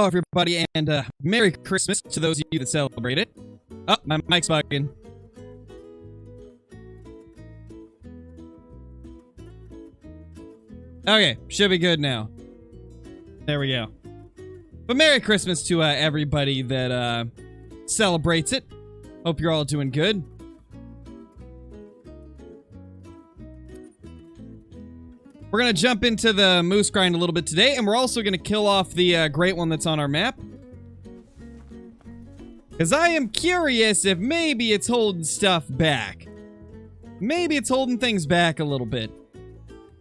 Hello, everybody, and Merry Christmas to those of you that celebrate it. Oh, my mic's bugging. Okay, should be good now. There we go. But Merry Christmas to everybody that celebrates it. Hope you're all doing good. We're going to jump into the moose grind a little bit today, and we're also going to kill off the great one that's on our map. Because I am curious if maybe it's holding stuff back. Maybe it's holding things back a little bit.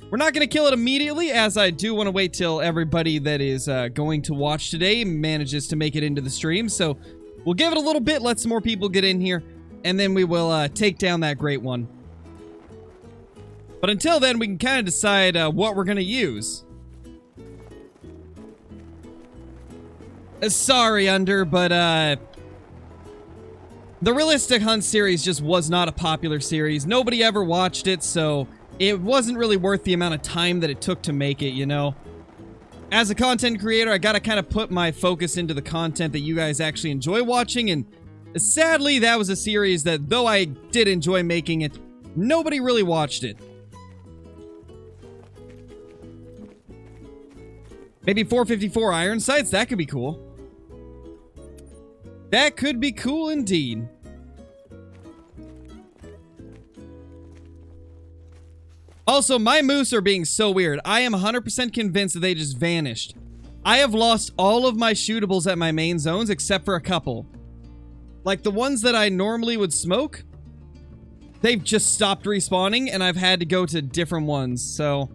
We're not going to kill it immediately, as I do want to wait till everybody that is going to watch today manages to make it into the stream. So we'll give it a little bit, let some more people get in here, and then we will take down that great one. But until then, we can kind of decide what we're going to use. Sorry, Under, but the Realistic Hunt series just was not a popular series. Nobody ever watched it, so it wasn't really worth the amount of time that it took to make it, you know? As a content creator, I gotta kind of put my focus into the content that you guys actually enjoy watching, and sadly, that was a series that, though I did enjoy making it, nobody really watched it. Maybe 454 iron sights? That could be cool. That could be cool indeed. Also, my moose are being so weird. I am 100% convinced that they just vanished. I have lost all of my shootables at my main zones except for a couple. Like the ones that I normally would smoke, they've just stopped respawning and I've had to go to different ones, so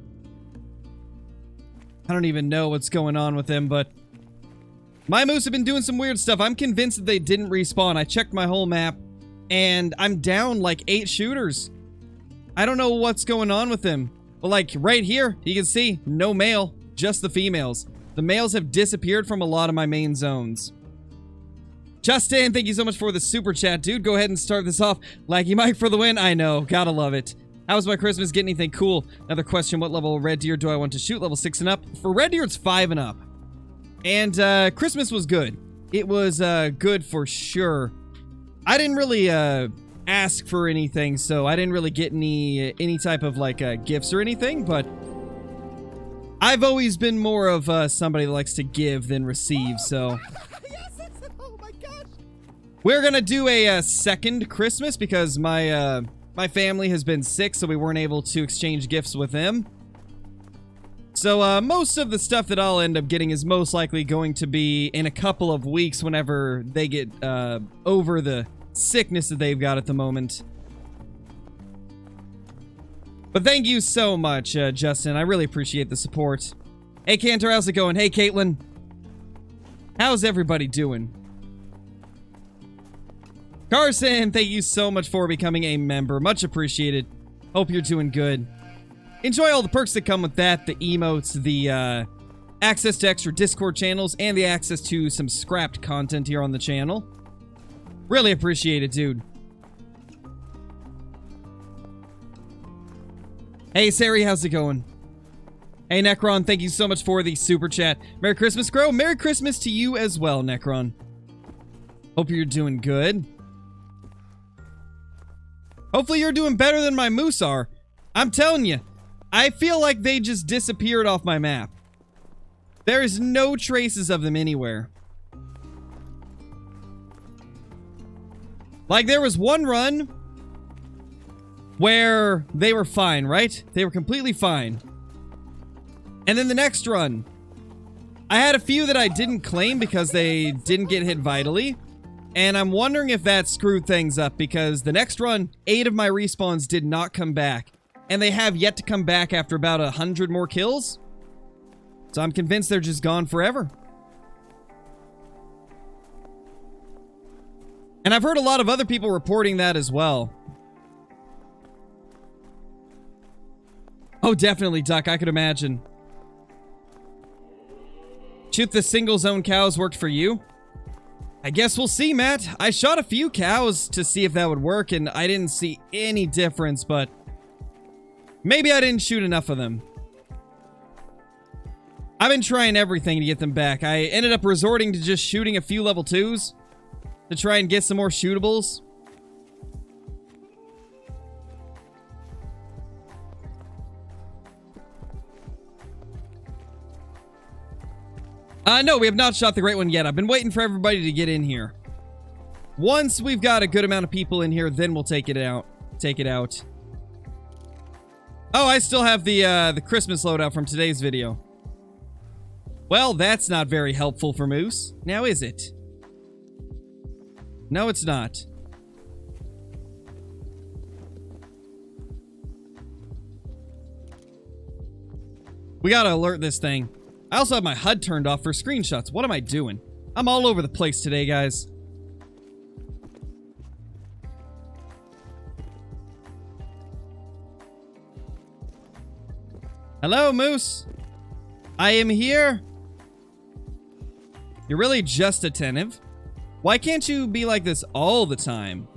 I don't even know what's going on with them, but my moose have been doing some weird stuff. I'm convinced that they didn't respawn. I checked my whole map, and I'm down like 8 shooters. I don't know what's going on with them. But like right here, you can see no male, just the females. The males have disappeared from a lot of my main zones. Justin, thank you so much for the super chat, dude. Go ahead and start this off. Laggy Mike for the win. I know, gotta love it. How was my Christmas? Get anything cool? Another question, what level red deer do I want to shoot? Level 6 and up. For red deer, it's 5 and up. And Christmas was good. It was good for sure. I didn't really ask for anything, so I didn't really get any type of like gifts or anything, but I've always been more of somebody that likes to give than receive, so oh my gosh. We're gonna do a second Christmas because my family has been sick, so we weren't able to exchange gifts with them. So, most of the stuff that I'll end up getting is most likely going to be in a couple of weeks whenever they get, over the sickness that they've got at the moment. But thank you so much, Justin. I really appreciate the support. Hey, Cantor, how's it going? Hey, Caitlin. How's everybody doing? Carson, thank you so much for becoming a member. Much appreciated. Hope you're doing good. Enjoy all the perks that come with that. The emotes, the access to extra Discord channels, and the access to some scrapped content here on the channel. Really appreciate it, dude. Hey, Sari, how's it going? Hey, Necron, thank you so much for the super chat. Merry Christmas, Crow. Merry Christmas to you as well, Necron. Hope you're doing good. Hopefully you're doing better than my moose are. I'm telling you, I feel like they just disappeared off my map. There's no traces of them anywhere. Like, there was one run where they were fine, right? They were completely fine. And then the next run, I had a few that I didn't claim because they didn't get hit vitally. And I'm wondering if that screwed things up because the next run, 8 of my respawns did not come back. And they have yet to come back after about 100 more kills. So I'm convinced they're just gone forever. And I've heard a lot of other people reporting that as well. Oh, definitely, Duck. I could imagine. Shoot the single zone cows worked for you? I guess we'll see, Matt. I shot a few cows to see if that would work, and I didn't see any difference, but maybe I didn't shoot enough of them. I've been trying everything to get them back. I ended up resorting to just shooting a few level 2s to try and get some more shootables. No, we have not shot the Great One yet. I've been waiting for everybody to get in here. Once we've got a good amount of people in here, then we'll take it out. Oh, I still have the Christmas loadout from today's video. Well, that's not very helpful for Moose. Now, is it? No, it's not. We gotta alert this thing. I also have my HUD turned off for screenshots. What am I doing? I'm all over the place today, guys. Hello, Moose. I am here. You're really just attentive. Why can't you be like this all the time?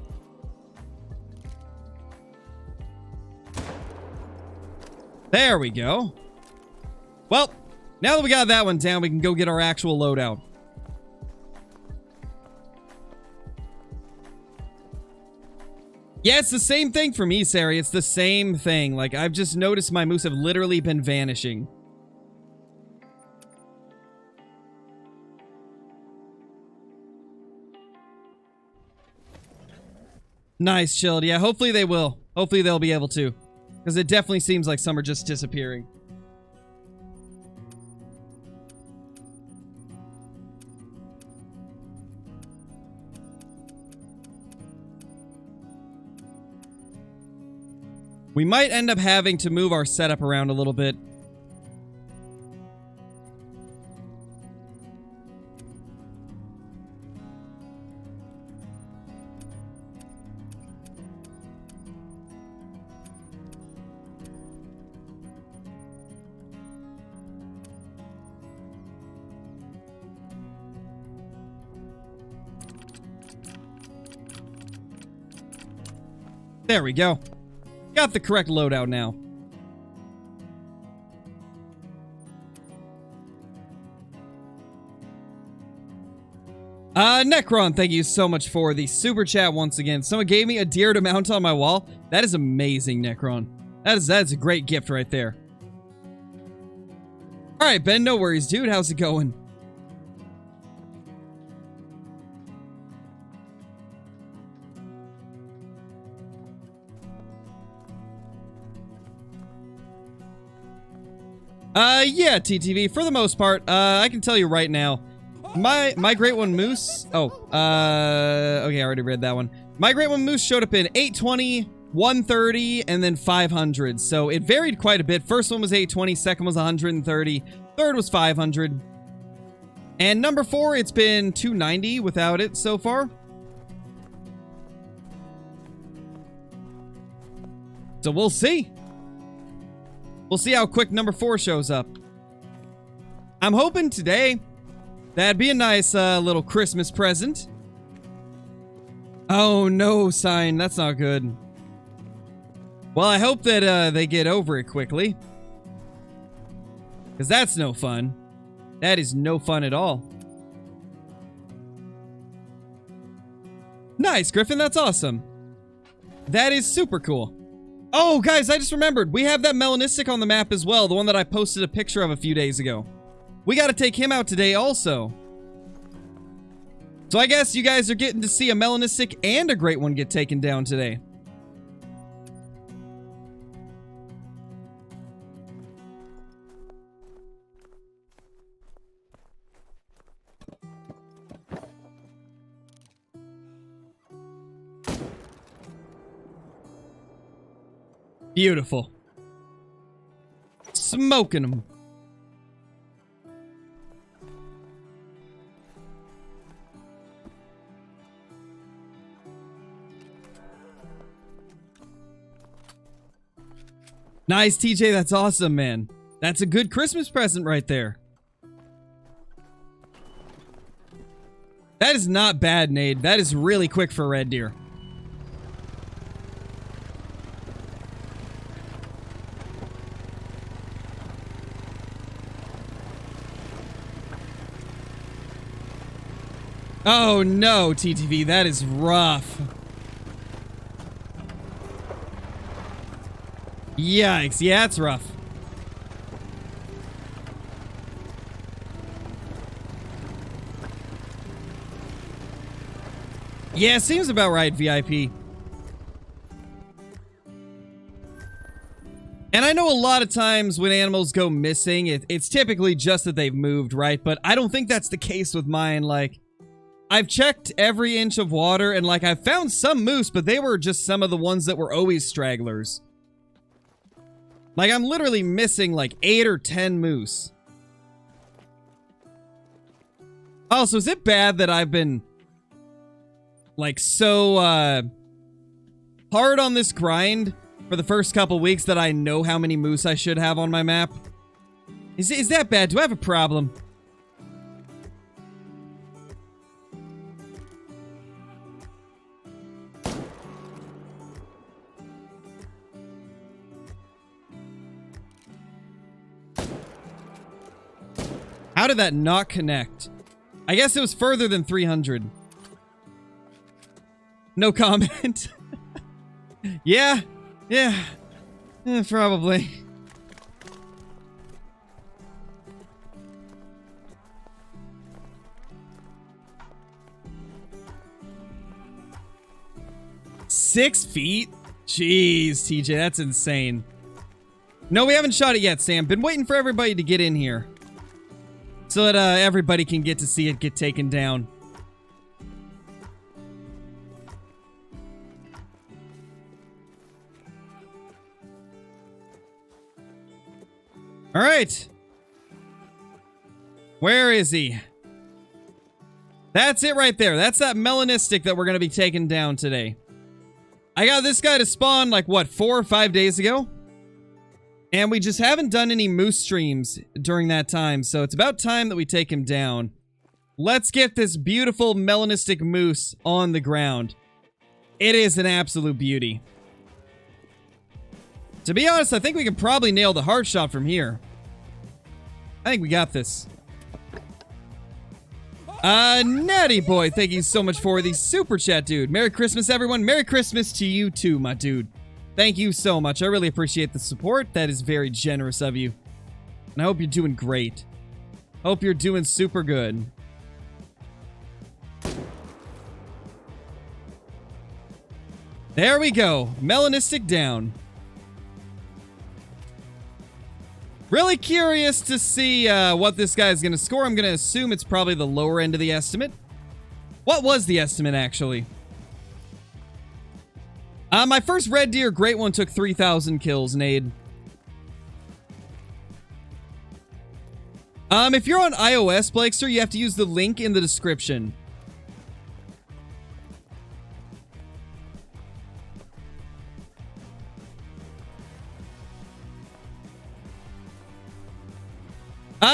There we go. Well, now that we got that one down, we can go get our actual loadout. Yeah, it's the same thing for me, Sari. It's the same thing. Like, I've just noticed my moose have literally been vanishing. Nice, Chilled. Yeah, hopefully they will. Hopefully they'll be able to. Because it definitely seems like some are just disappearing. We might end up having to move our setup around a little bit. There we go. Got the correct loadout now. Necron, thank you so much for the super chat once again. Someone gave me a deer to mount on my wall. That is amazing, Necron. That is a great gift right there. Alright, Ben, no worries, dude. How's it going? Yeah, TTV, for the most part, I can tell you right now, my Great One Moose, okay, I already read that one. My Great One Moose showed up in 820, 130, and then 500, so it varied quite a bit. First one was 820, second was 130, third was 500, and number 4, it's been 290 without it so far. So we'll see. We'll see how quick number 4 shows up. I'm hoping today that'd be a nice little Christmas present. Oh no, Sign. That's not good. Well, I hope that they get over it quickly. Because that's no fun. That is no fun at all. Nice, Griffin. That's awesome. That is super cool. Oh, guys, I just remembered. We have that melanistic on the map as well. The one that I posted a picture of a few days ago. We got to take him out today also. So I guess you guys are getting to see a melanistic and a Great One get taken down today. Beautiful. Smoking them. Nice, TJ. That's awesome, man. That's a good Christmas present right there. That is not bad, Nade. That is really quick for Red Deer. Oh no, TTV, that is rough. Yikes, yeah, it's rough. Yeah, seems about right, VIP. And I know a lot of times when animals go missing, it's typically just that they've moved, right? But I don't think that's the case with mine. Like, I've checked every inch of water, and like, I've found some moose, but they were just some of the ones that were always stragglers. Like, I'm literally missing like 8 or 10 moose. Also, is it bad that I've been like so hard on this grind for the first couple weeks that I know how many moose I should have on my map? Is that bad? Do I have a problem? How did that not connect? I guess it was further than 300. No comment. Yeah, probably. Six feet? Jeez, TJ, that's insane. No, we haven't shot it yet, Sam. Been waiting for everybody to get in here, so that everybody can get to see it get taken down. All right. Where is he? That's it right there. That's that melanistic that we're going to be taking down today. I got this guy to spawn like, what, 4 or 5 days ago? And we just haven't done any moose streams during that time, so it's about time that we take him down. Let's get this beautiful melanistic moose on the ground. It is an absolute beauty. To be honest, I think we can probably nail the hard shot from here. I think we got this. Natty Boy, thank you so much for the super chat, dude. Merry Christmas, everyone. Merry Christmas to you too, my dude. Thank you so much. I really appreciate the support. That is very generous of you. And I hope you're doing great. Hope you're doing super good. There we go. Melanistic down. Really curious to see what this guy's going to score. I'm going to assume it's probably the lower end of the estimate. What was the estimate, actually? My first red deer great one took 3,000 kills, Nade. If you're on iOS, Blakester, you have to use the link in the description.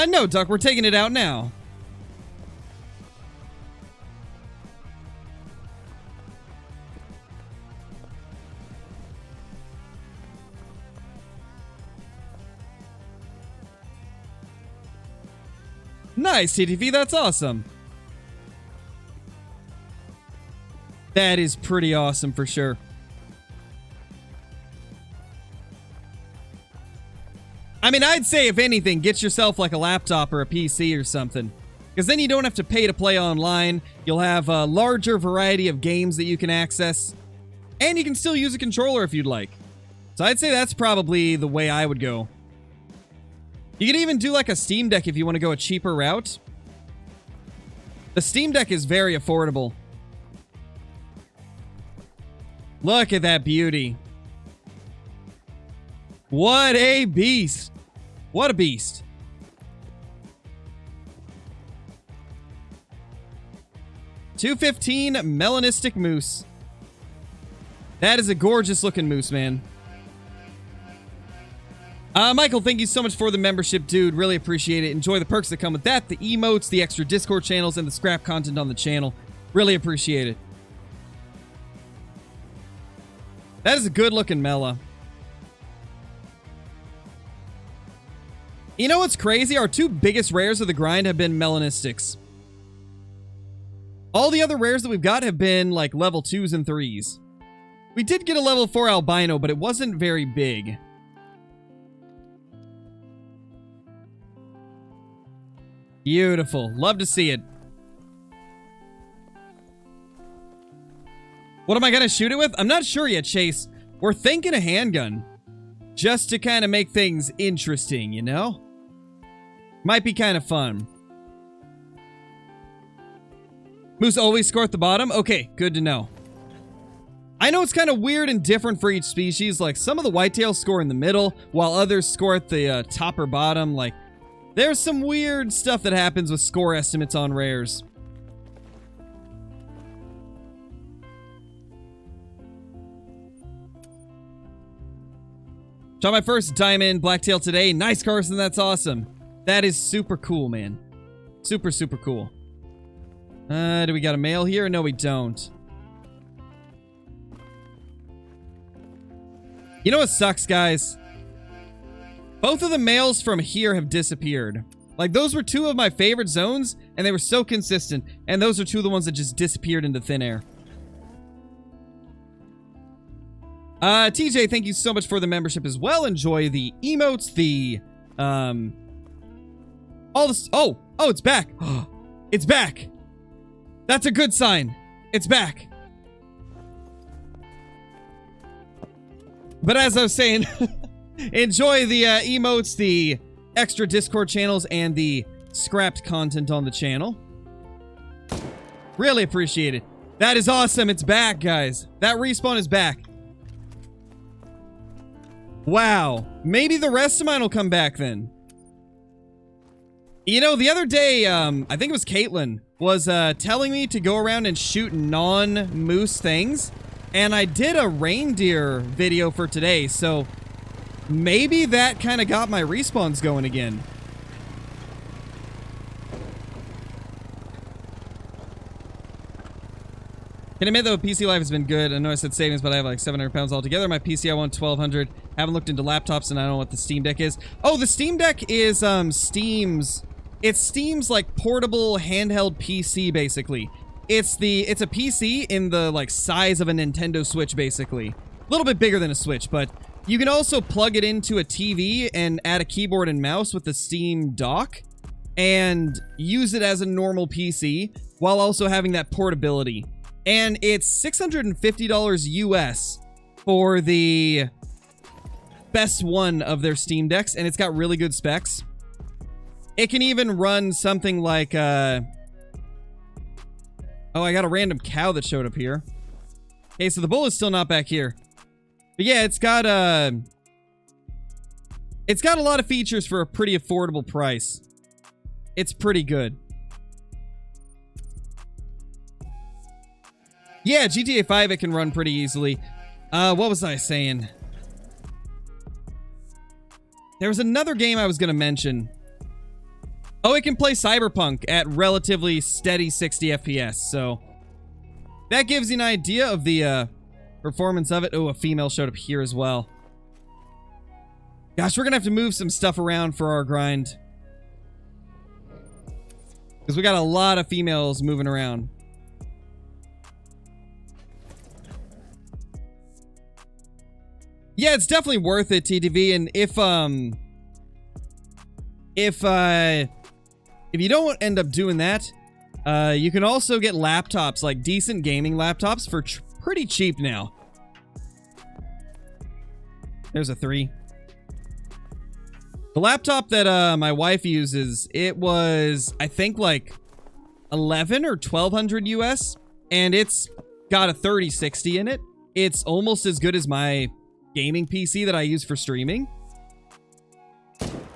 No, Duck, we're taking it out now. Nice, TTV, that's awesome. That is pretty awesome for sure. I mean, I'd say, if anything, get yourself like a laptop or a PC or something. Because then you don't have to pay to play online. You'll have a larger variety of games that you can access. And you can still use a controller if you'd like. So I'd say that's probably the way I would go. You could even do like a Steam Deck if you want to go a cheaper route. The Steam Deck is very affordable. Look at that beauty. What a beast. What a beast. $215 melanistic moose. That is a gorgeous looking moose, man. Michael, thank you so much for the membership, dude. Really appreciate it. Enjoy the perks that come with that, the emotes, the extra Discord channels, and the scrap content on the channel. Really appreciate it. That is a good looking Mela. You know what's crazy? Our two biggest rares of the grind have been melanistics. All the other rares that we've got have been like level 2s and 3s. We did get a level 4 albino, but it wasn't very big. Beautiful. Love to see it. What am I going to shoot it with? I'm not sure yet, Chase. We're thinking a handgun. Just to kind of make things interesting, you know? Might be kind of fun. Moose always score at the bottom? Okay, good to know. I know it's kind of weird and different for each species. Like, some of the whitetails score in the middle, while others score at the top or bottom. Like, there's some weird stuff that happens with score estimates on rares. Shot my first diamond blacktail today. Nice, Carson. That's awesome. That is super cool, man. Super, super cool. Do we got a male here? No, we don't. You know what sucks, guys? Both of the males from here have disappeared. Like, those were two of my favorite zones, and they were so consistent. And those are two of the ones that just disappeared into thin air. TJ, thank you so much for the membership as well. Enjoy the emotes, the, all this. Oh, it's back. It's back. That's a good sign. It's back. But as I was saying, enjoy the emotes, the extra Discord channels, and the scrapped content on the channel. Really appreciate it. That is awesome. It's back, guys. That respawn is back. Wow. Maybe the rest of mine will come back then. You know, the other day, I think it was Caitlin, was telling me to go around and shoot non-moose things. And I did a reindeer video for today, so maybe that kind of got my respawns going again. Can admit though, PC life has been good. I know I said savings, but I have like 700 pounds altogether. My PC, I want 1,200. Haven't looked into laptops, and I don't know what the Steam Deck is. Oh, the Steam Deck is Steam's. It's Steam's like portable handheld PC, basically. It's a PC in the like size of a Nintendo Switch, basically. A little bit bigger than a Switch, but you can also plug it into a TV and add a keyboard and mouse with the Steam dock and use it as a normal PC while also having that portability. And it's $650 US for the best one of their Steam Decks, and it's got really good specs. It can even run something like, oh, I got a random cow that showed up here. Okay, so the bull is still not back here. But yeah, it's got a lot of features for a pretty affordable price. It's pretty good. Yeah, GTA 5 it can run pretty easily. What was I saying? There was another game I was going to mention. Oh, it can play Cyberpunk at relatively steady 60 FPS, so that gives you an idea of the performance of it. Oh, a female showed up here as well. Gosh, we're going to have to move some stuff around for our grind. Because we got a lot of females moving around. Yeah, it's definitely worth it, TTV, and if you don't end up doing that, you can also get laptops, like decent gaming laptops, for pretty cheap now. There's a 3. The laptop that my wife uses, it was, I think, like 11 or 1,200 US, and it's got a 3060 in it. It's almost as good as my gaming PC that I use for streaming.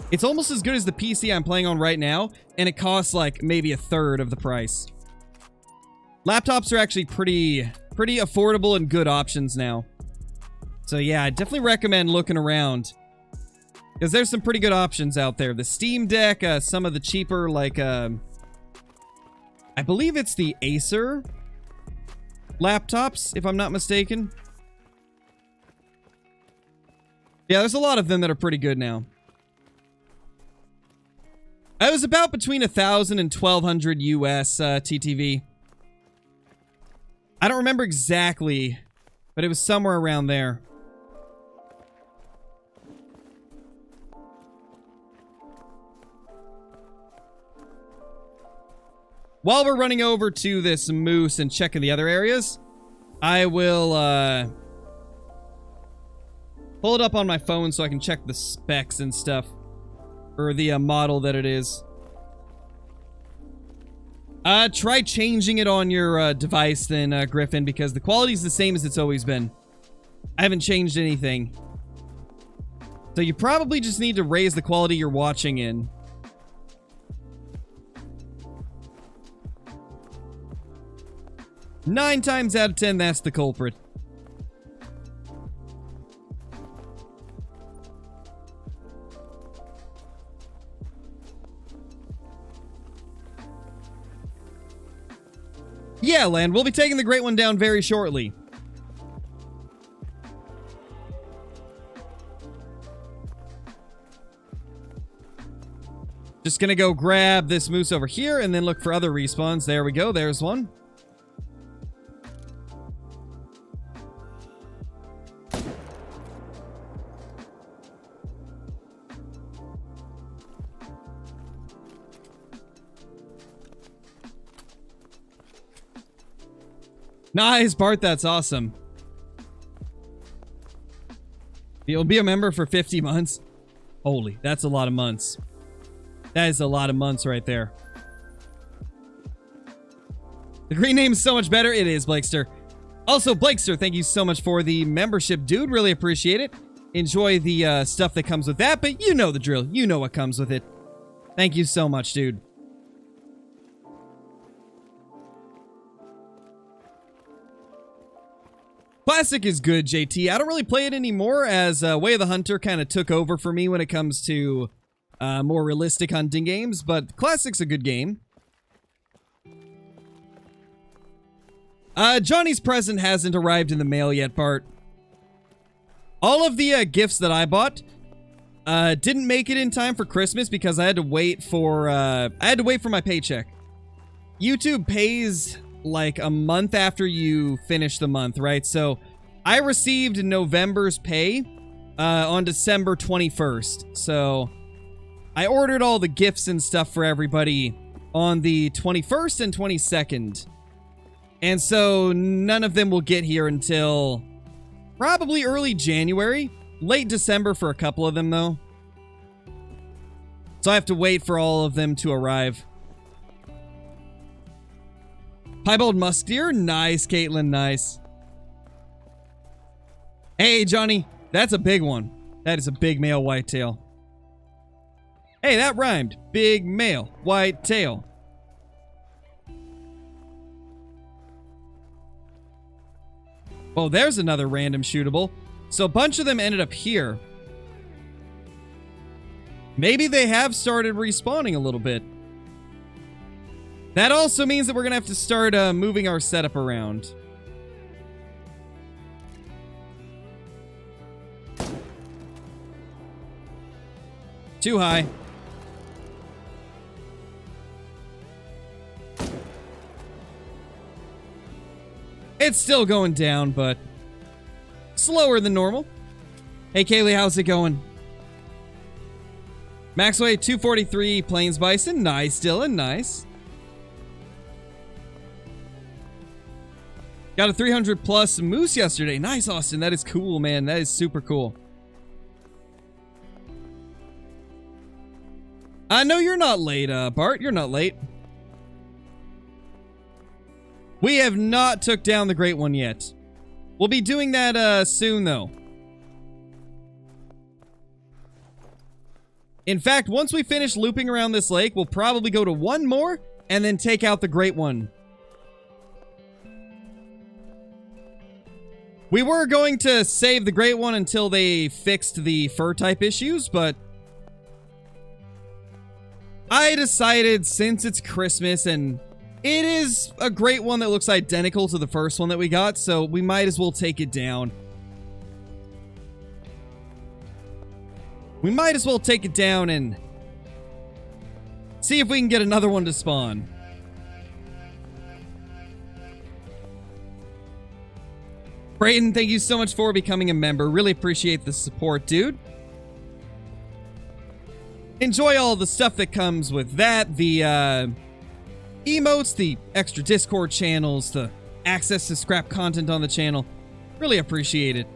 It's almost as good as the PC I'm playing on right now, and it costs like maybe a third of the price. Laptops are actually pretty affordable and good options now. So yeah, I definitely recommend looking around, because there's some pretty good options out there. The Steam Deck, some of the cheaper, like, I believe it's the Acer laptops, if I'm not mistaken. Yeah, there's a lot of them that are pretty good now. I was about between 1,000 and 1,200 US TTV. I don't remember exactly, but it was somewhere around there. While we're running over to this moose and checking the other areas, I will pull it up on my phone so I can check the specs and stuff. Or the model that it is. Try changing it on your device then, Griffin, because the quality's the same as it's always been. I haven't changed anything. So you probably just need to raise the quality you're watching in. Nine times out of 10, that's the culprit. Yeah, Land, we'll be taking the Great One down very shortly. Just gonna go grab this moose over here and then look for other respawns. There we go, there's one. Nice, Bart, that's awesome. You'll be a member for 50 months. Holy, that's a lot of months. That is a lot of months right there. The green name's so much better. It is, Blakester. Also, Blakester, thank you so much for the membership, dude. Really appreciate it. Enjoy the stuff that comes with that, but you know the drill. You know what comes with it. Thank you so much, dude. Classic is good, JT. I don't really play it anymore as Way of the Hunter kind of took over for me when it comes to more realistic hunting games, but Classic's a good game. Johnny's present hasn't arrived in the mail yet, Bart. All of the gifts that I bought didn't make it in time for Christmas because I had to wait for my paycheck. YouTube pays like a month after you finish the month, right? So I received November's pay on December 21st. So I ordered all the gifts and stuff for everybody on the 21st and 22nd. And so none of them will get here until probably early January. Late December for a couple of them, though. So I have to wait for all of them to arrive. Piebald Musk Deer. Nice, Caitlin. Nice. Hey, Johnny. That's a big one. That is a big male whitetail. Hey, that rhymed. Big male whitetail. Oh, there's another random shootable. So a bunch of them ended up here. Maybe they have started respawning a little bit. That also means that we're going to have to start moving our setup around. Too high. It's still going down, but slower than normal. Hey, Kaylee, how's it going? Maxway 243 Plains Bison. Nice, Dylan. Nice. Got a 300 plus moose yesterday. Nice, Austin. That is cool, man. That is super cool. No, you're not late, Bart. You're not late. We have not took down the Great One yet. We'll be doing that soon, though. In fact, once we finish looping around this lake, we'll probably go to one more and then take out the Great One. We were going to save the Great One until they fixed the fur type issues, but I decided since it's Christmas and it is a Great One that looks identical to the first one that we got, so we might as well take it down. We might as well take it down and see if we can get another one to spawn. Brayden, thank you so much for becoming a member. Really appreciate the support, dude. Enjoy all the stuff that comes with that. The emotes, the extra Discord channels, the access to scrap content on the channel. Really appreciate it.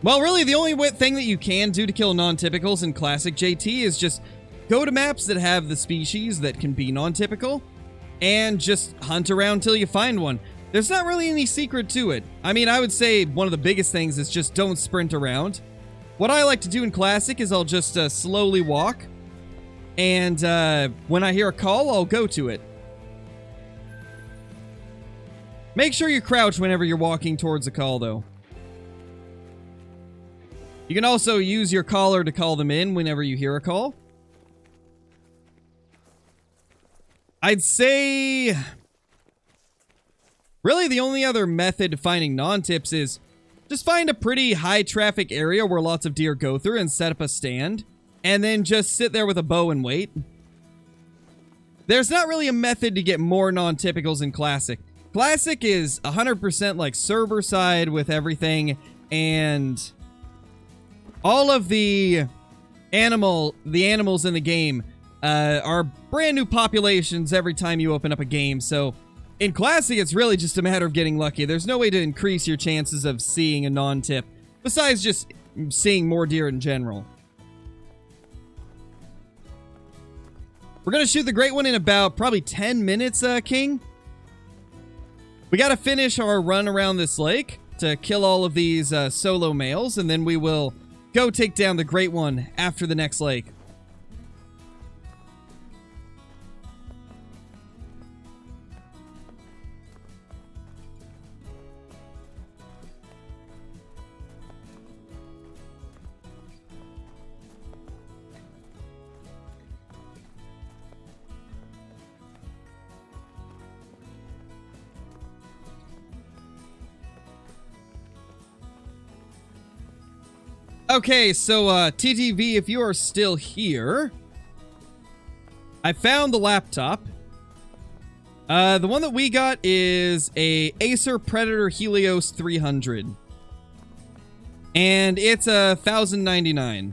Well, really, the only thing that you can do to kill non-typicals in Classic JT is just go to maps that have the species that can be non-typical and just hunt around till you find one. There's not really any secret to it. I mean, I would say one of the biggest things is just don't sprint around. What I like to do in Classic is I'll just slowly walk, and when I hear a call, I'll go to it. Make sure you crouch whenever you're walking towards a call, though. You can also use your caller to call them in whenever you hear a call. I'd say... really, the only other method of finding non-tips is just find a pretty high-traffic area where lots of deer go through and set up a stand, and then just sit there with a bow and wait. There's not really a method to get more non-typicals in Classic. Classic is 100% like server side with everything, and all of the animals in the game are brand new populations every time you open up a game, so in Classic, it's really just a matter of getting lucky. There's no way to increase your chances of seeing a non-tip, besides just seeing more deer in general. We're going to shoot the great one in about probably 10 minutes, King. We got to finish our run around this lake to kill all of these solo males, and then we will go take down the great one after the next lake. Okay, so TTV, if you are still here, I found the laptop. The one that we got is a Acer Predator Helios 300. And it's $1,099.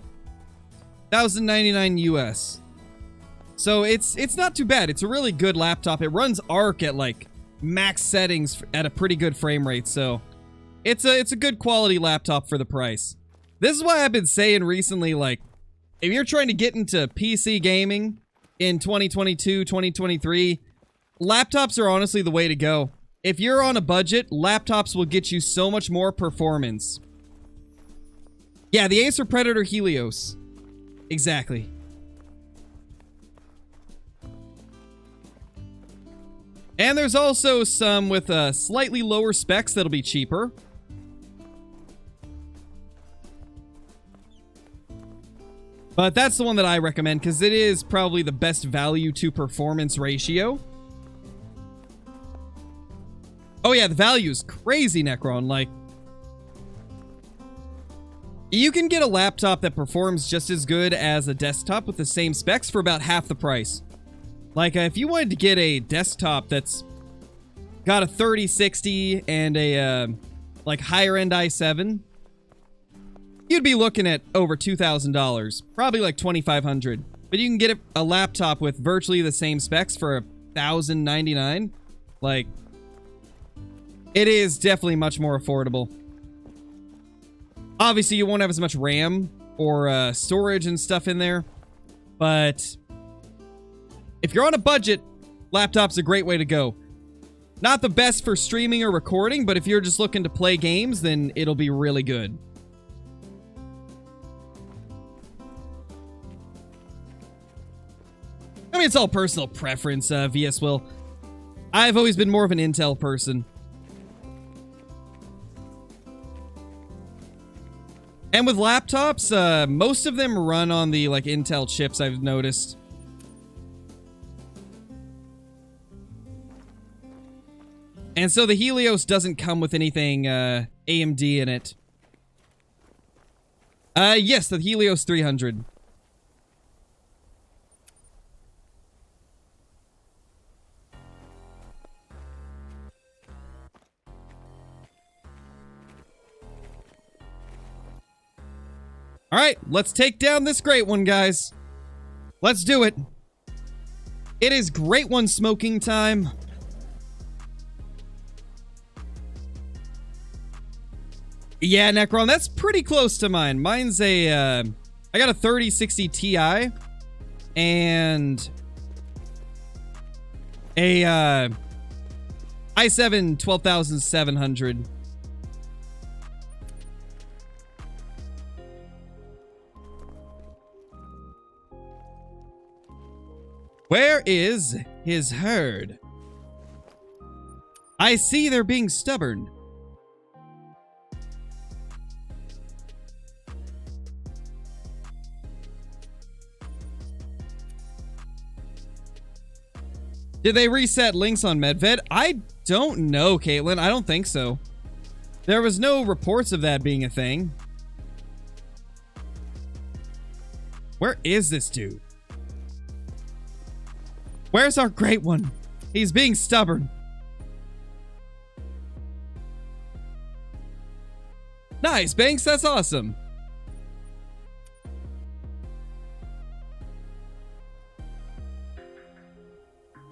$1,099 US. So it's not too bad. It's a really good laptop. It runs ARC at like max settings at a pretty good frame rate, so it's a good quality laptop for the price. This is why I've been saying recently, like, if you're trying to get into PC gaming in 2022, 2023, laptops are honestly the way to go. If you're on a budget, laptops will get you so much more performance. Yeah, the Acer Predator Helios. Exactly. And there's also some with slightly lower specs that'll be cheaper. But that's the one that I recommend because it is probably the best value to performance ratio. Oh yeah, the value is crazy, Necron. Like, you can get a laptop that performs just as good as a desktop with the same specs for about half the price. Like, if you wanted to get a desktop that's got a 3060 and a, like, higher-end i7, you'd be looking at over $2,000. Probably like $2,500. But you can get a laptop with virtually the same specs for $1,099. Like, it is definitely much more affordable. Obviously, you won't have as much RAM or storage and stuff in there. But if you're on a budget, laptop's a great way to go. Not the best for streaming or recording, but if you're just looking to play games, then it'll be really good. I mean, it's all personal preference, VS Will. I've always been more of an Intel person. And with laptops, most of them run on the, like, Intel chips, I've noticed. And so the Helios doesn't come with anything, AMD in it. Yes, the Helios 300. All right, let's take down this great one, guys. Let's do it. It is great one smoking time. Yeah, Necron, that's pretty close to mine. Mine's a, I got a 3060 Ti and a, i7 12700. Where is his herd? I see they're being stubborn. Did they reset links on Medved? I don't know, Caitlin. I don't think so. There was no reports of that being a thing. Where is this dude? Where's our great one? He's being stubborn. Nice, Banks. That's awesome.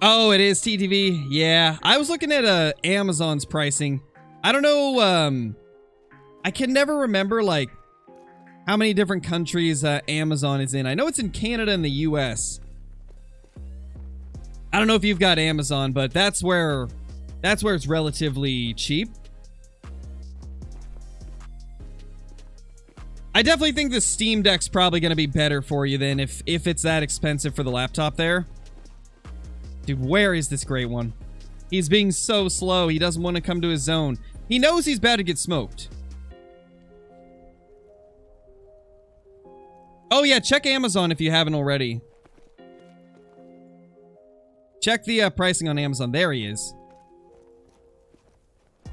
Oh, it is TTV. Yeah, I was looking at Amazon's pricing. I don't know. I can never remember like how many different countries Amazon is in. I know it's in Canada and the US. I don't know if you've got Amazon, but that's where it's relatively cheap. I definitely think the Steam Deck's probably going to be better for you than if it's that expensive for the laptop there. Dude, where is this great one? He's being so slow. He doesn't want to come to his zone. He knows he's about to get smoked. Oh yeah, check Amazon if you haven't already. Check the pricing on Amazon. There he is. All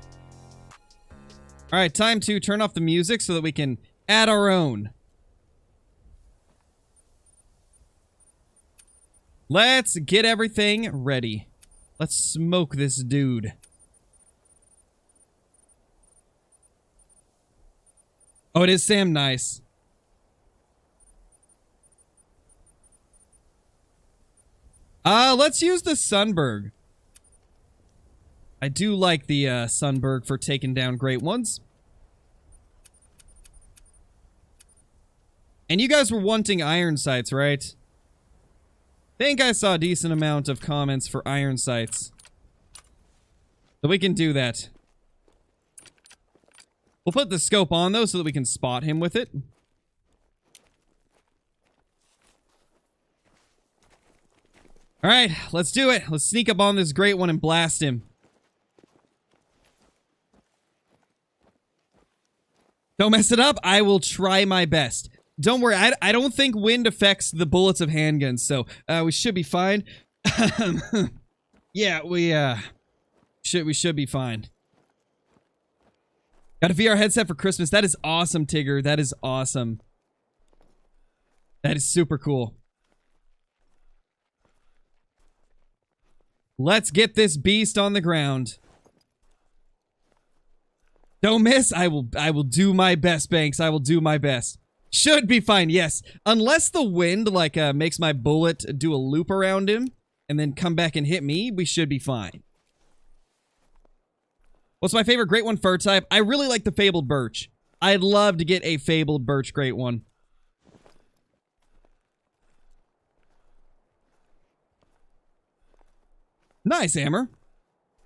right, time to turn off the music so that we can add our own. Let's get everything ready. Let's smoke this dude. Oh, it is Sam. Nice. Let's use the Sunberg. I do like the Sunberg for taking down great ones. And you guys were wanting iron sights, right? I think I saw a decent amount of comments for iron sights. So we can do that. We'll put the scope on, though, so that we can spot him with it. Alright, let's do it. Let's sneak up on this great one and blast him. Don't mess it up. I will try my best. Don't worry, I don't think wind affects the bullets of handguns, so we should be fine. Yeah, we should be fine. Got a VR headset for Christmas. That is awesome, Tigger. That is awesome. That is super cool. Let's get this beast on the ground. Don't miss. I will do my best, Banks. I will do my best. Should be fine, yes. Unless the wind, like, makes my bullet do a loop around him and then come back and hit me, we should be fine. What's my favorite great one fur type? I really like the Fabled Birch. I'd love to get a Fabled Birch great one. Nice, Hammer.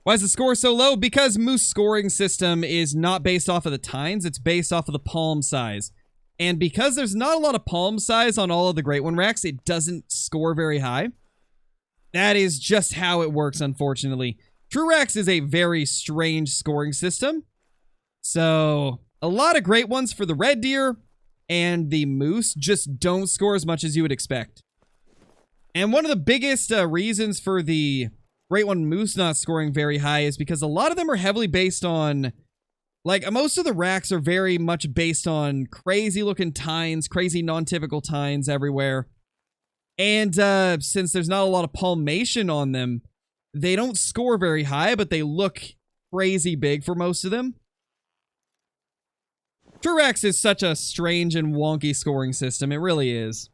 Why is the score so low? Because Moose scoring system is not based off of the tines, it's based off of the palm size. And because there's not a lot of palm size on all of the Great One racks, it doesn't score very high. That is just how it works, unfortunately. True Racks is a very strange scoring system. So, a lot of great ones for the Red Deer and the Moose just don't score as much as you would expect. And one of the biggest reasons for the Great One Moose not scoring very high is because a lot of them are heavily based on... Like, most of the racks are very much based on crazy-looking tines, crazy non-typical tines everywhere. And since there's not a lot of palmation on them, they don't score very high, but they look crazy big for most of them. Truex is such a strange and wonky scoring system. It really is.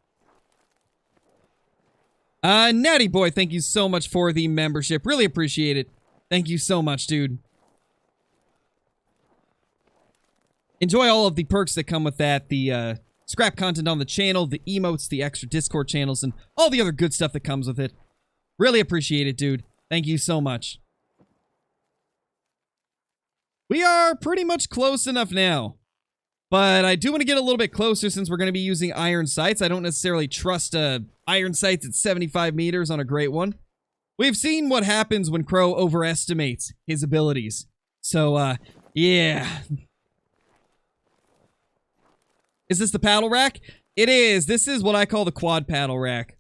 Natty Boy, thank you so much for the membership. Really appreciate it. Thank you so much, dude. Enjoy all of the perks that come with that. The, scrap content on the channel, the emotes, the extra Discord channels, and all the other good stuff that comes with it. Really appreciate it, dude. Thank you so much. We are pretty much close enough now. But I do want to get a little bit closer since we're going to be using iron sights. I don't necessarily trust iron sights at 75 meters on a great one. We've seen what happens when Crow overestimates his abilities. So, yeah. Is this the paddle rack? It is. This is what I call the quad paddle rack.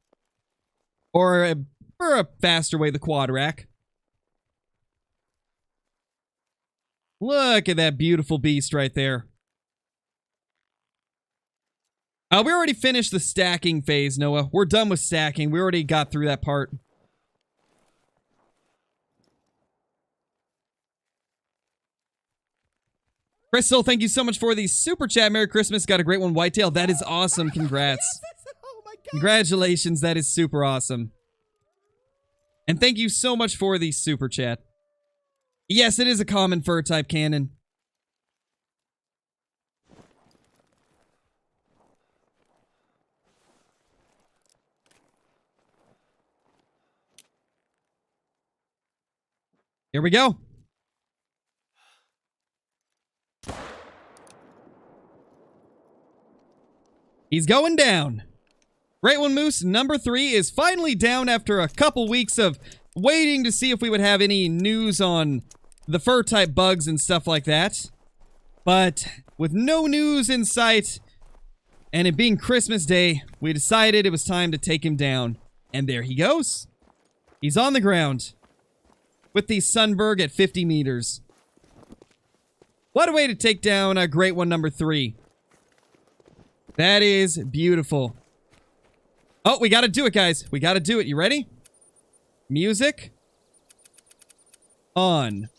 Or a faster way, the quad rack. Look at that beautiful beast right there. We already finished the stacking phase, Noah. We're done with stacking. We already got through that part. Crystal, thank you so much for the super chat. Merry Christmas. Got a great one, Whitetail. That is awesome. Congrats. Oh my God. Congratulations. That is super awesome. And thank you so much for the super chat. Yes, it is a common fur type cannon. Here we go. He's going down. Great One Moose number 3 is finally down after a couple weeks of waiting to see if we would have any news on the fur type bugs and stuff like that. But with no news in sight, and it being Christmas Day, we decided it was time to take him down. And there he goes. He's on the ground. With the Sunberg at 50 meters. What a way to take down a Great One number 3. That is beautiful. Oh, we gotta do it, guys. We gotta do it. You ready? Music. On.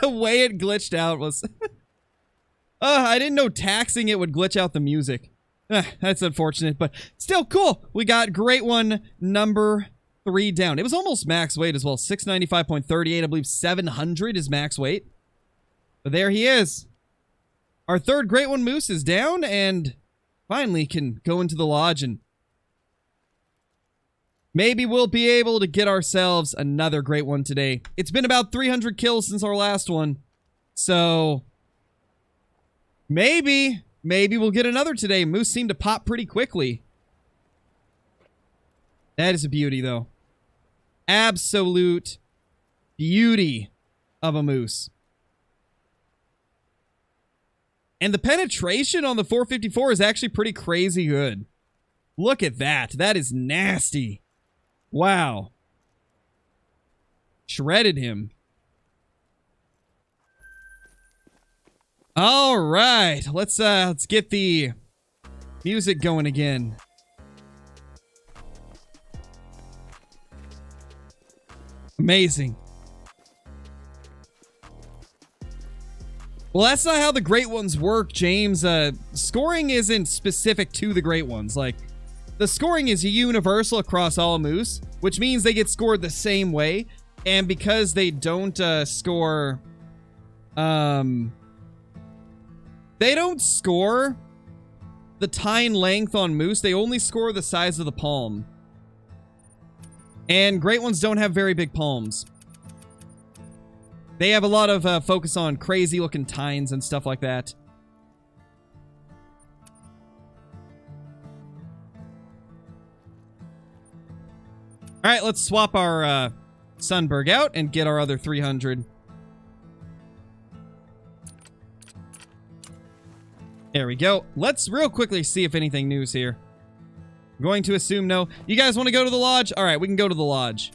The way it glitched out was... I didn't know taxing it would glitch out the music. That's unfortunate, but still cool. We got Great One number 3 down. It was almost max weight as well. 695.38. I believe 700 is max weight. But there he is. Our third Great One Moose is down and finally can go into the lodge and maybe we'll be able to get ourselves another great one today. It's been about 300 kills since our last one. So, maybe we'll get another today. Moose seem to pop pretty quickly. That is a beauty, though. Absolute beauty of a moose. And the penetration on the 454 is actually pretty crazy good. Look at that. That is nasty. Wow. Shredded him. All right. Let's get the music going again. Amazing. Well, that's not how the Great Ones work, James. Scoring isn't specific to the Great Ones. Like, the scoring is universal across all moose, which means they get scored the same way. And because they don't score... They don't score the tine length on moose. They only score the size of the palm. And Great Ones don't have very big palms. They have a lot of focus on crazy looking tines and stuff like that. Alright, let's swap our Sunberg out and get our other 300. There we go. Let's real quickly see if anything new's here. I'm going to assume no. You guys want to go to the lodge? All right, we can go to the lodge.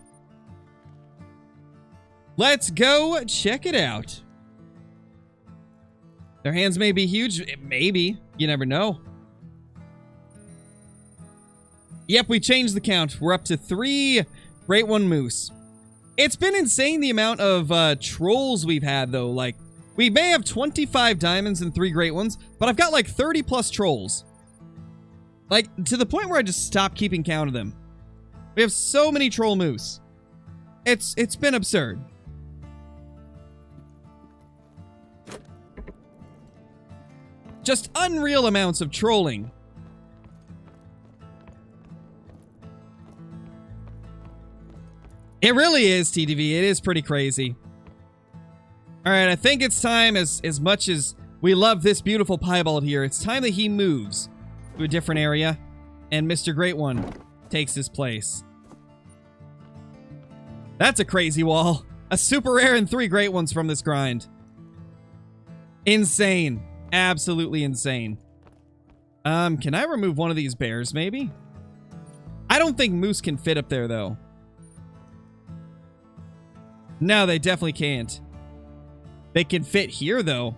Let's go check it out. Their hands may be huge. Maybe. You never know. Yep, we changed the count. We're up to 3 Great One Moose. It's been insane the amount of trolls we've had, though. Like, we may have 25 diamonds and 3 Great Ones, but I've got like 30 plus trolls. Like, to the point where I just stopped keeping count of them. We have so many troll moose. It's been absurd. Just unreal amounts of trolling. It really is, TDV. It is pretty crazy. Alright, I think it's time, as much as we love this beautiful piebald here, it's time that he moves to a different area, and Mr. Great One takes his place. That's a crazy wall. A super rare and 3 Great Ones from this grind. Insane. Absolutely insane. Can I remove one of these bears, maybe? I don't think moose can fit up there, though. No, they definitely can't. They can fit here, though.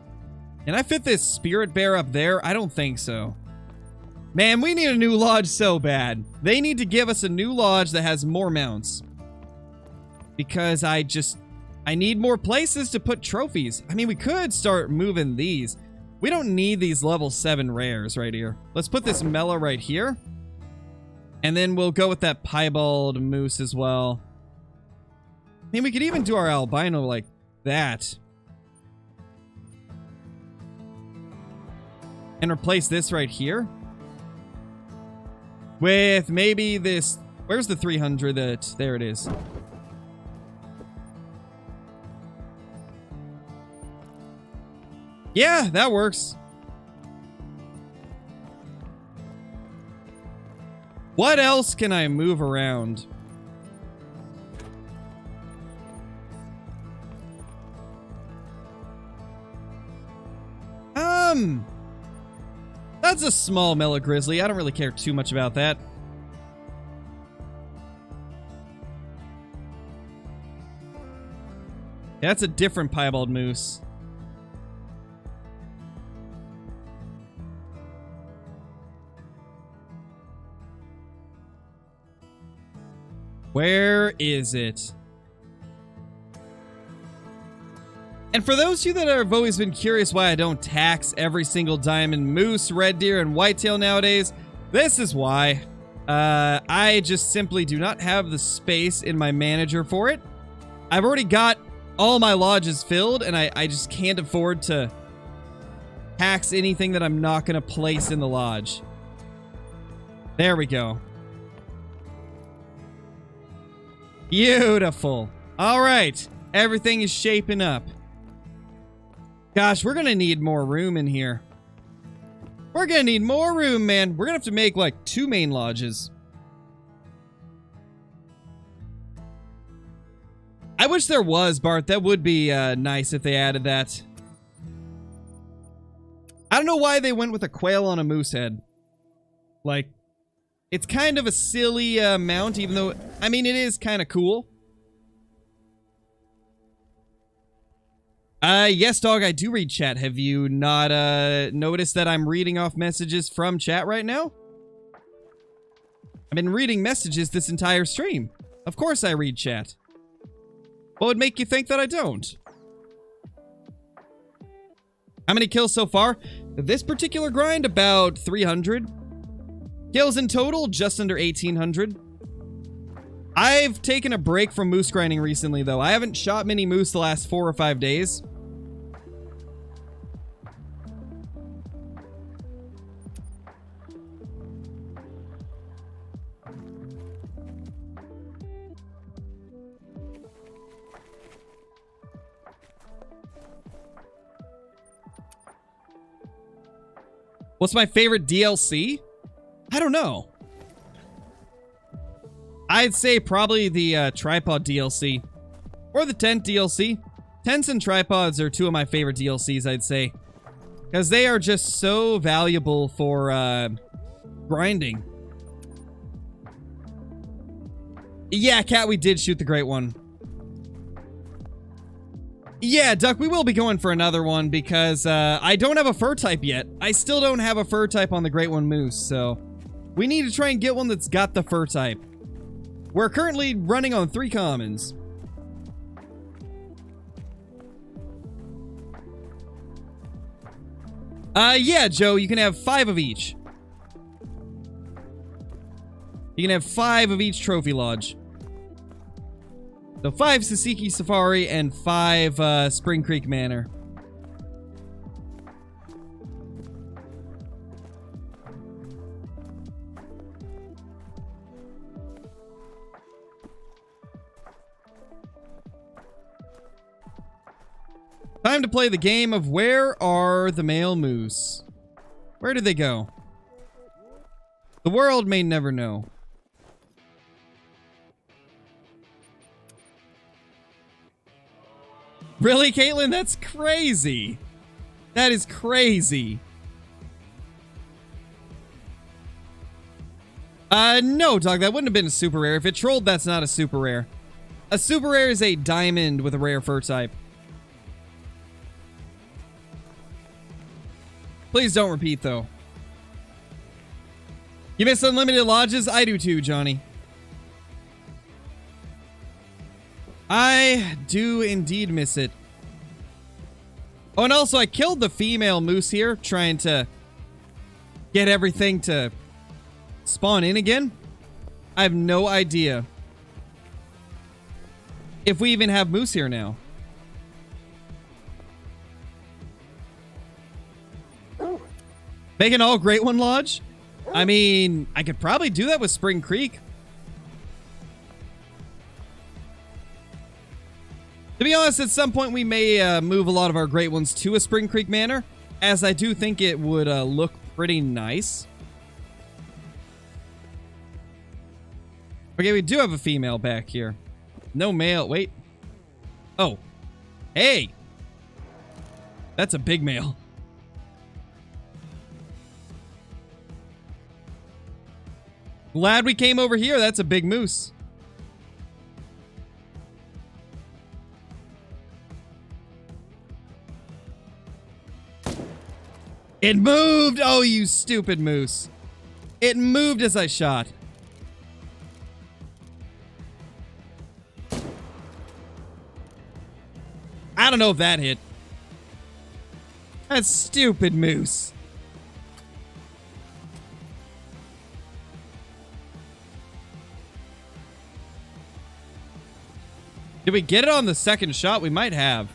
Can I fit this spirit bear up there? I don't think so. Man, we need a new lodge so bad. They need to give us a new lodge that has more mounts. Because I need more places to put trophies. I mean, we could start moving these. We don't need these level 7 rares right here. Let's put this Mela right here. And then we'll go with that piebald moose as well. I mean, we could even do our albino like that. And replace this right here. With maybe this... Where's the 300 that... There it is. Yeah, that works. What else can I move around? That's a small Mela Grizzly. I don't really care too much about that. That's a different piebald moose. Where is it? And for those of you that have always been curious why I don't tax every single diamond moose, red deer, and whitetail nowadays, this is why. I just simply do not have the space in my manager for it. I've already got all my lodges filled, and I just can't afford to tax anything that I'm not going to place in the lodge. There we go. Beautiful. All right. Everything is shaping up. Gosh, we're going to need more room in here. We're going to need more room, man. We're going to have to make, like, 2 main lodges. I wish there was, Bart. That would be nice if they added that. I don't know why they went with a quail on a moose head. Like, it's kind of a silly mount, even though, I mean, it is kind of cool. Yes, dog, I do read chat. Have you not, noticed that I'm reading off messages from chat right now? I've been reading messages this entire stream. Of course I read chat. What would make you think that I don't? How many kills so far? This particular grind, about 300. Kills in total, just under 1,800. I've taken a break from moose grinding recently, though. I haven't shot many moose the last 4 or 5 days. What's my favorite DLC? I don't know. I'd say probably the tripod DLC. Or the tent DLC. Tents and tripods are two of my favorite DLCs, I'd say. Because they are just so valuable for grinding. Yeah, Cat, we did shoot the Great One. Yeah, Duck, we will be going for another one because I don't have a fur type yet. I still don't have a fur type on the Great One Moose, so we need to try and get one that's got the fur type. We're currently running on 3 commons. Yeah, Joe, you can have 5 of each. You can have 5 of each Trophy Lodge. So 5 Sasiki Safari and 5 Spring Creek Manor. Time to play the game of where are the male moose? Where did they go? The world may never know. Really, Caitlin? That's crazy. That is crazy. No, dog. That wouldn't have been a super rare. If it trolled, that's not a super rare. A super rare is a diamond with a rare fur type. Please don't repeat, though. You miss unlimited lodges? I do too, Johnny. I do indeed miss it. Oh, and also I killed the female moose here, trying to get everything to spawn in again. I have no idea if we even have moose here now. Make an all Great One Lodge? I mean, I could probably do that with Spring Creek. To be honest, at some point we may move a lot of our Great Ones to a Spring Creek Manor, as I do think it would look pretty nice. Okay, we do have a female back here. No male. Wait. Oh. Hey! That's a big male. Glad we came over here. That's a big moose. It moved! Oh, you stupid moose. It moved as I shot. I don't know if that hit. That stupid moose. Did we get it on the second shot? We might have.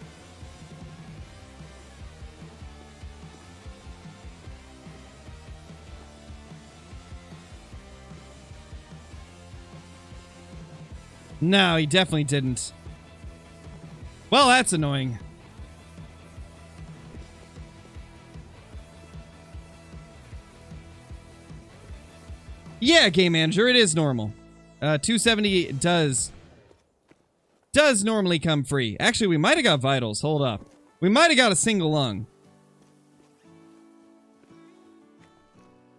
No, he definitely didn't. Well, that's annoying. Yeah, Game Manager, it is normal. 270 does normally come free. Actually, we might have got vitals. Hold up. We might have got a single lung.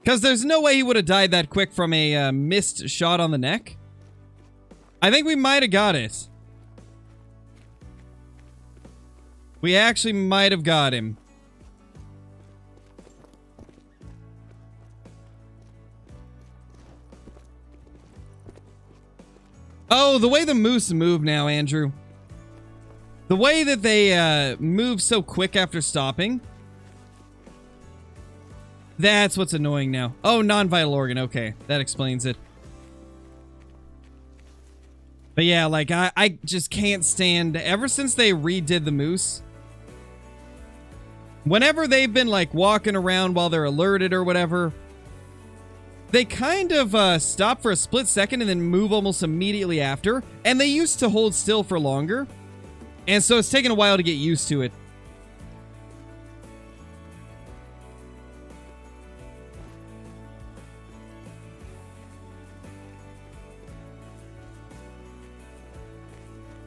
Because there's no way he would have died that quick from a missed shot on the neck. I think we might have got it. We actually might have got him. Oh, the way the moose move now, Andrew. The way that they move so quick after stopping. That's what's annoying now. Oh, non-vital organ. Okay, that explains it. But yeah, like, I just can't stand... Ever since they redid the moose, whenever they've been, like, walking around while they're alerted or whatever, they kind of stop for a split second and then move almost immediately after. And they used to hold still for longer. And so it's taken a while to get used to it.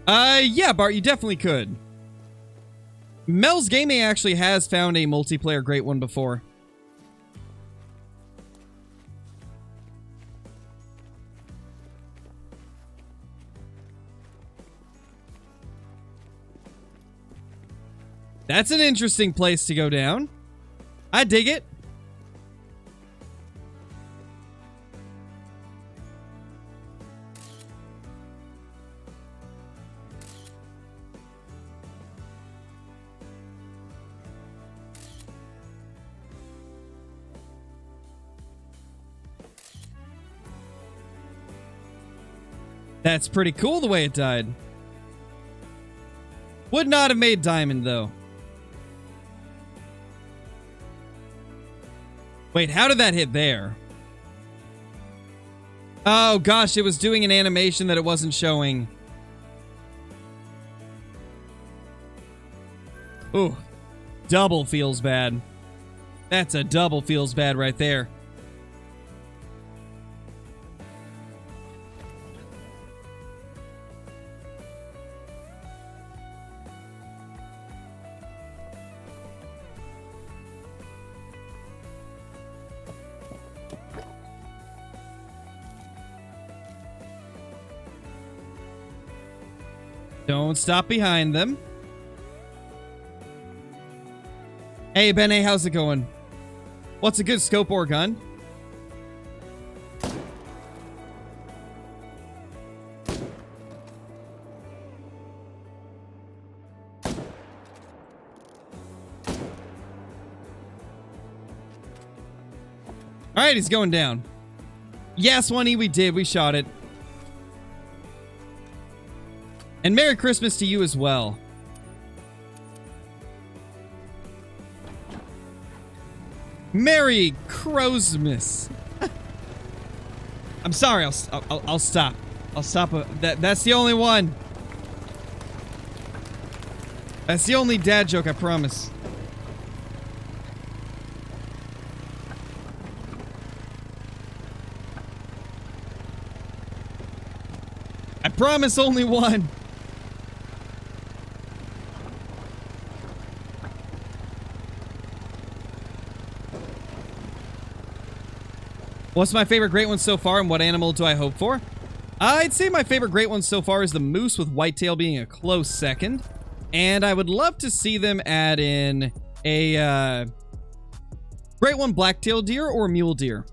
Yeah, Bart, you definitely could. Mel's Gaming actually has found a multiplayer great one before. That's an interesting place to go down. I dig it. That's pretty cool the way it died. Would not have made diamond, though. Wait, how did that hit there? Oh, gosh, it was doing an animation that it wasn't showing. Ooh. Double feels bad. That's a double feels bad right there. Don't stop behind them. Hey, Bene, how's it going? What's a good scope or gun? Alright, he's going down. Yes, 1E, we did. We shot it. And Merry Christmas to you as well. Merry Christmas. I'm sorry. I'll stop. I'll stop. That's the only one. That's the only dad joke, I promise. I promise only one. What's my favorite great one so far, and what animal do I hope for? I'd say my favorite great one so far is the moose, with whitetail being a close second. And I would love to see them add in a great one black-tailed deer or mule deer.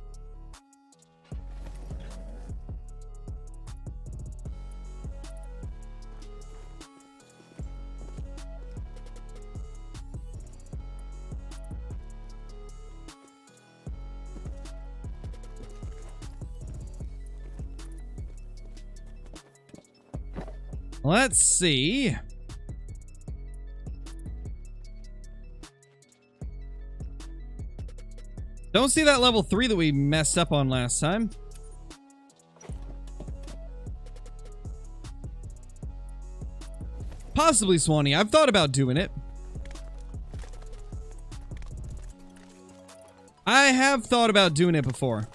Let's see. Don't see that level 3 that we messed up on last time. Possibly Swanee. I've thought about doing it. I have thought about doing it before.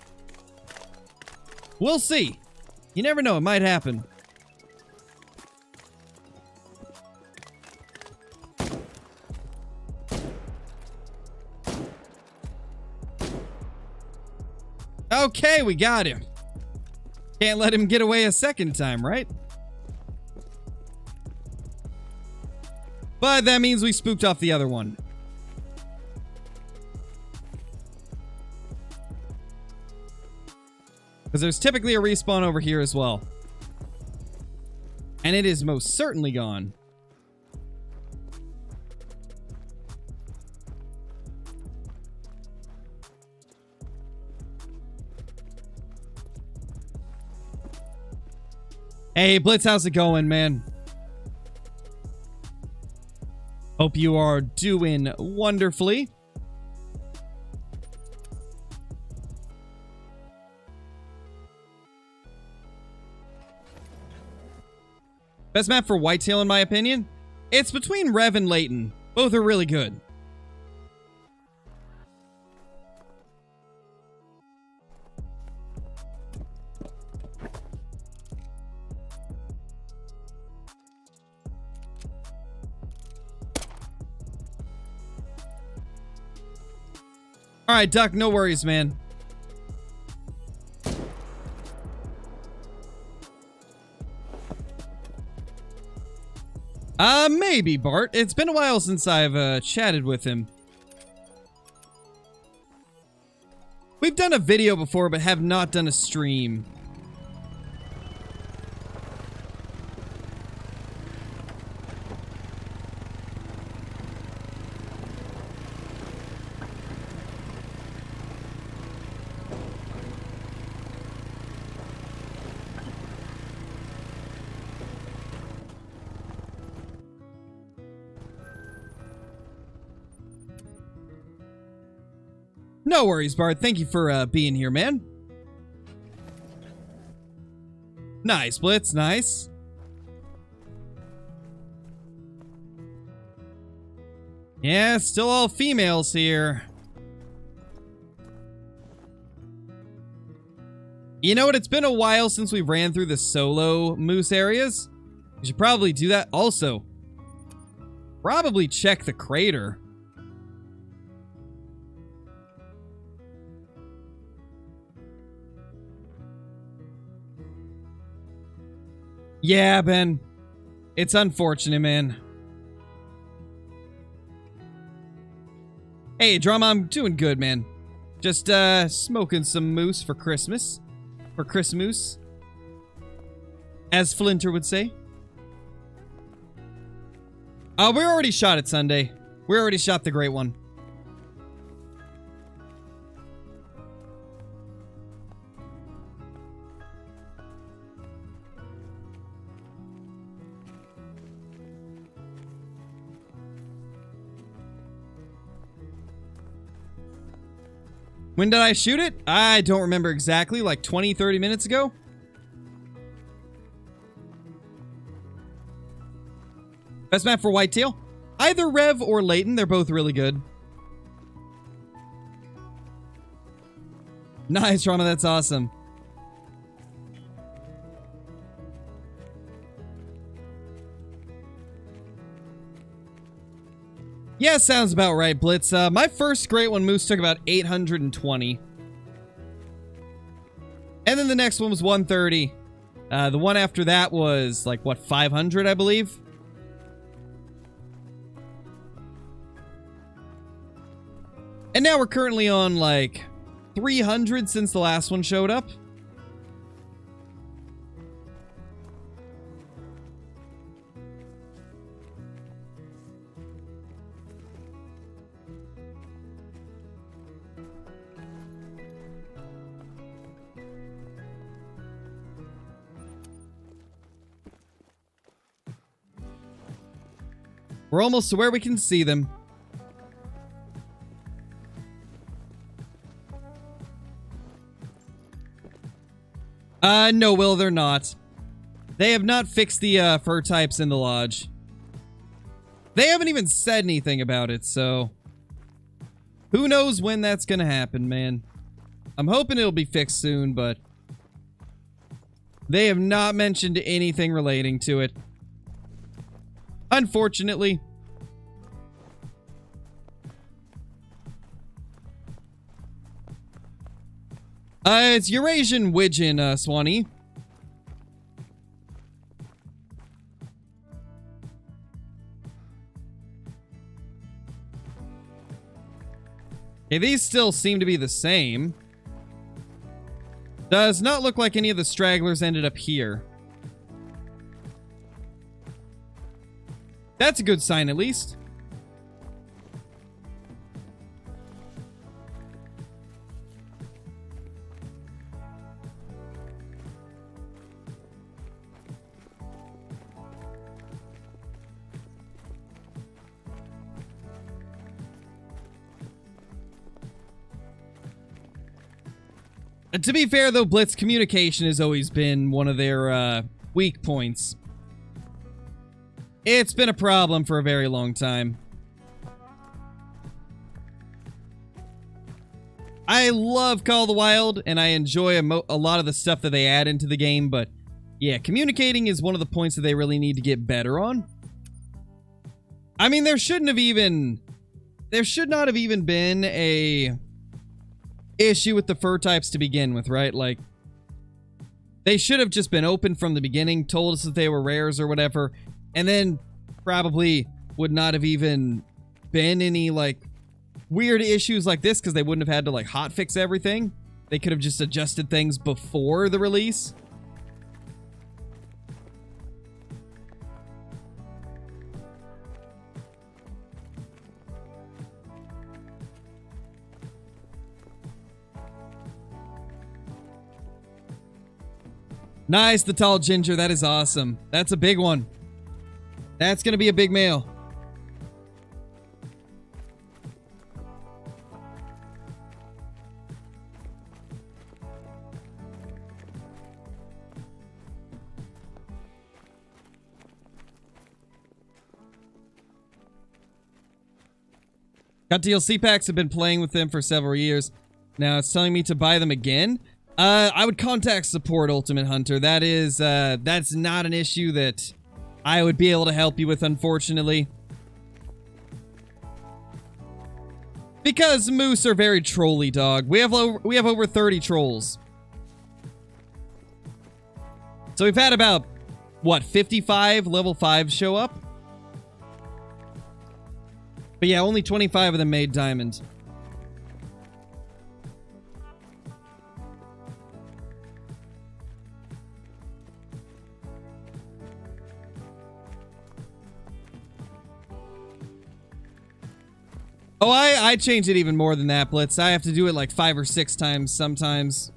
We'll see. You never know. It might happen. Okay, we got him. Can't let him get away a second time, right? But that means we spooked off the other one. Because there's typically a respawn over here as well. And it is most certainly gone. Hey, Blitz, how's it going, man? Hope you are doing wonderfully. Best map for whitetail, in my opinion? It's between Rev and Layton. Both are really good. All right, Duck, no worries, man. Maybe, Bart. It's been a while since I've chatted with him. We've done a video before, but have not done a stream. No worries, Bart. Thank you for being here, man. Nice, Blitz. Nice. Yeah, still all females here. You know what? It's been a while since we ran through the solo moose areas. We should probably do that also. Probably check the crater. Yeah, Ben. It's unfortunate, man. Hey, Drama, I'm doing good, man. Just, smoking some moose for Christmas. For Christmas. As Flinter would say. We already shot it Sunday. We already shot the great one. When did I shoot it? I don't remember exactly, like 20, 30 minutes ago. Best map for Whitetail? Either Rev or Layton, they're both really good. Nice, Rama, that's awesome. Yeah, sounds about right, Blitz. My first great one moose took about 820. And then the next one was 130. The one after that was, like, what, 500, I believe? And now we're currently on, like, 300 since the last one showed up. We're almost to where we can see them. No, Will, they're not. They have not fixed the fur types in the lodge. They haven't even said anything about it, so... who knows when that's gonna happen, man. I'm hoping it'll be fixed soon, but... they have not mentioned anything relating to it. Unfortunately. It's Eurasian Widgeon, Swanee. Okay, these still seem to be the same. Does not look like any of the stragglers ended up here. That's a good sign, at least. To be fair, though, Blitz, communication has always been one of their weak points. It's been a problem for a very long time. I love Call of the Wild, and I enjoy a lot of the stuff that they add into the game, but yeah, communicating is one of the points that they really need to get better on. I mean, there should not have even been a issue with the fur types to begin with, right? Like, they should have just been open from the beginning, told us that they were rares or whatever, and then probably would not have even been any, like, weird issues like this because they wouldn't have had to, like, hotfix everything. They could have just adjusted things before the release. Nice, the tall ginger. That is awesome. That's a big one. That's going to be a big male. Got DLC packs, have been playing with them for several years. Now it's telling me to buy them again. I would contact support, Ultimate Hunter. That is, that's not an issue that I would be able to help you with, unfortunately. Because moose are very trolly, dog. We have over 30 trolls. So we've had about, what, 55 level 5s show up? But yeah, only 25 of them made diamond. Oh, I change it even more than that, Blitz. I have to do it like 5 or 6 times sometimes.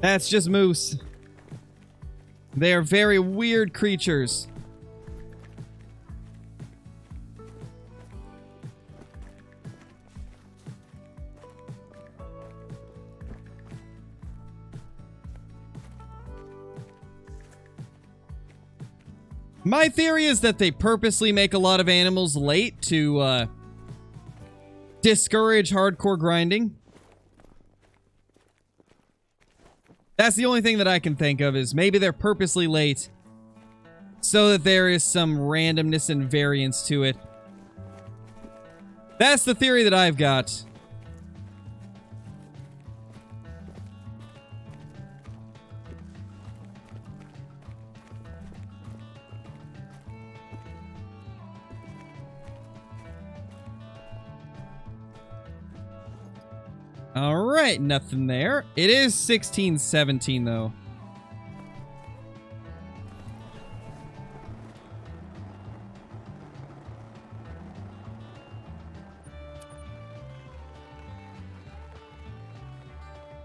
That's just moose. They are very weird creatures. My theory is that they purposely make a lot of animals late to, discourage hardcore grinding. That's the only thing that I can think of, is maybe they're purposely late so that there is some randomness and variance to it. That's the theory that I've got. Alright, nothing there. It is 16-17, though.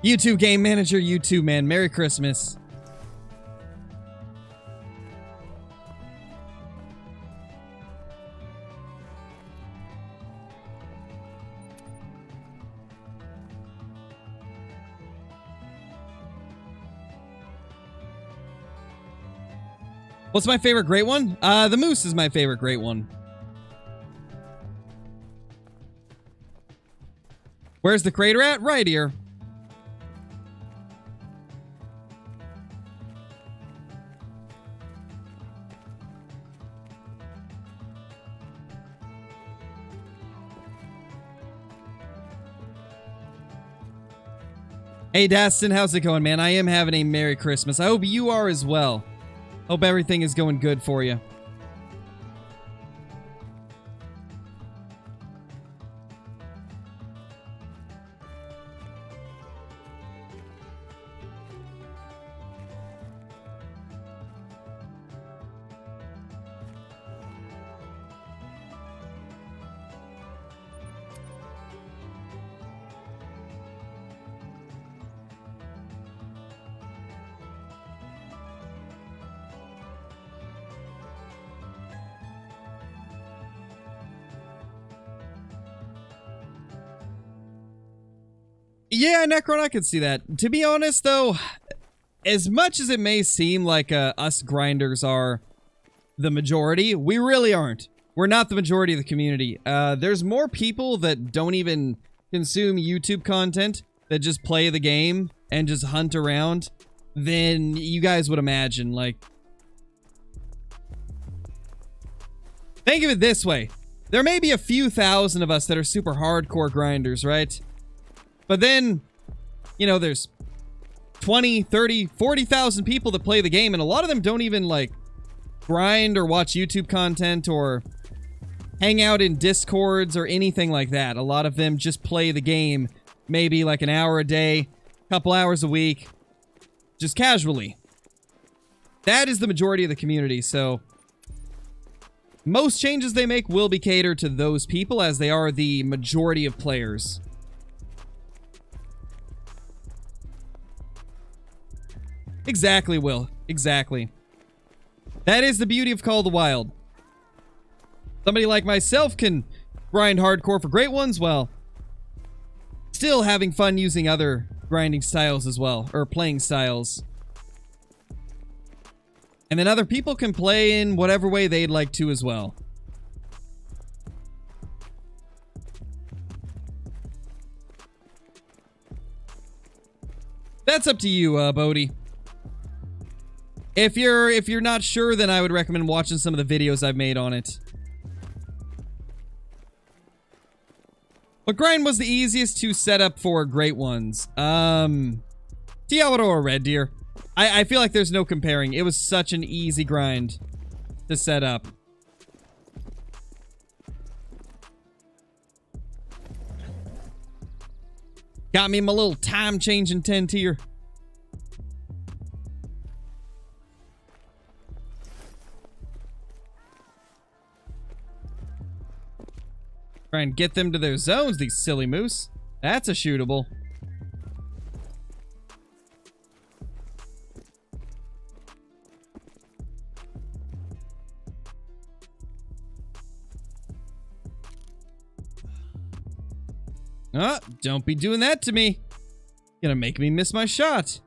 YouTube Game Manager, you too, man. Merry Christmas. What's my favorite great one? The moose is my favorite great one. Where's the crater at? Right here. Hey, Dastin, how's it going, man? I am having a Merry Christmas. I hope you are as well. Hope everything is going good for you. Yeah, Necron, I could see that. To be honest, though, as much as it may seem like us grinders are the majority, we really aren't. We're not the majority of the community. There's more people that don't even consume YouTube content, that just play the game and just hunt around, than you guys would imagine. Like, think of it this way. There may be a few thousand of us that are super hardcore grinders, right? But then, you know, there's 20, 30, 40,000 people that play the game, and a lot of them don't even, like, grind or watch YouTube content or hang out in Discords or anything like that. A lot of them just play the game maybe like an hour a day, couple hours a week, just casually. That is the majority of the community, so most changes they make will be catered to those people as they are the majority of players. Exactly, Will. Exactly. That is the beauty of Call of the Wild. Somebody like myself can grind hardcore for great ones, while still having fun using other grinding styles as well, or playing styles. And then other people can play in whatever way they'd like to as well. That's up to you, Bodhi. If you're not sure, then I would recommend watching some of the videos I've made on it. What grind was the easiest to set up for great ones? Tiawato or Red Deer? I feel like there's no comparing. It was such an easy grind to set up. Got me my little time-changing 10 tier. Try and get them to their zones, these silly moose. That's a shootable. Don't be doing that to me. Gonna make me miss my shot.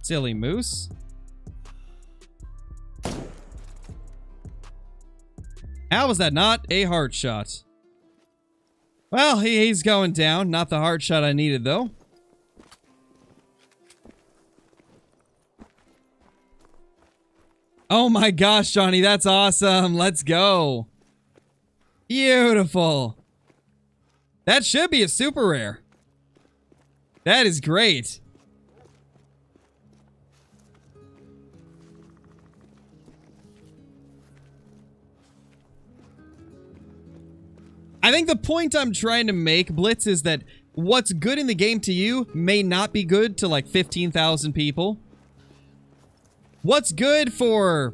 Silly moose. How was that not a hard shot? Well, he's going down. Not the hard shot I needed, though. Oh my gosh, Johnny, that's awesome. Let's go. Beautiful. That should be a super rare. That is great. I think the point I'm trying to make, Blitz, is that what's good in the game to you may not be good to like 15,000 people. What's good for,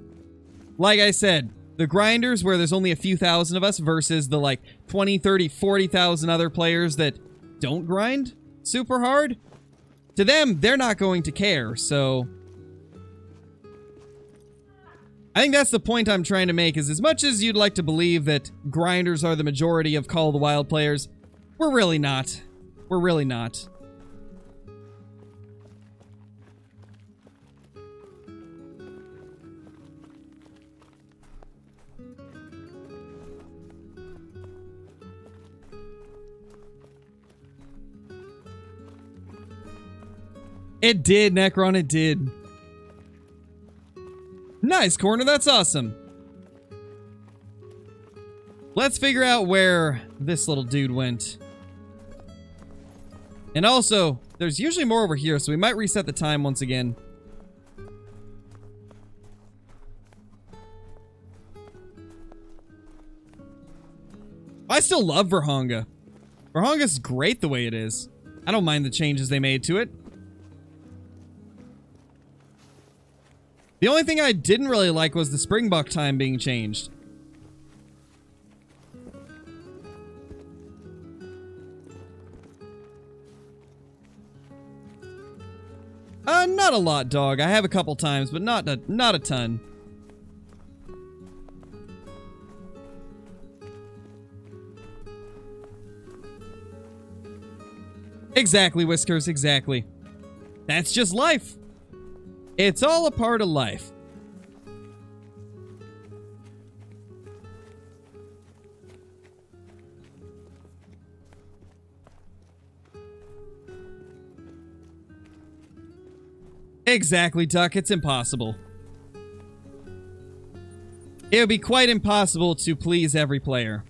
like I said, the grinders where there's only a few thousand of us versus the like 20, 30, 40,000 other players that don't grind super hard. To them, they're not going to care, so I think that's the point I'm trying to make, is as much as you'd like to believe that grinders are the majority of Call of the Wild players, we're really not. We're really not. It did, Necron, it did. Nice, Corner, that's awesome. Let's figure out where this little dude went. And also, there's usually more over here, so we might reset the time once again. I still love Verhonga. Verhonga's great the way it is. I don't mind the changes they made to it. The only thing I didn't really like was the Springbuck time being changed. Not a lot, dog. I have a couple times, but not a ton. Exactly, Whiskers, exactly. That's just life. It's all a part of life. Exactly, Duck. It's impossible. It would be quite impossible to please every player.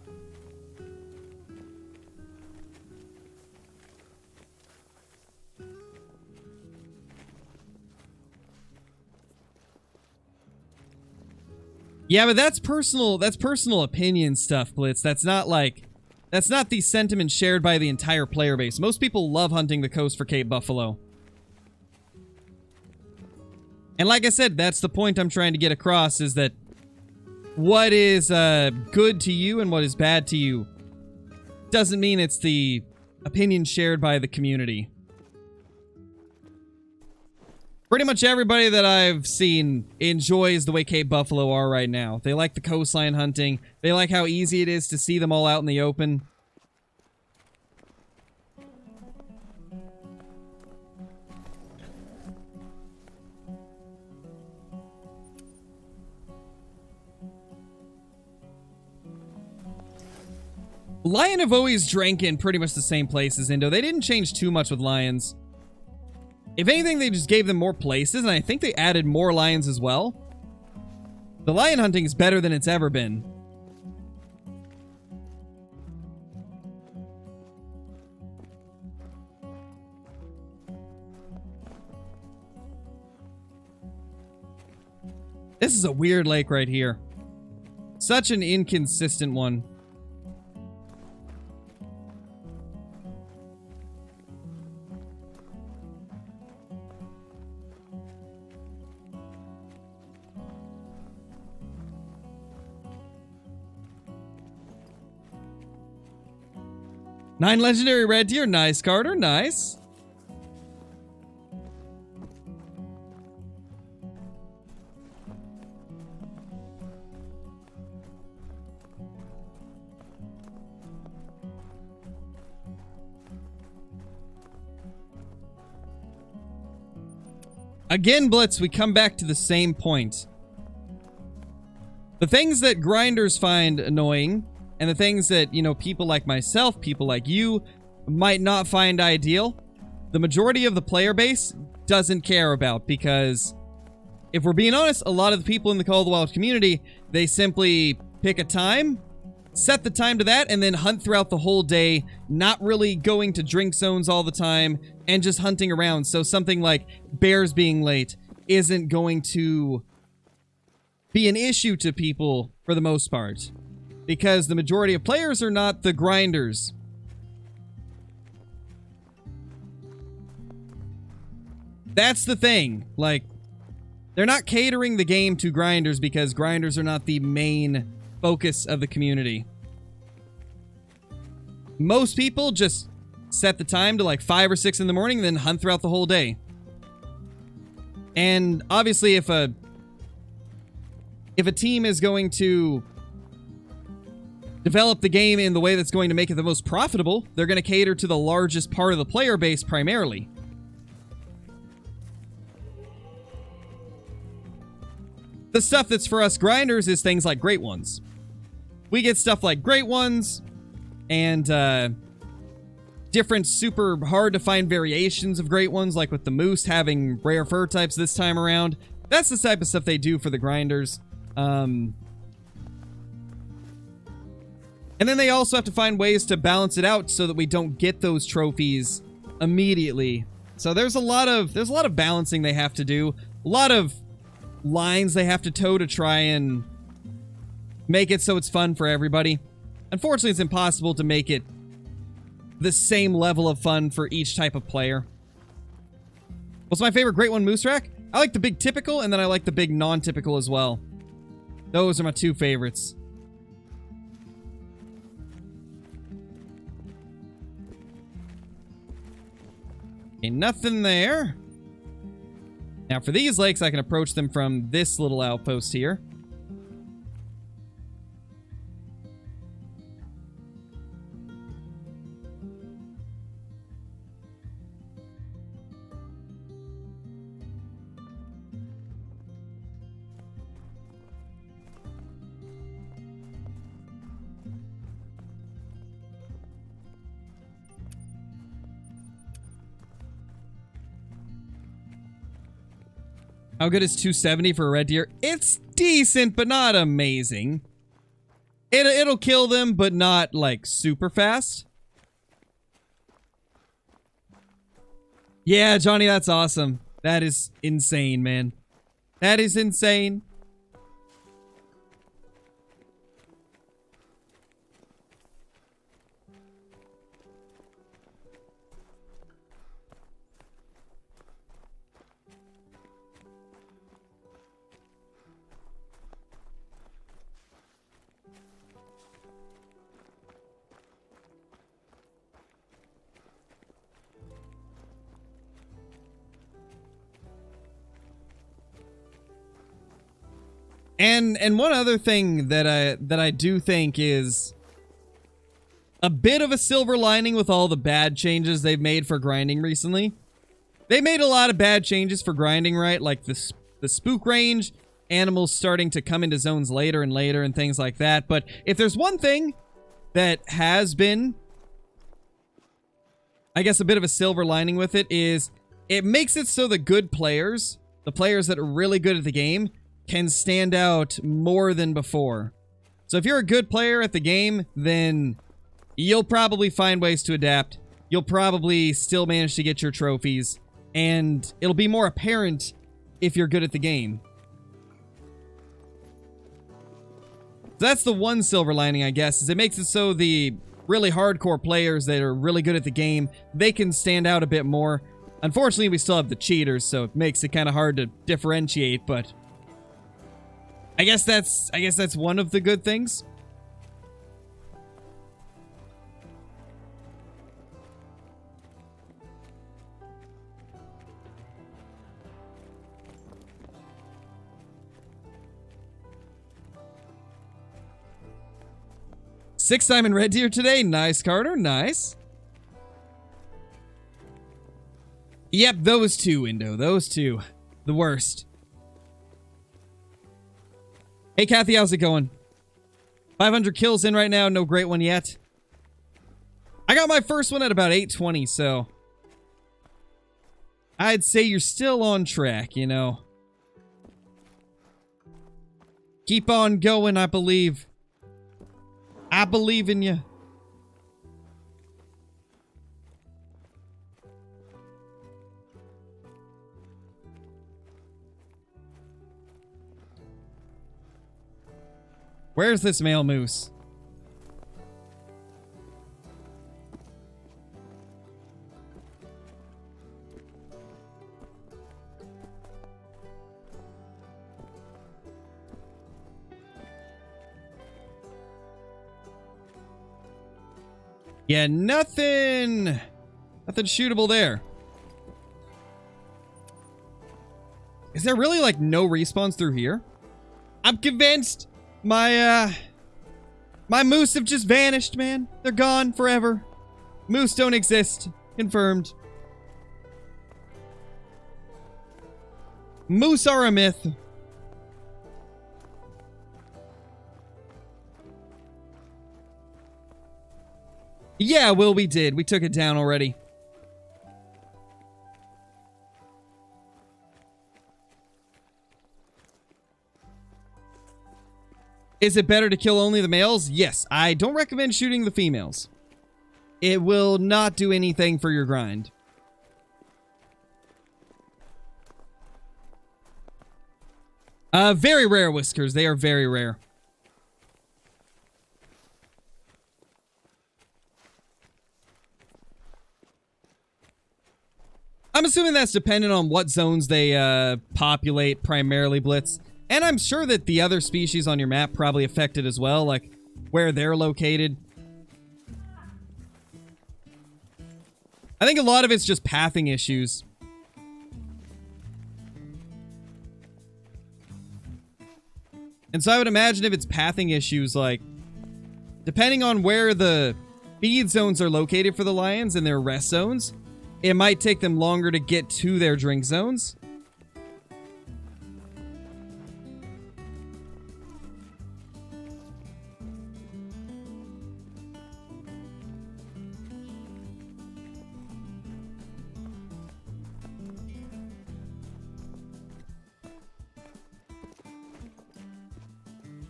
Yeah, but that's personal opinion stuff, Blitz. That's not the sentiment shared by the entire player base. Most people love hunting the coast for Cape Buffalo. And like I said, that's the point I'm trying to get across, is that what is good to you and what is bad to you doesn't mean it's the opinion shared by the community. Pretty much everybody that I've seen enjoys the way Cape Buffalo are right now. They like the coastline hunting. They like how easy it is to see them all out in the open. Lion have always drank in pretty much the same places, Indo. They didn't change too much with lions. If anything, they just gave them more places, and I think they added more lions as well. The lion hunting is better than it's ever been. This is a weird lake right here. Such an inconsistent one. Nine legendary red deer. Nice, Carter. Nice. Again, Blitz, we come back to the same point. The things that grinders find annoying, and the things that, you know, people like myself, people like you, might not find ideal, the majority of the player base doesn't care about, because if we're being honest, a lot of the people in the Call of the Wild community, they simply pick a time, set the time to that, and then hunt throughout the whole day, not really going to drink zones all the time, and just hunting around. So something like bears being late isn't going to be an issue to people for the most part, because the majority of players are not the grinders. That's the thing. Like, they're not catering the game to grinders because grinders are not the main focus of the community. Most people just set the time to like 5 or 6 in the morning and then hunt throughout the whole day. And obviously if a team is going to develop the game in the way that's going to make it the most profitable, they're going to cater to the largest part of the player base primarily. The stuff that's for us grinders is things like Great Ones. We get stuff like Great Ones and different super hard to find variations of Great Ones, like with the moose having rare fur types this time around. That's the type of stuff they do for the grinders. And then they also have to find ways to balance it out so that we don't get those trophies immediately. So there's a lot of balancing they have to do. A lot of lines they have to toe to try and make it so it's fun for everybody. Unfortunately, it's impossible to make it the same level of fun for each type of player. What's my favorite Great One moose rack? I like the big typical, and then I like the big non-typical as well. Those are my two favorites. Okay, nothing there. Now for these lakes, I can approach them from this little outpost here. How good is 270 for a red deer? It's decent, but not amazing. It'll kill them, but not, like, super fast. Yeah, Johnny, that's awesome. That is insane, man. That is insane. And one other thing that I do think is a bit of a silver lining with all the bad changes they've made for grinding recently. They made a lot of bad changes for grinding, right? Like the spook range, animals starting to come into zones later and later and things like that. But if there's one thing that has been, I guess, a bit of a silver lining with it is it makes it so the good players, the players that are really good at the game, can stand out more than before. So if you're a good player at the game, then you'll probably find ways to adapt. You'll probably still manage to get your trophies, and it'll be more apparent if you're good at the game. So that's the one silver lining, I guess, is it makes it so the really hardcore players that are really good at the game, they can stand out a bit more. Unfortunately, we still have the cheaters, so it makes it kind of hard to differentiate, but I guess that's one of the good things. Six diamond red deer today. Nice, Carter. Nice. Yep, those two, Indo. Those two. The worst. Hey, Kathy, how's it going? 500 kills in right now. No great one yet. I got my first one at about 820, so I'd say you're still on track, you know. Keep on going, I believe. I believe in you. Where's this male moose? Yeah, nothing shootable there. Is there really, like, no respawns through here? I'm convinced my moose have just vanished, man. They're gone forever. Moose don't exist. Confirmed. Moose are a myth. Yeah, Will, we did. We took it down already. Is it better to kill only the males? Yes, I don't recommend shooting the females. It will not do anything for your grind. Very rare, Whiskers. They are very rare. I'm assuming that's dependent on what zones they populate primarily, Blitz. And I'm sure that the other species on your map probably affect it as well, like where they're located. I think a lot of it's just pathing issues. And so I would imagine if it's pathing issues, like, depending on where the feed zones are located for the lions and their rest zones, it might take them longer to get to their drink zones.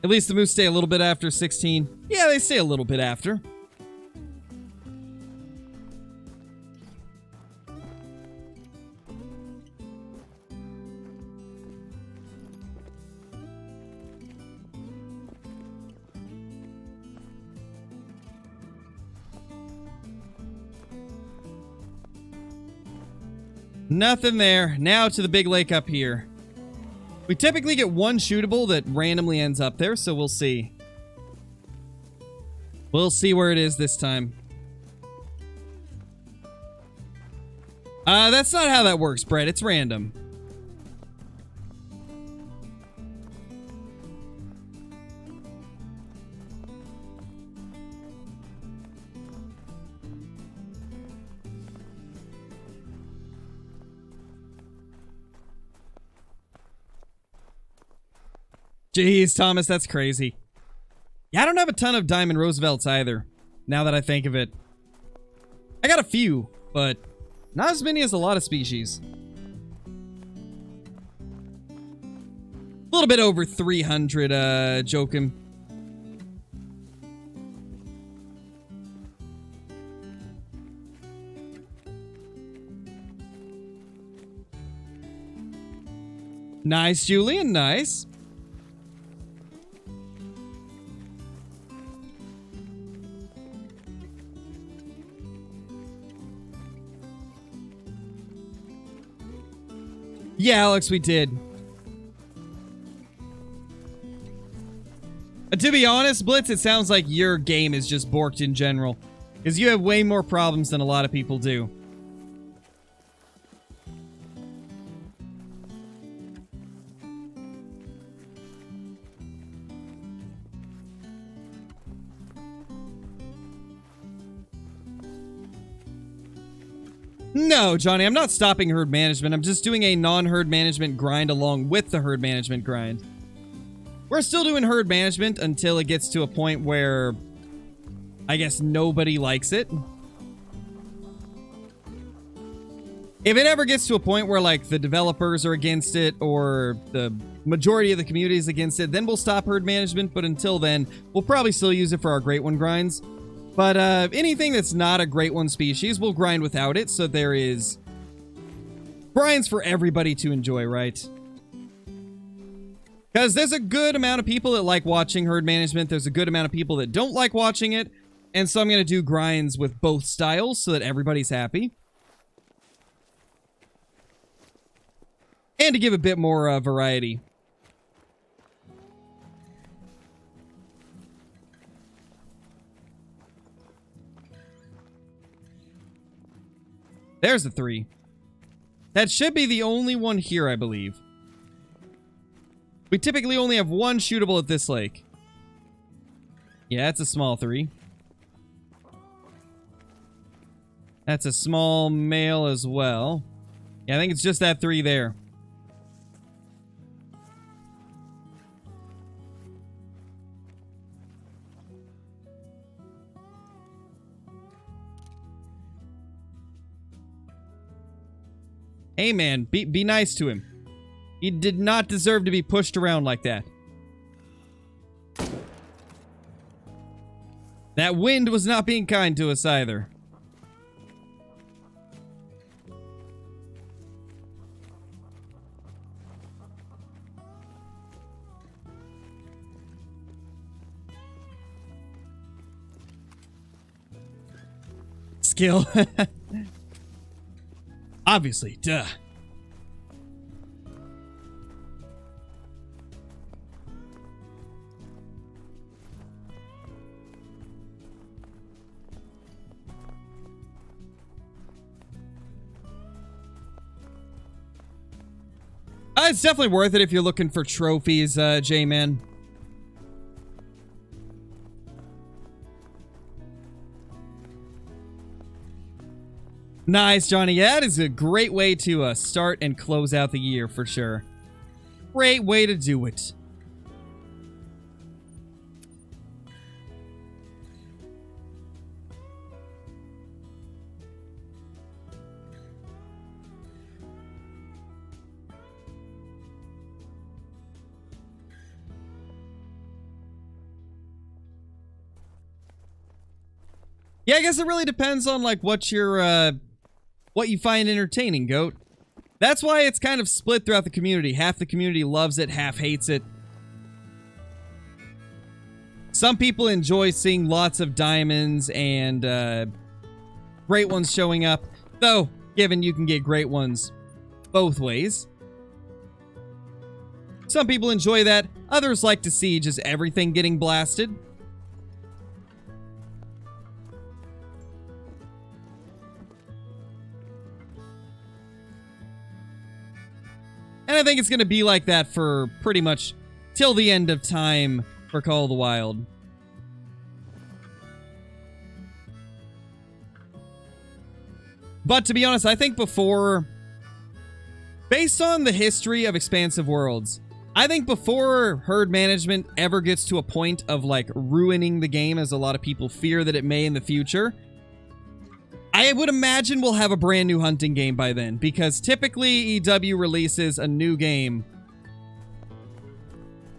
At least the moose stay a little bit after 16. Yeah, they stay a little bit after. Nothing there. Now to the big lake up here. We typically get one shootable that randomly ends up there, so we'll see. We'll see where it is this time. That's not how that works, Brett. It's random. Jeez, Thomas, that's crazy. Yeah, I don't have a ton of Diamond Roosevelts either, now that I think of it. I got a few, but not as many as a lot of species. A little bit over 300, Joachim. Nice, Julian, nice. Yeah, Alex, we did. To be honest, Blitz, it sounds like your game is just borked in general. Because you have way more problems than a lot of people do. No, Johnny, I'm not stopping herd management. I'm just doing a non-herd management grind along with the herd management grind. We're still doing herd management until it gets to a point where I guess nobody likes it. If it ever gets to a point where like the developers are against it or the majority of the community is against it, then we'll stop herd management. But until then, we'll probably still use it for our Great One grinds. But anything that's not a Great One species, we'll grind without it. So there is grinds for everybody to enjoy, right? Because there's a good amount of people that like watching herd management. There's a good amount of people that don't like watching it. And so I'm going to do grinds with both styles so that everybody's happy. And to give a bit more variety. There's a 3. That should be the only one here, I believe. We typically only have one shootable at this lake. Yeah, that's a small 3. That's a small male as well. Yeah, I think it's just that 3 there. Hey man, be nice to him. He did not deserve to be pushed around like that. That wind was not being kind to us either. Skill. Obviously, duh. It's definitely worth it if you're looking for trophies, J-Man. Nice, Johnny. Yeah, that is a great way to start and close out the year, for sure. Great way to do it. Yeah, I guess it really depends on, like, what you find entertaining, Goat. That's why it's kind of split throughout the community. Half the community loves it, half hates it. Some people enjoy seeing lots of diamonds and great ones showing up. Though, given you can get great ones both ways. Some people enjoy that. Others like to see just everything getting blasted. And I think it's going to be like that for pretty much till the end of time for Call of the Wild. But to be honest, I think before, based on the history of expansive worlds, I think before herd management ever gets to a point of like ruining the game, as a lot of people fear that it may in the future, I would imagine we'll have a brand new hunting game by then, because typically EW releases a new game,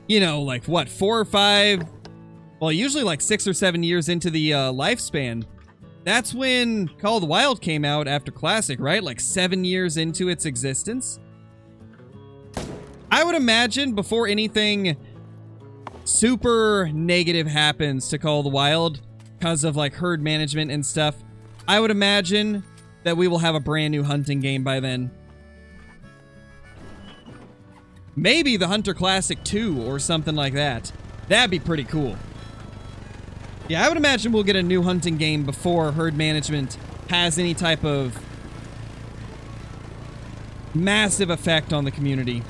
you know, like what, 4 or 5, well, usually like 6 or 7 years into the lifespan. That's when Call of the Wild came out after Classic, right? Like 7 years into its existence. I would imagine before anything super negative happens to Call of the Wild because of like herd management and stuff, I would imagine that we will have a brand new hunting game by then. Maybe the Hunter Classic 2 or something like that. That'd be pretty cool. Yeah, I would imagine we'll get a new hunting game before herd management has any type of massive effect on the community.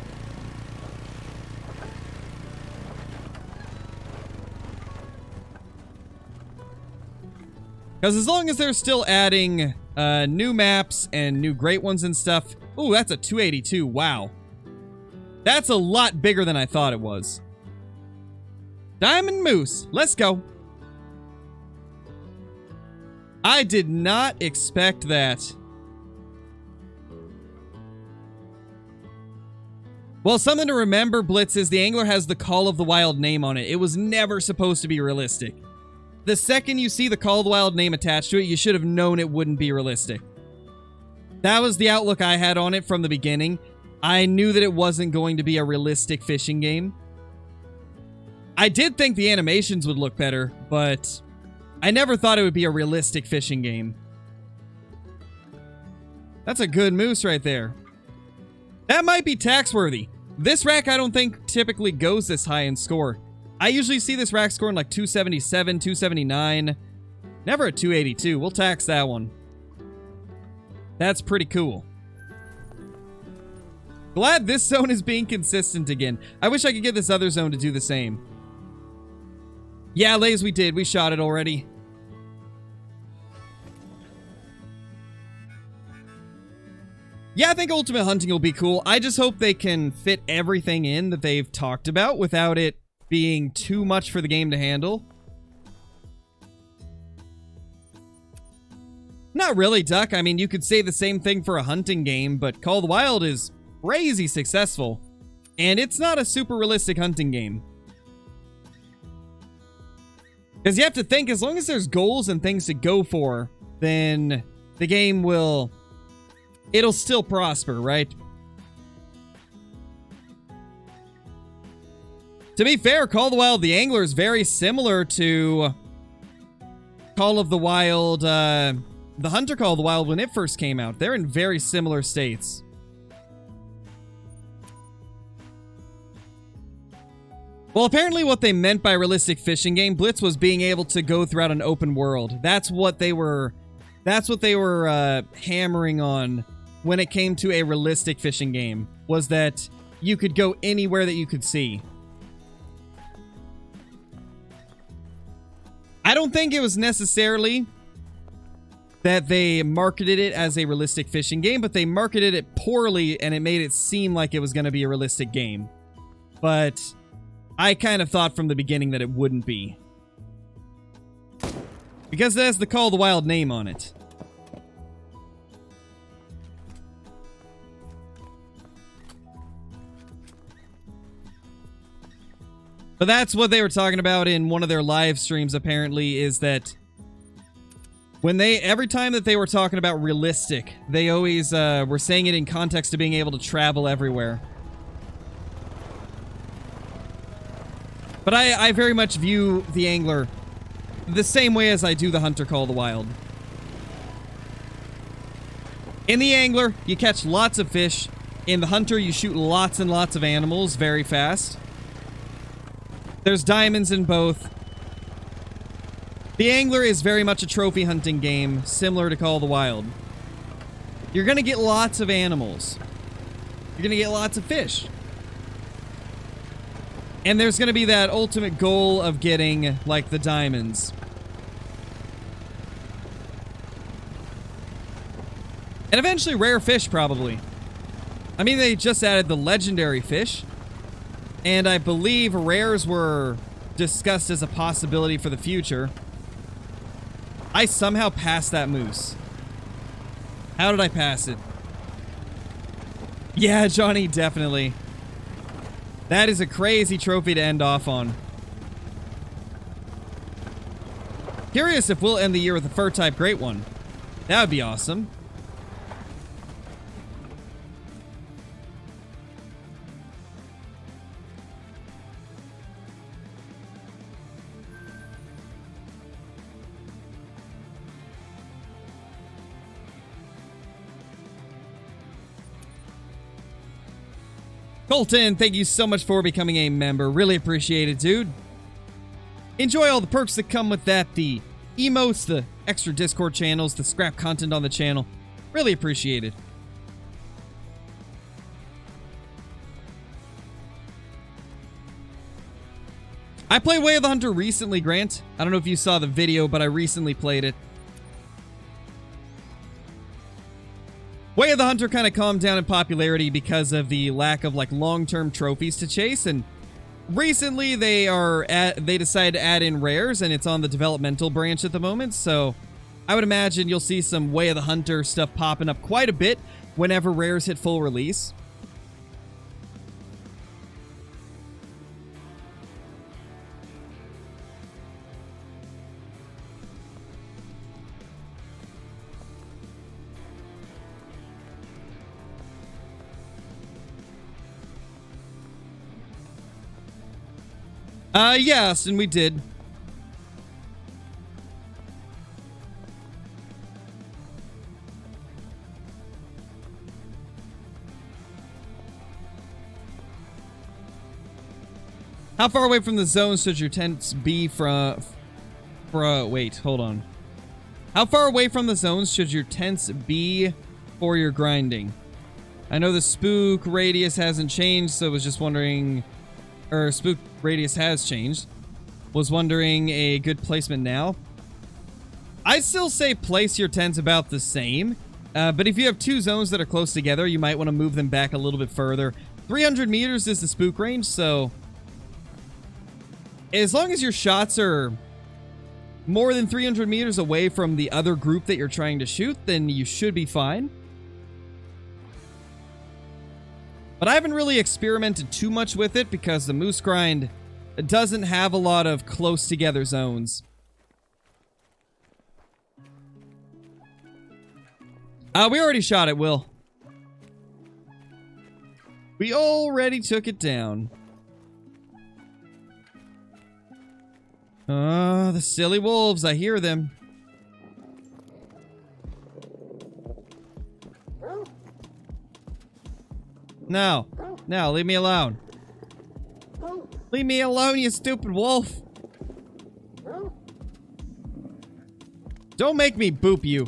Because as long as they're still adding new maps and new great ones and stuff... Ooh, that's a 282. Wow. That's a lot bigger than I thought it was. Diamond Moose. Let's go. I did not expect that. Well, something to remember, Blitz, is the angler has the Call of the Wild name on it. It was never supposed to be realistic. The second you see the Call of the Wild name attached to it, you should have known it wouldn't be realistic. That was the outlook I had on it from the beginning. I knew that it wasn't going to be a realistic fishing game. I did think the animations would look better, but I never thought it would be a realistic fishing game. That's a good moose right there. That might be tax-worthy. This rack I don't think typically goes this high in score. I usually see this rack scoring like 277, 279. Never a 282. We'll tax that one. That's pretty cool. Glad this zone is being consistent again. I wish I could get this other zone to do the same. Yeah, Lays, we did. We shot it already. Yeah, I think Ultimate Hunting will be cool. I just hope they can fit everything in that they've talked about without it being too much for the game to handle. Not really, Duck. I mean, you could say the same thing for a hunting game, but Call of the Wild is crazy successful. And it's not a super realistic hunting game. Because you have to think, as long as there's goals and things to go for, then the game will... it'll still prosper, right? To be fair, Call of the Wild, the Angler is very similar to Call of the Wild, the Hunter Call of the Wild when it first came out. They're in very similar states. Well, apparently what they meant by realistic fishing game, Blitz, was being able to go throughout an open world. That's what they were hammering on when it came to a realistic fishing game, was that you could go anywhere that you could see. I don't think it was necessarily that they marketed it as a realistic fishing game, but they marketed it poorly and it made it seem like it was going to be a realistic game. But I kind of thought from the beginning that it wouldn't be. Because it has the Call of the Wild name on it. But that's what they were talking about in one of their live streams, apparently, is that when every time that they were talking about realistic, they always were saying it in context of being able to travel everywhere. But I very much view the Angler the same way as I do the Hunter Call of the Wild. In the Angler, you catch lots of fish. In the Hunter, you shoot lots and lots of animals very fast. There's diamonds in both. The Angler is very much a trophy hunting game, similar to Call of the Wild. You're going to get lots of animals. You're going to get lots of fish. And there's going to be that ultimate goal of getting, like, the diamonds. And eventually rare fish, probably. I mean, they just added the legendary fish. And I believe rares were discussed as a possibility for the future. I somehow passed that moose. How did I pass it? Yeah, Johnny, definitely. That is a crazy trophy to end off on. Curious if we'll end the year with a fur type great one. That would be awesome. Colton, thank you so much for becoming a member. Really appreciate it, dude. Enjoy all the perks that come with that. The emotes, the extra Discord channels, the scrap content on the channel. Really appreciate it. I played Way of the Hunter recently, Grant. I don't know if you saw the video, but I recently played it. Way of the Hunter kind of calmed down in popularity because of the lack of like long-term trophies to chase, and recently they decided to add in rares, and it's on the developmental branch at the moment, so I would imagine you'll see some Way of the Hunter stuff popping up quite a bit whenever rares hit full release. Yes, and we did. How far away from the zone should your tents be wait, hold on. How far away from the zones should your tents be for your grinding? I know the spook radius hasn't changed, so I was just wondering... Or spook radius has changed. Was wondering a good placement now. I'd still say place your tents about the same. But if you have two zones that are close together, you might want to move them back a little bit further. 300 meters is the spook range, so... As long as your shots are more than 300 meters away from the other group that you're trying to shoot, then you should be fine. But I haven't really experimented too much with it because the moose grind doesn't have a lot of close together zones. We already shot it, Will. We already took it down. The silly wolves, I hear them. No. No, leave me alone. Leave me alone, you stupid wolf. Don't make me boop you.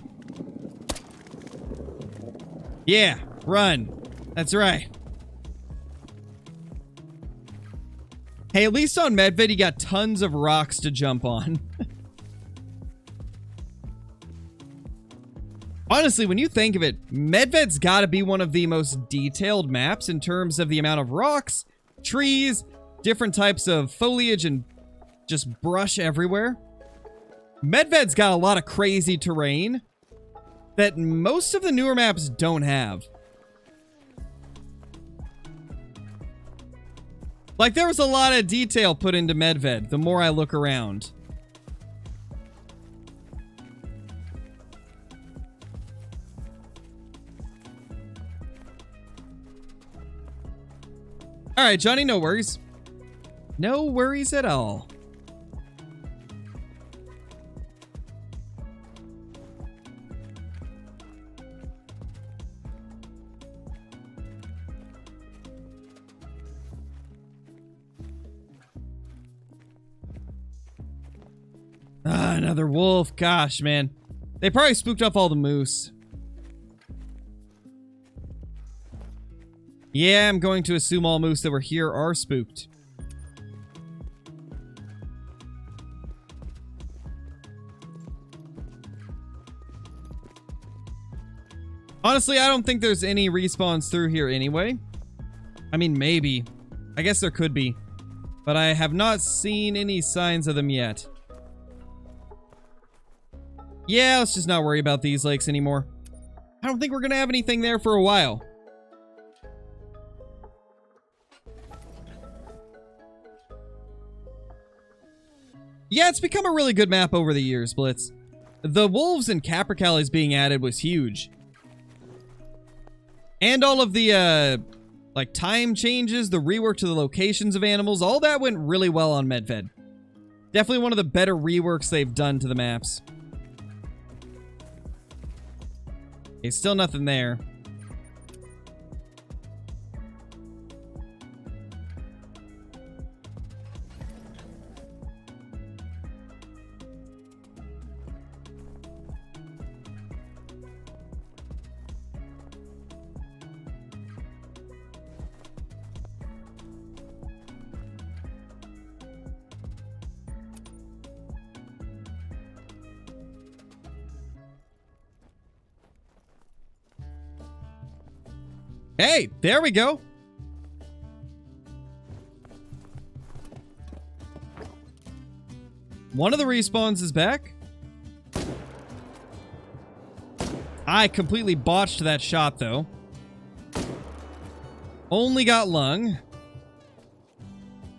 Yeah, run. That's right. Hey, at least on Medved, you got tons of rocks to jump on. Honestly, when you think of it, Medved's got to be one of the most detailed maps in terms of the amount of rocks, trees, different types of foliage, and just brush everywhere. Medved's got a lot of crazy terrain that most of the newer maps don't have. Like, there was a lot of detail put into Medved the more I look around. Alright, Johnny, no worries. No worries at all. Another wolf. Gosh, man. They probably spooked up all the moose. Yeah, I'm going to assume all moose that were here are spooked. Honestly, I don't think there's any respawns through here anyway. I mean, maybe. I guess there could be. But I have not seen any signs of them yet. Yeah, let's just not worry about these lakes anymore. I don't think we're going to have anything there for a while. Yeah, it's become a really good map over the years, Blitz. The wolves and capercaillies being added was huge. And all of the, like, time changes, the rework to the locations of animals, all that went really well on Medved. Definitely one of the better reworks they've done to the maps. Okay, still nothing there. Hey, there we go. One of the respawns is back. I completely botched that shot, though. Only got lung.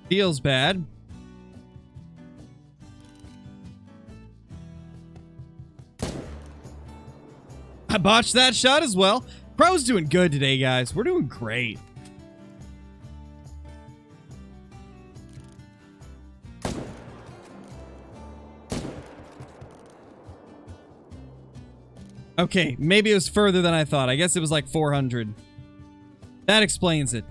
Feels bad. I botched that shot as well. Pro's doing good today, guys. We're doing great. Okay, maybe it was further than I thought. I guess it was like 400. That explains it.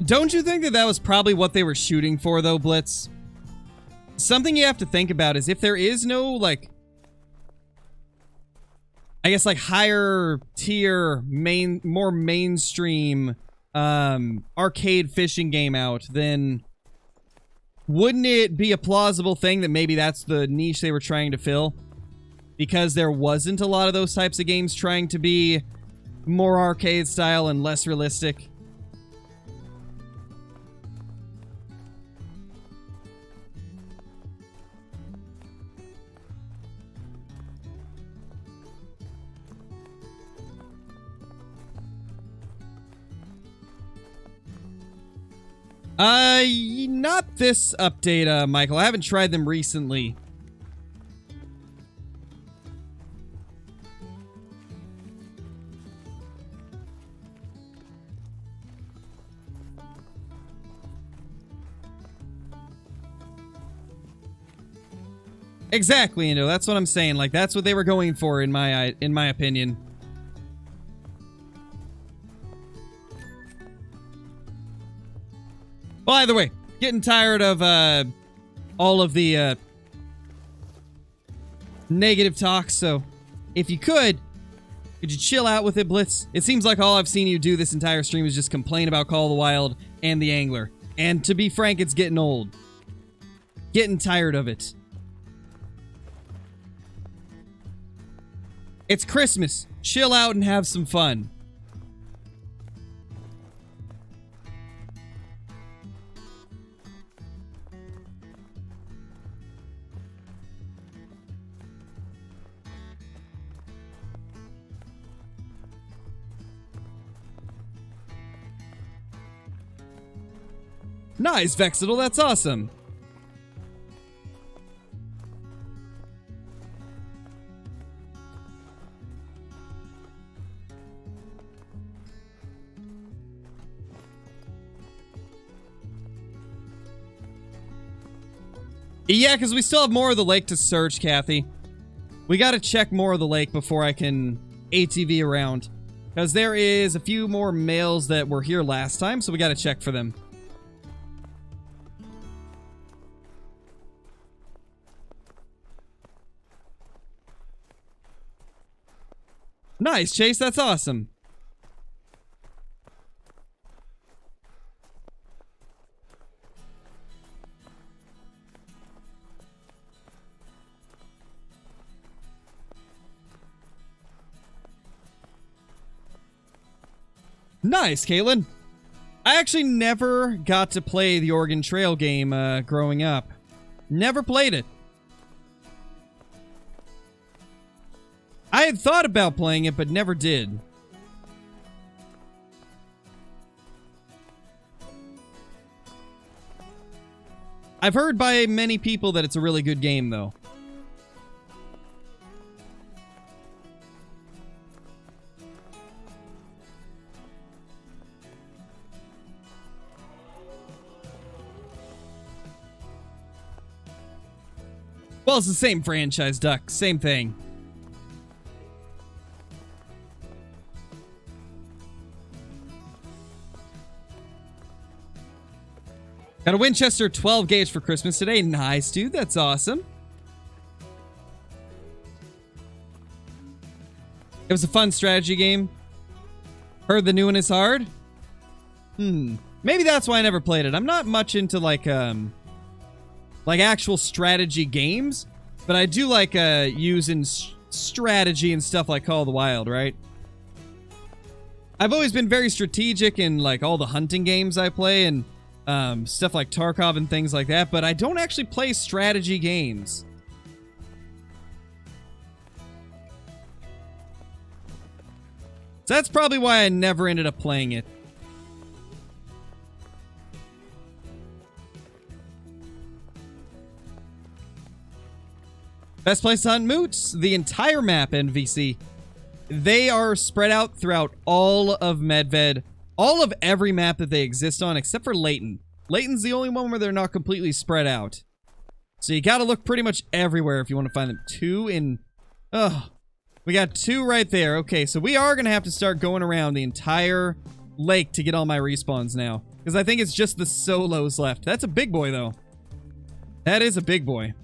Don't you think that that was probably what they were shooting for, though, Blitz? Something you have to think about is if there is no, like, I guess, like, higher tier, more mainstream arcade fishing game out, then wouldn't it be a plausible thing that maybe that's the niche they were trying to fill? Because there wasn't a lot of those types of games trying to be more arcade style and less realistic. Not this update, Michael. I haven't tried them recently. Exactly, Indo. That's what I'm saying. Like, that's what they were going for, in my opinion. Well, either way, getting tired of all of the negative talk, so if you could you chill out with it, Blitz? It seems like all I've seen you do this entire stream is just complain about Call of the Wild and the Angler. And to be frank, it's getting old. Getting tired of it. It's Christmas. Chill out and have some fun. Nice, Vexidal. That's awesome. Yeah, because we still have more of the lake to search, Kathy. We gotta check more of the lake before I can ATV around. Because there is a few more males that were here last time, so we got to check for them. Nice, Chase. That's awesome. Nice, Caitlin. I actually never got to play the Oregon Trail game growing up. Never played it. I had thought about playing it, but never did. I've heard by many people that it's a really good game, though. Well, it's the same franchise, Duck. Same thing. Got a Winchester 12 gauge for Christmas today. Nice, dude. That's awesome. It was a fun strategy game. Heard the new one is hard. Maybe that's why I never played it. I'm not much into like actual strategy games, but I do like using strategy and stuff like Call of the Wild, right? I've always been very strategic in like all the hunting games I play and stuff like Tarkov and things like that, but I don't actually play strategy games. So that's probably why I never ended up playing it. Best place to hunt moots? The entire map, NVC. They are spread out throughout all of Medved. All of every map that they exist on, except for Layton. Layton's the only one where they're not completely spread out. So you gotta look pretty much everywhere if you want to find them. Two in... Oh, we got two right there. Okay, so we are gonna have to start going around the entire lake to get all my respawns now. Because I think it's just the solos left. That's a big boy, though. That is a big boy.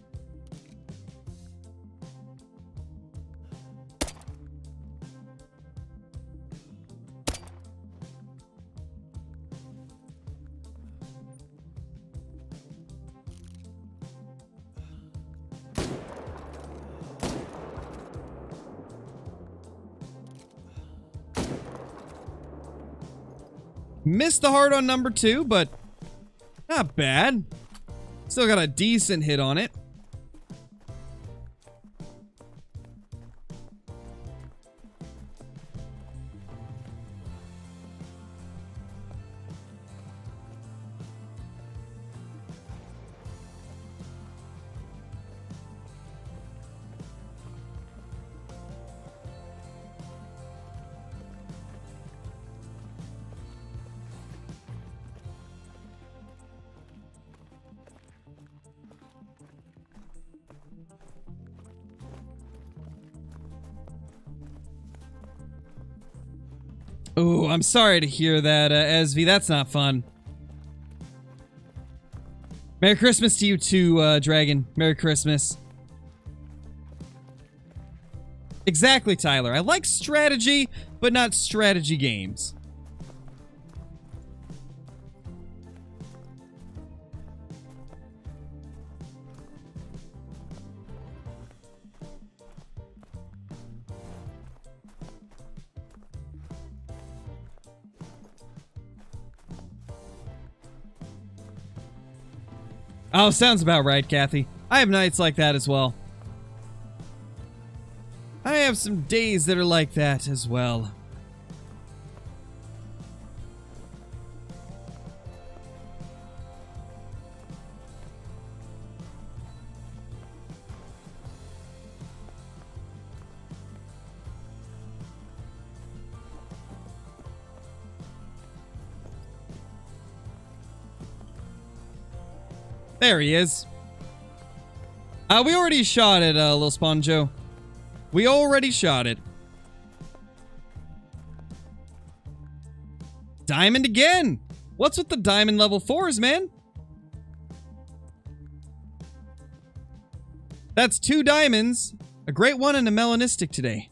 Missed the heart on number 2, but not bad. Still got a decent hit on it. Oh, I'm sorry to hear that, Esv. That's not fun. Merry Christmas to you too, Dragon. Merry Christmas. Exactly, Tyler. I like strategy, but not strategy games. Oh, sounds about right, Kathy. I have nights like that as well. I have some days that are like that as well. There he is. We already shot it, Lil Spawn Joe. We already shot it. Diamond again! What's with the diamond level 4s, man? That's 2 diamonds, a great one, and a melanistic today.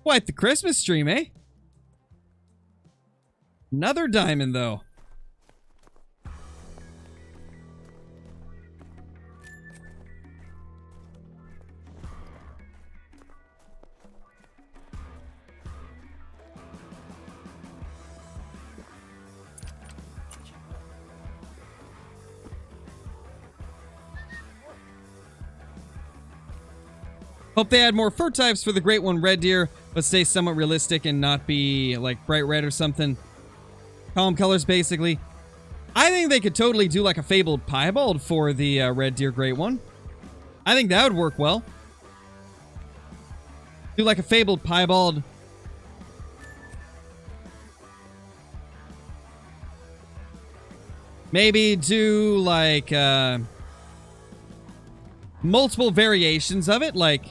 Quite the Christmas stream, eh? Another diamond, though. Hope they add more fur types for the Great One Red Deer, but stay somewhat realistic and not be like bright red or something. Calm colors, basically. I think they could totally do like a fabled piebald for the Red Deer Great One. I think that would work well. Do like a fabled piebald. Maybe do like multiple variations of it, like...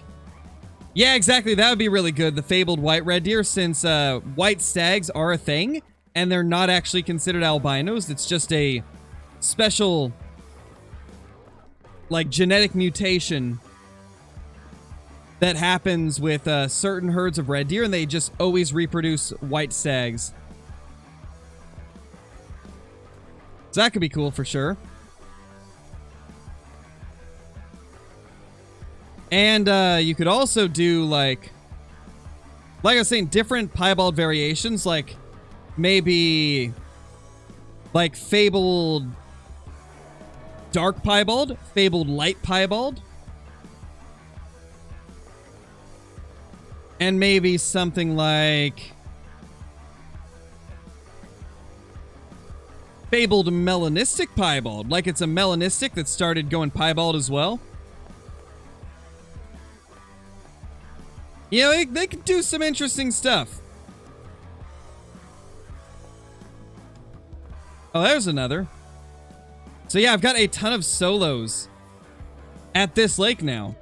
Yeah, exactly. That would be really good. The fabled white red deer, since white stags are a thing, and they're not actually considered albinos. It's just a special, like, genetic mutation that happens with certain herds of red deer, and they just always reproduce white stags. So that could be cool for sure. And you could also do, like I was saying, different piebald variations, like maybe like fabled dark piebald, fabled light piebald, and maybe something like fabled melanistic piebald, like it's a melanistic that started going piebald as well. You know, they could do some interesting stuff. Oh, there's another. So yeah, I've got a ton of solos at this lake now.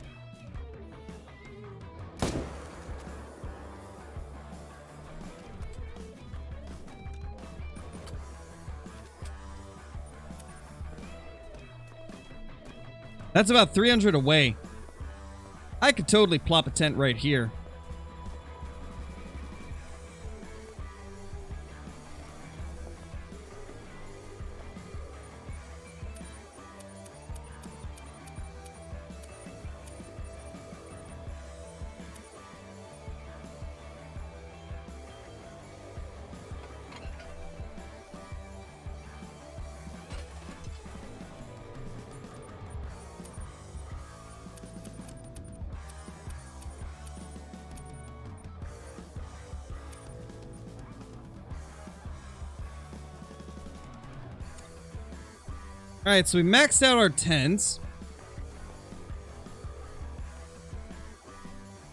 That's about 300 away. I could totally plop a tent right here. Alright, so we maxed out our tents.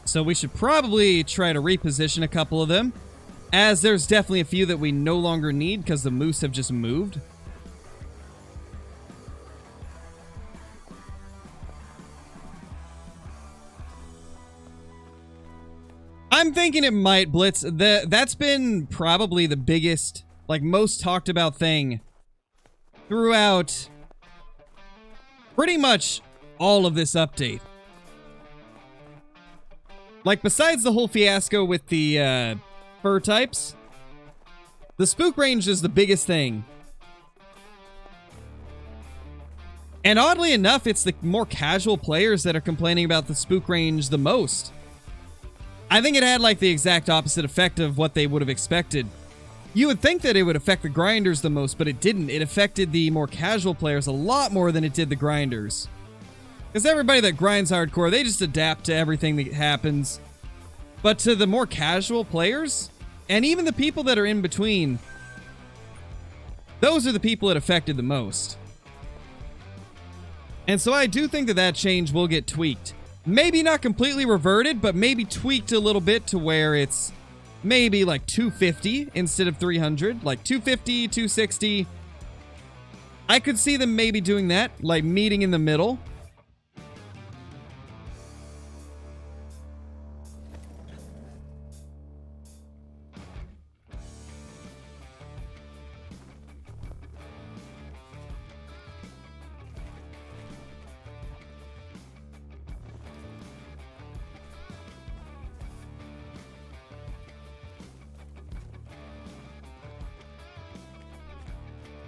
So we should probably try to reposition a couple of them, as there's definitely a few that we no longer need because the moose have just moved. I'm thinking it might blitz. That's been probably the biggest, like, most talked about thing throughout pretty much all of this update. Like, besides the whole fiasco with the fur types, the spook range is the biggest thing. And oddly enough, it's the more casual players that are complaining about the spook range the most. I think it had like the exact opposite effect of what they would have expected. You would think that it would affect the grinders the most, but it didn't. It affected the more casual players a lot more than it did the grinders. Because everybody that grinds hardcore, they just adapt to everything that happens. But to the more casual players, and even the people that are in between, those are the people it affected the most. And so I do think that that change will get tweaked. Maybe not completely reverted, but maybe tweaked a little bit to where it's maybe like 250 instead of 300. Like 250, 260. I could see them maybe doing that, like meeting in the middle.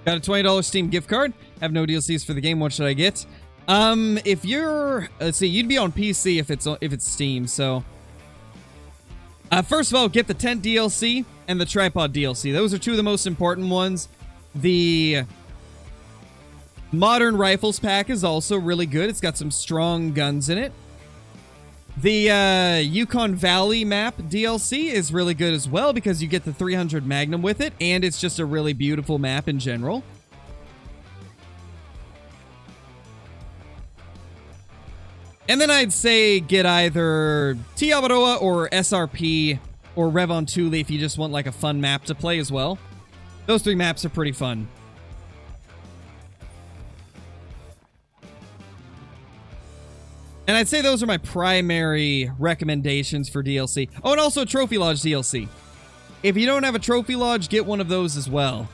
Got a $20 Steam gift card. Have no DLCs for the game. What should I get? If you're, let's see, you'd be on PC if it's Steam. So, first of all, get the tent DLC and the tripod DLC. Those are two of the most important ones. The Modern Rifles pack is also really good. It's got some strong guns in it. The Yukon Valley map DLC is really good as well because you get the 300 Magnum with it, and it's just a really beautiful map in general. And then I'd say get either Tiabaroa or SRP or Revontuli if you just want like a fun map to play as well. Those three maps are pretty fun. And I'd say those are my primary recommendations for DLC. Oh, and also Trophy Lodge DLC. If you don't have a Trophy Lodge, get one of those as well.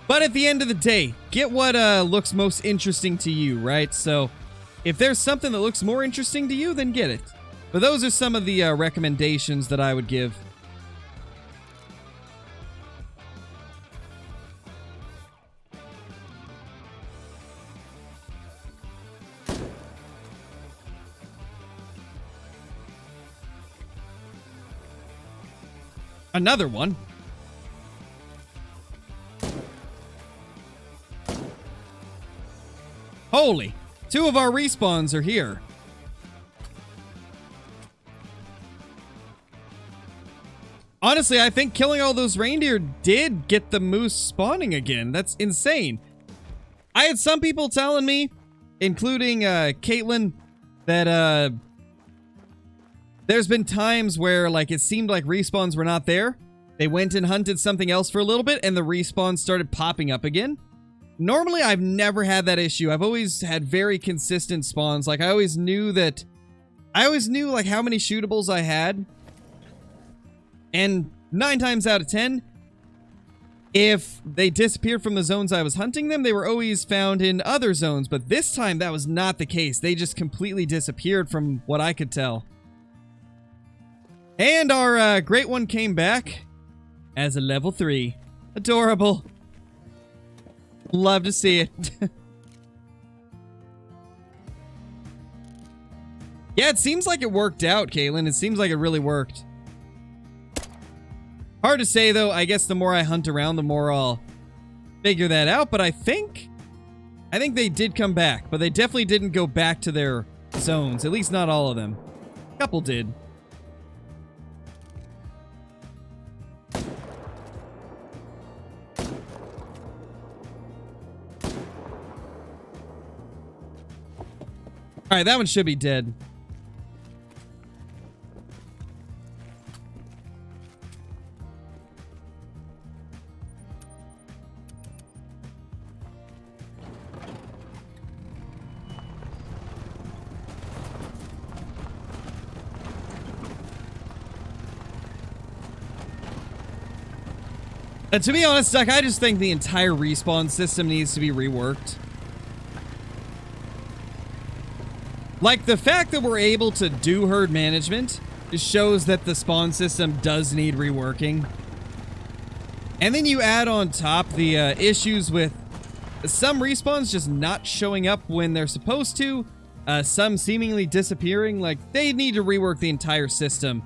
But at the end of the day, get what looks most interesting to you, right? So if there's something that looks more interesting to you, then get it. But those are some of the recommendations that I would give. Another one. Holy, two of our respawns are here. Honestly, I think killing all those reindeer did get the moose spawning again. That's insane. I had some people telling me, including Caitlin, that there's been times where like it seemed like respawns were not there. They went and hunted something else for a little bit and the respawns started popping up again. Normally, I've never had that issue. I've always had very consistent spawns. Like I always knew like how many shootables I had. And 9 times out of 10, if they disappeared from the zones I was hunting them, they were always found in other zones. But this time, that was not the case. They just completely disappeared from what I could tell. And our great one came back as a level 3. Adorable. Love to see it. Yeah, it seems like it worked out, Caitlin. It seems like it really worked. Hard to say, though. I guess the more I hunt around, the more I'll figure that out. But I think they did come back. But they definitely didn't go back to their zones. At least not all of them. A couple did. Alright, that one should be dead. To be honest, Duck, I just think the entire respawn system needs to be reworked. Like, the fact that we're able to do herd management just shows that the spawn system does need reworking. And then you add on top the issues with some respawns just not showing up when they're supposed to, some seemingly disappearing. Like, they need to rework the entire system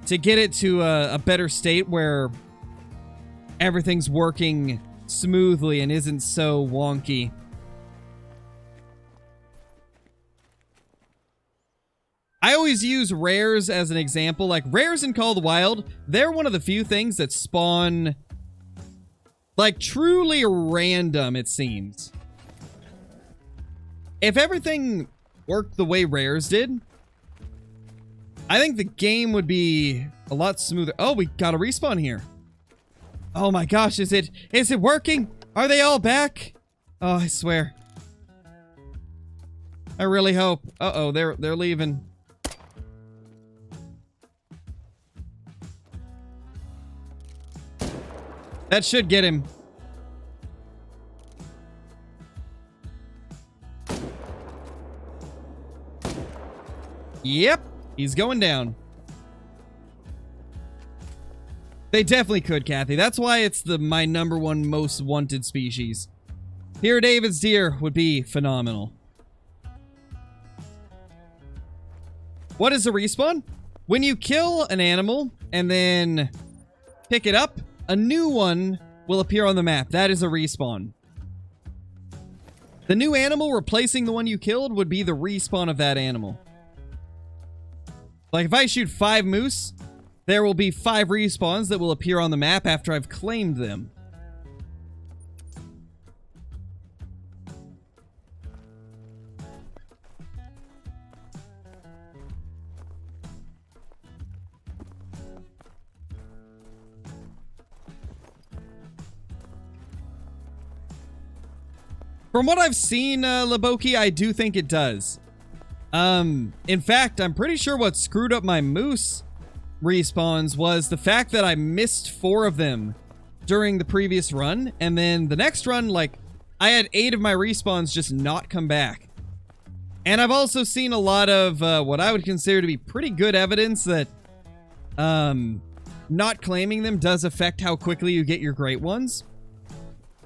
to get it to a better state where everything's working smoothly and isn't so wonky. I always use rares as an example. Like, rares in Call of the Wild, they're one of the few things that spawn, like, truly random, it seems. If everything worked the way rares did, I think the game would be a lot smoother. Oh, we got a respawn here. Oh my gosh, is it working? Are they all back? Oh, I swear. I really hope. Uh-oh, they're leaving. That should get him. Yep, he's going down. They definitely could, Kathy. That's why it's my #1 most wanted species. Here, David's deer would be phenomenal. What is a respawn? When you kill an animal and then pick it up, a new one will appear on the map. That is a respawn. The new animal replacing the one you killed would be the respawn of that animal. Like if I shoot 5 moose, there will be 5 respawns that will appear on the map after I've claimed them. From what I've seen, Laboki, I do think it does. In fact, I'm pretty sure what screwed up my moose respawns was the fact that I missed 4 of them during the previous run, and then the next run, like, I had 8 of my respawns just not come back. And I've also seen a lot of what I would consider to be pretty good evidence that not claiming them does affect how quickly you get your great ones.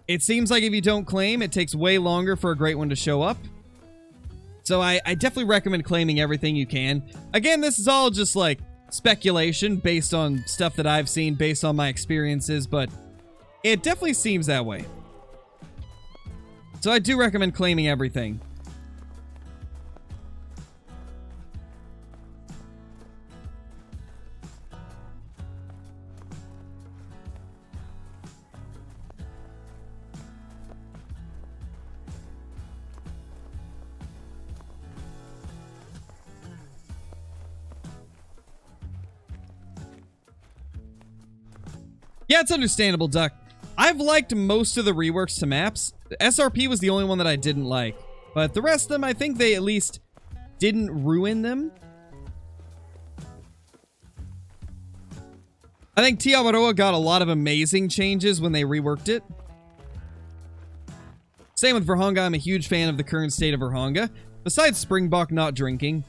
It seems like if you don't claim, it takes way longer for a great one to show up. So I definitely recommend claiming everything you can. Again, this is all just like speculation based on stuff that I've seen, based on my experiences, but it definitely seems that way. So I do recommend claiming everything. Yeah, it's understandable, Duck. I've liked most of the reworks to maps. SRP was the only one that I didn't like. But the rest of them, I think they at least didn't ruin them. I think Tiawaroa got a lot of amazing changes when they reworked it. Same with Virhonga. I'm a huge fan of the current state of Virhonga. Besides Springbok not drinking.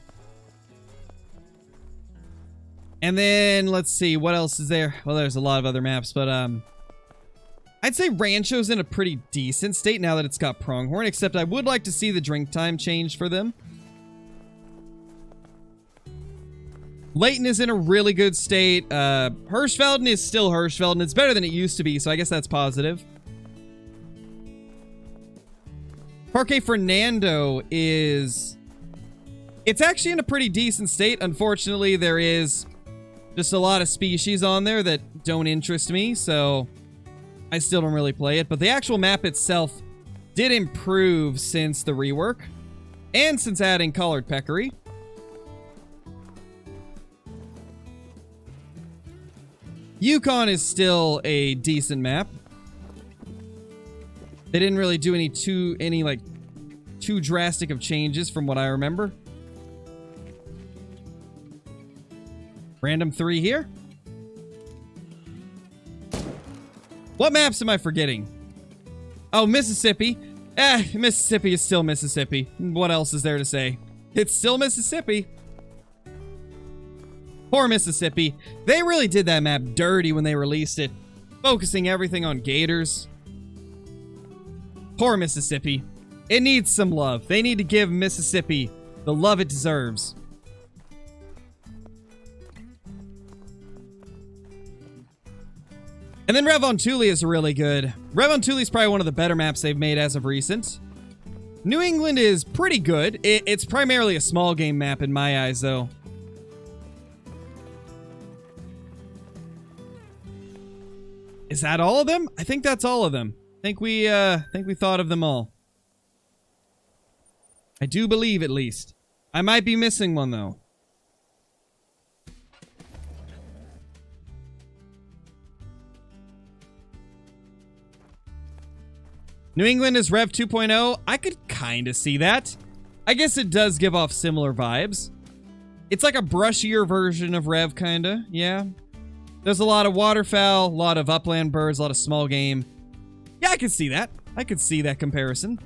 And then, let's see, what else is there? Well, there's a lot of other maps, but, I'd say Rancho's in a pretty decent state now that it's got Pronghorn, except I would like to see the drink time change for them. Layton is in a really good state. Hirschfelden is still Hirschfelden. It's better than it used to be, so I guess that's positive. Parque Fernando is... It's actually in a pretty decent state. Unfortunately, there is just a lot of species on there that don't interest me, so I still don't really play it. But the actual map itself did improve since the rework, and since adding Collared Peccary. Yukon is still a decent map. They didn't really do any too drastic of changes from what I remember. Random 3 here. What maps am I forgetting? Oh, Mississippi. Mississippi is still Mississippi. What else is there to say? It's still Mississippi. Poor Mississippi. They really did that map dirty when they released it, focusing everything on gators. Poor Mississippi. It needs some love. They need to give Mississippi the love it deserves. And then Revon-Tuli is really good. Revon-Tuli is probably one of the better maps they've made as of recent. New England is pretty good. It's primarily a small game map in my eyes, though. Is that all of them? I think that's all of them. I think we thought of them all. I do believe, at least. I might be missing one, though. New England is Rev 2.0. I could kind of see that. I guess it does give off similar vibes. It's like a brushier version of Rev, kind of. Yeah. There's a lot of waterfowl, a lot of upland birds, a lot of small game. Yeah, I could see that. I could see that comparison.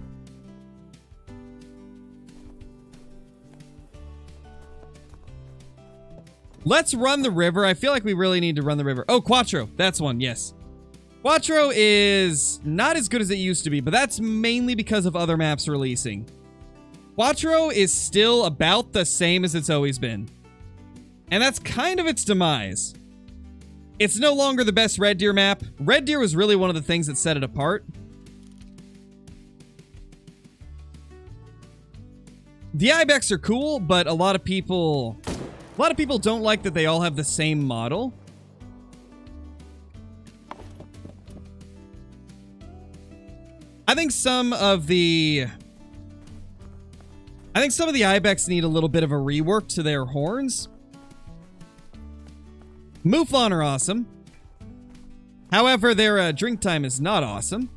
Let's run the river. I feel like we really need to run the river. Oh, Quattro. That's one, yes. Quattro is not as good as it used to be, but that's mainly because of other maps releasing. Quattro is still about the same as it's always been. And that's kind of its demise. It's no longer the best Red Deer map. Red Deer was really one of the things that set it apart. The Ibex are cool, but a lot of people don't like that they all have the same model. I think some of the Ibex need a little bit of a rework to their horns. Mouflon are awesome. However, their drink time is not awesome.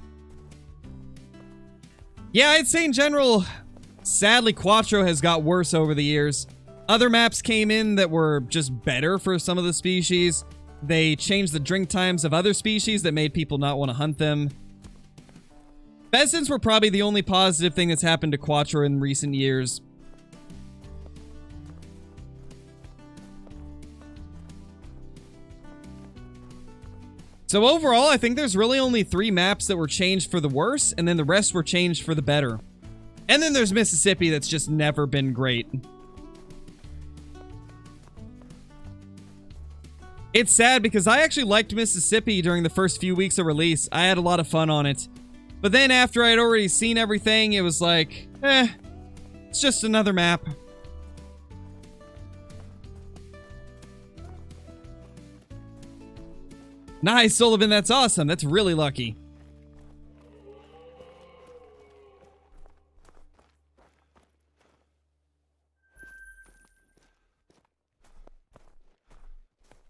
Yeah, I'd say in general, sadly, Quattro has got worse over the years. Other maps came in that were just better for some of the species. They changed the drink times of other species that made people not want to hunt them. Pheasants were probably the only positive thing that's happened to Quattro in recent years. So overall, I think there's really only 3 maps that were changed for the worse, and then the rest were changed for the better. And then there's Mississippi that's just never been great. It's sad because I actually liked Mississippi during the first few weeks of release. I had a lot of fun on it. But then after I'd already seen everything, it was like, it's just another map. Nice, Sullivan, that's awesome. That's really lucky.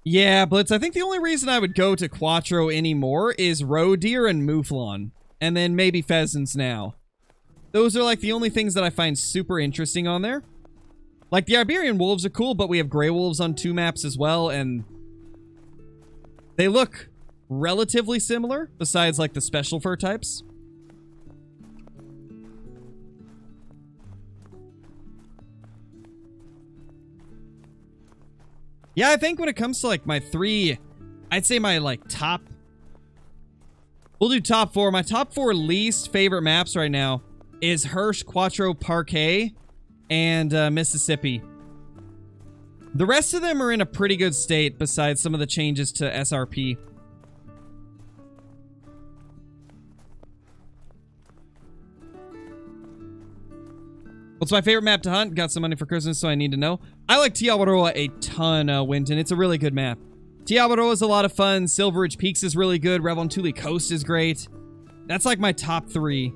Yeah, Blitz, I think the only reason I would go to Quattro anymore is roe deer and mouflon. And then maybe pheasants now. Those are like the only things that I find super interesting on there. Like the Iberian wolves are cool, but we have gray wolves on 2 maps as well, and they look relatively similar, besides like the special fur types. Yeah, I think when it comes to like my 3, I'd say my like top... We'll do top 4. My top 4 least favorite maps right now is Hirsch, Quattro, Parquet, and Mississippi. The rest of them are in a pretty good state besides some of the changes to SRP. What's my favorite map to hunt? Got some money for Christmas, so I need to know. I like Tiawaroa a ton, Winton. It's a really good map. Tiawaroa is a lot of fun. Silver Ridge Peaks is really good. Revontuli Coast is great. That's like my top 3.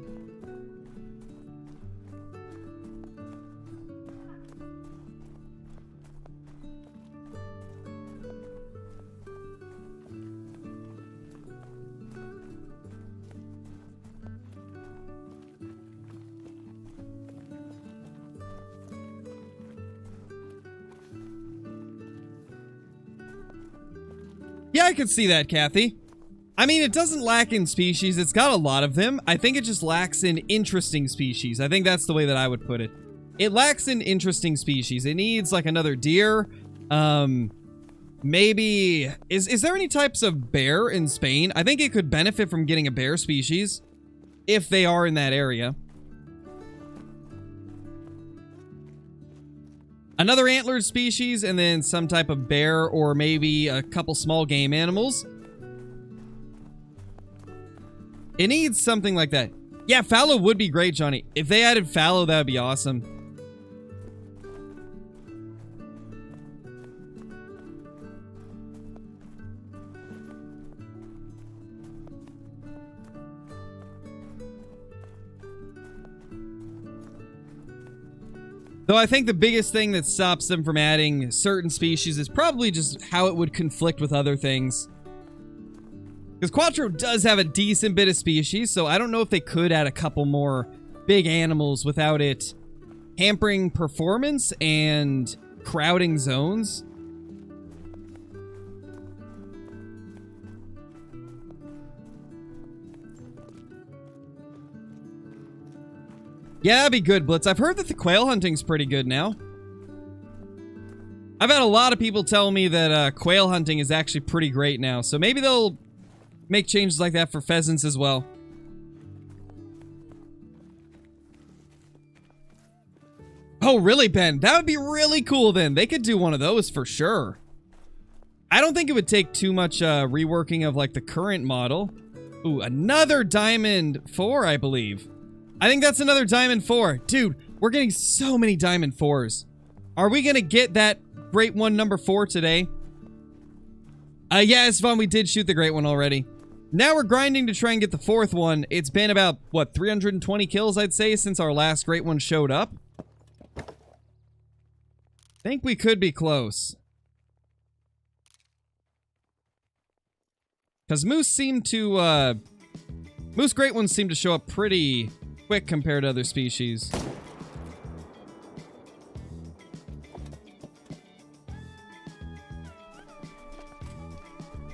Yeah, I could see that, Kathy. I mean, it doesn't lack in species. It's got a lot of them. I think it just lacks in interesting species. I think that's the way that I would put it. It lacks in interesting species. It needs, like, another deer. Maybe... Is there any types of bear in Spain? I think it could benefit from getting a bear species. If they are in that area. Another antlered species, and then some type of bear, or maybe a couple small game animals. It needs something like that. Yeah, fallow would be great, Johnny. If they added fallow, that would be awesome. Though I think the biggest thing that stops them from adding certain species is probably just how it would conflict with other things. Because Quattro does have a decent bit of species, so I don't know if they could add a couple more big animals without it hampering performance and crowding zones. Yeah, that'd be good, Blitz. I've heard that the quail hunting's pretty good now. I've had a lot of people tell me that quail hunting is actually pretty great now, so maybe they'll make changes like that for pheasants as well. Oh, really, Ben? That would be really cool then. They could do one of those for sure. I don't think it would take too much reworking of like the current model. Ooh, another Diamond 4, I believe. I think that's another Diamond 4. Dude, we're getting so many Diamond 4s. Are we gonna get that Great One number 4 today? Yeah, it's fun. We did shoot the Great One already. Now we're grinding to try and get the 4th one. It's been about, what, 320 kills, I'd say, since our last Great One showed up. Think we could be close. Because moose seem to, moose Great Ones seem to show up pretty quick compared to other species.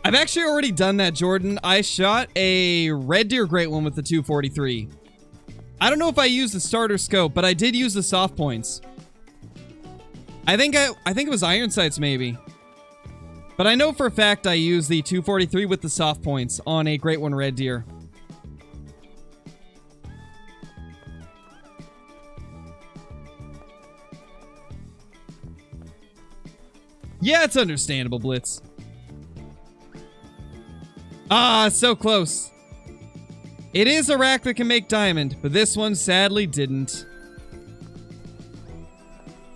I've actually already done that, Jordan. I shot a red deer Great One with the 243. I don't know if I used the starter scope, but I did use the soft points. I think it was iron sights, maybe. But I know for a fact I used the 243 with the soft points on a Great One red deer. Yeah, it's understandable, Blitz. Ah, so close. It is a rack that can make diamond, but this one sadly didn't.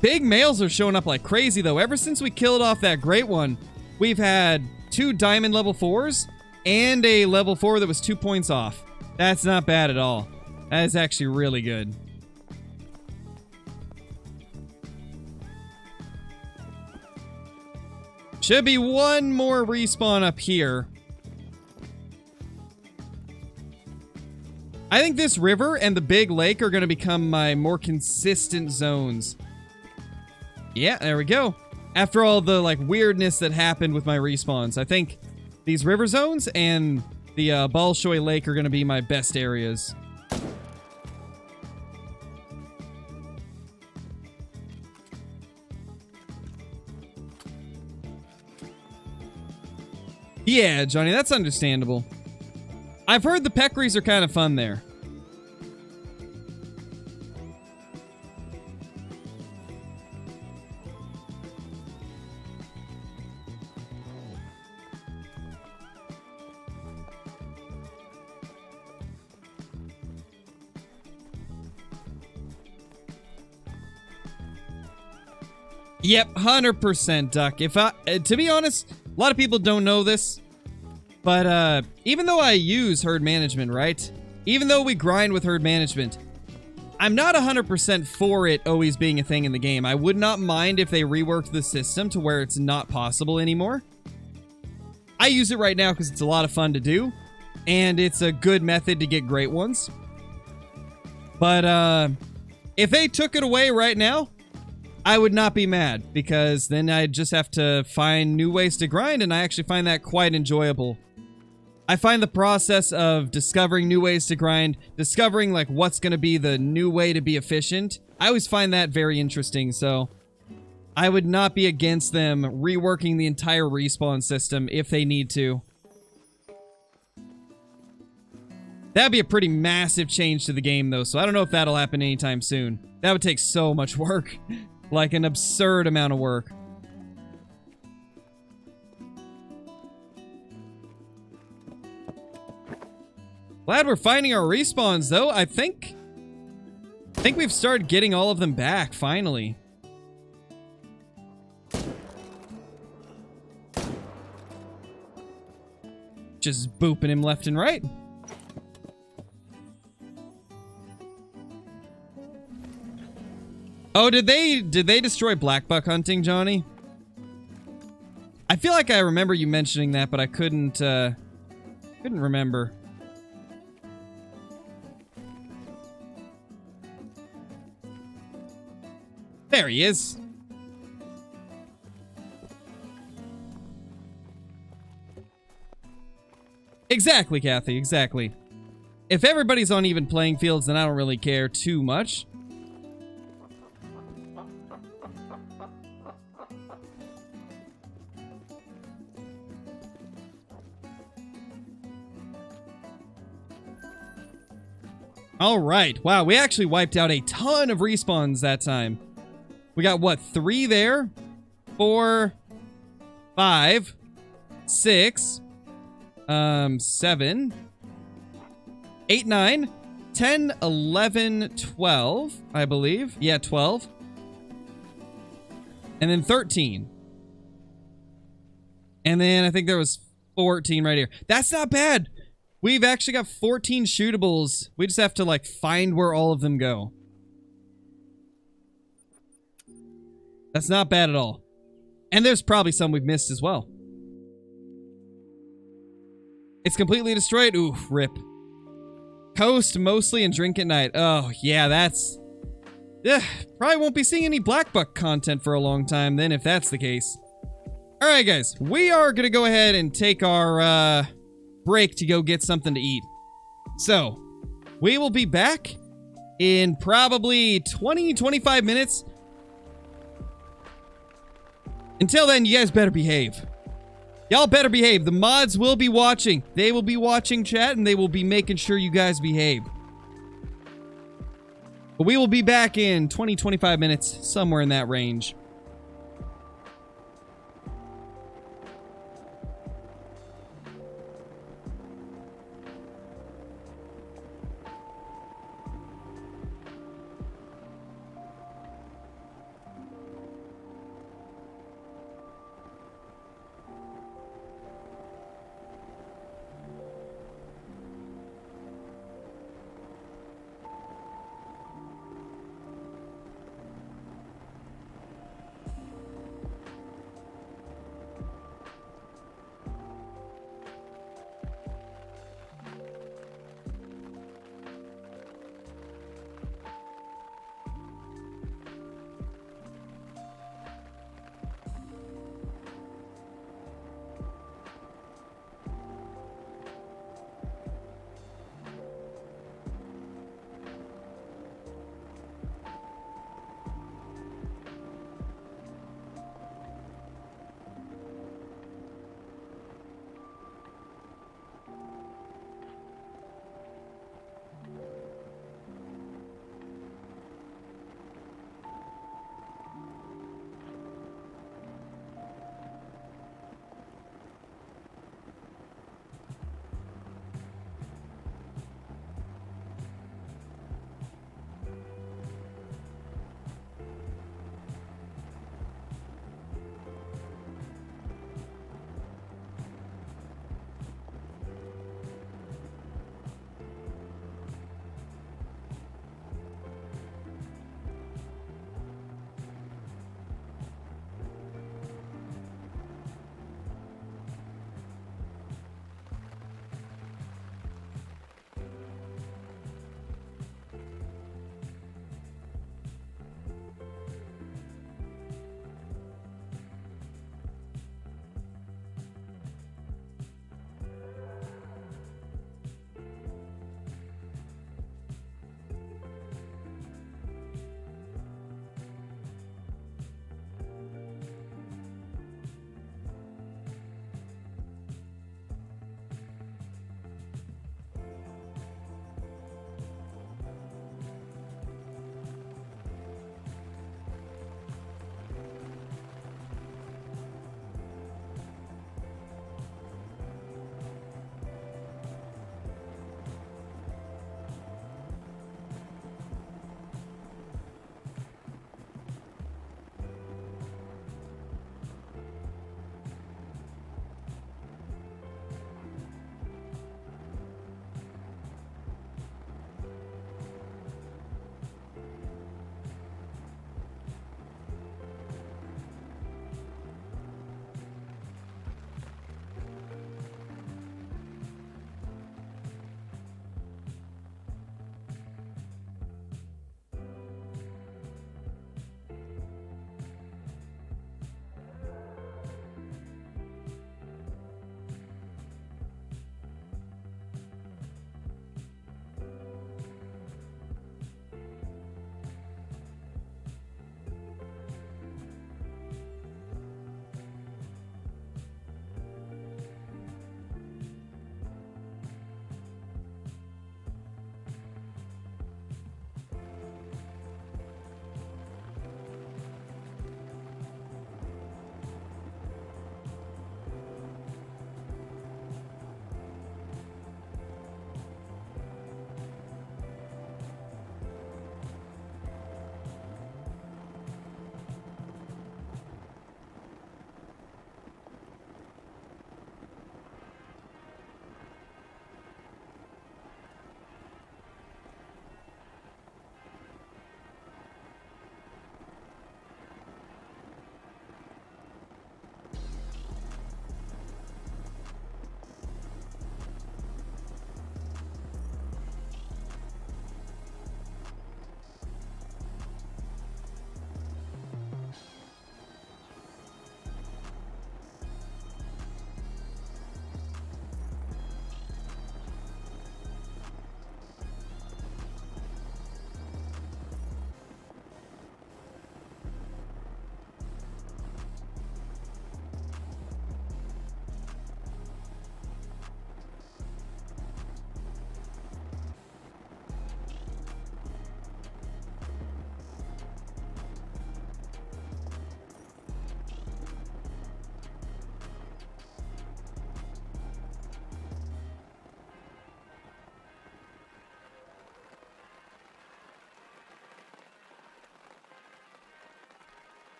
Big males are showing up like crazy, though. Ever since we killed off that Great One, we've had 2 diamond level 4s and a level 4 that was 2 points off. That's not bad at all. That is actually really good. Should be one more respawn up here. I think this river and the big lake are going to become my more consistent zones. Yeah, there we go. After all the like weirdness that happened with my respawns, I think these river zones and the Bolshoi Lake are going to be my best areas. Yeah, Johnny, that's understandable. I've heard the peccaries are kind of fun there. Yep, 100% Duck. If to be honest, a lot of people don't know this, but even though I use herd management, right? Even though we grind with herd management, I'm not 100% for it always being a thing in the game. I would not mind if they reworked the system to where it's not possible anymore. I use it right now because it's a lot of fun to do, and it's a good method to get great ones. But if they took it away right now, I would not be mad, because then I'd just have to find new ways to grind, and I actually find that quite enjoyable. I find the process of discovering new ways to grind, discovering like what's going to be the new way to be efficient, I always find that very interesting, so I would not be against them reworking the entire respawn system if they need to. That'd be a pretty massive change to the game, though, so I don't know if that'll happen anytime soon. That would take so much work. Like an absurd amount of work. Glad we're finding our respawns, though. I think we've started getting all of them back, finally. Just booping him left and right. Oh, did they destroy black buck hunting, Johnny? I feel like I remember you mentioning that, but I couldn't remember. There he is. Exactly, Kathy, exactly. If everybody's on even playing fields, then I don't really care too much. All right. Wow, we actually wiped out a ton of respawns that time. We got, what, 3 there? 4, 5, 6, 7, 8, 9, 10, 11, 12, I believe. Yeah, 12. And then 13. And then I think there was 14 right here. That's not bad. We've actually got 14 shootables. We just have to, like, find where all of them go. That's not bad at all. And there's probably some we've missed as well. It's completely destroyed. Ooh, rip. Coast mostly and drink at night. Oh, yeah, that's... Yeah, probably won't be seeing any Black Buck content for a long time then if that's the case. Alright, guys. We are going to go ahead and take our, break to go get something to eat. So, we will be back in probably 20-25 minutes. Until then, you guys better behave. Y'all better behave. The mods will be watching. They will be watching chat, and they will be making sure you guys behave. But we will be back in 20-25 minutes, somewhere in that range.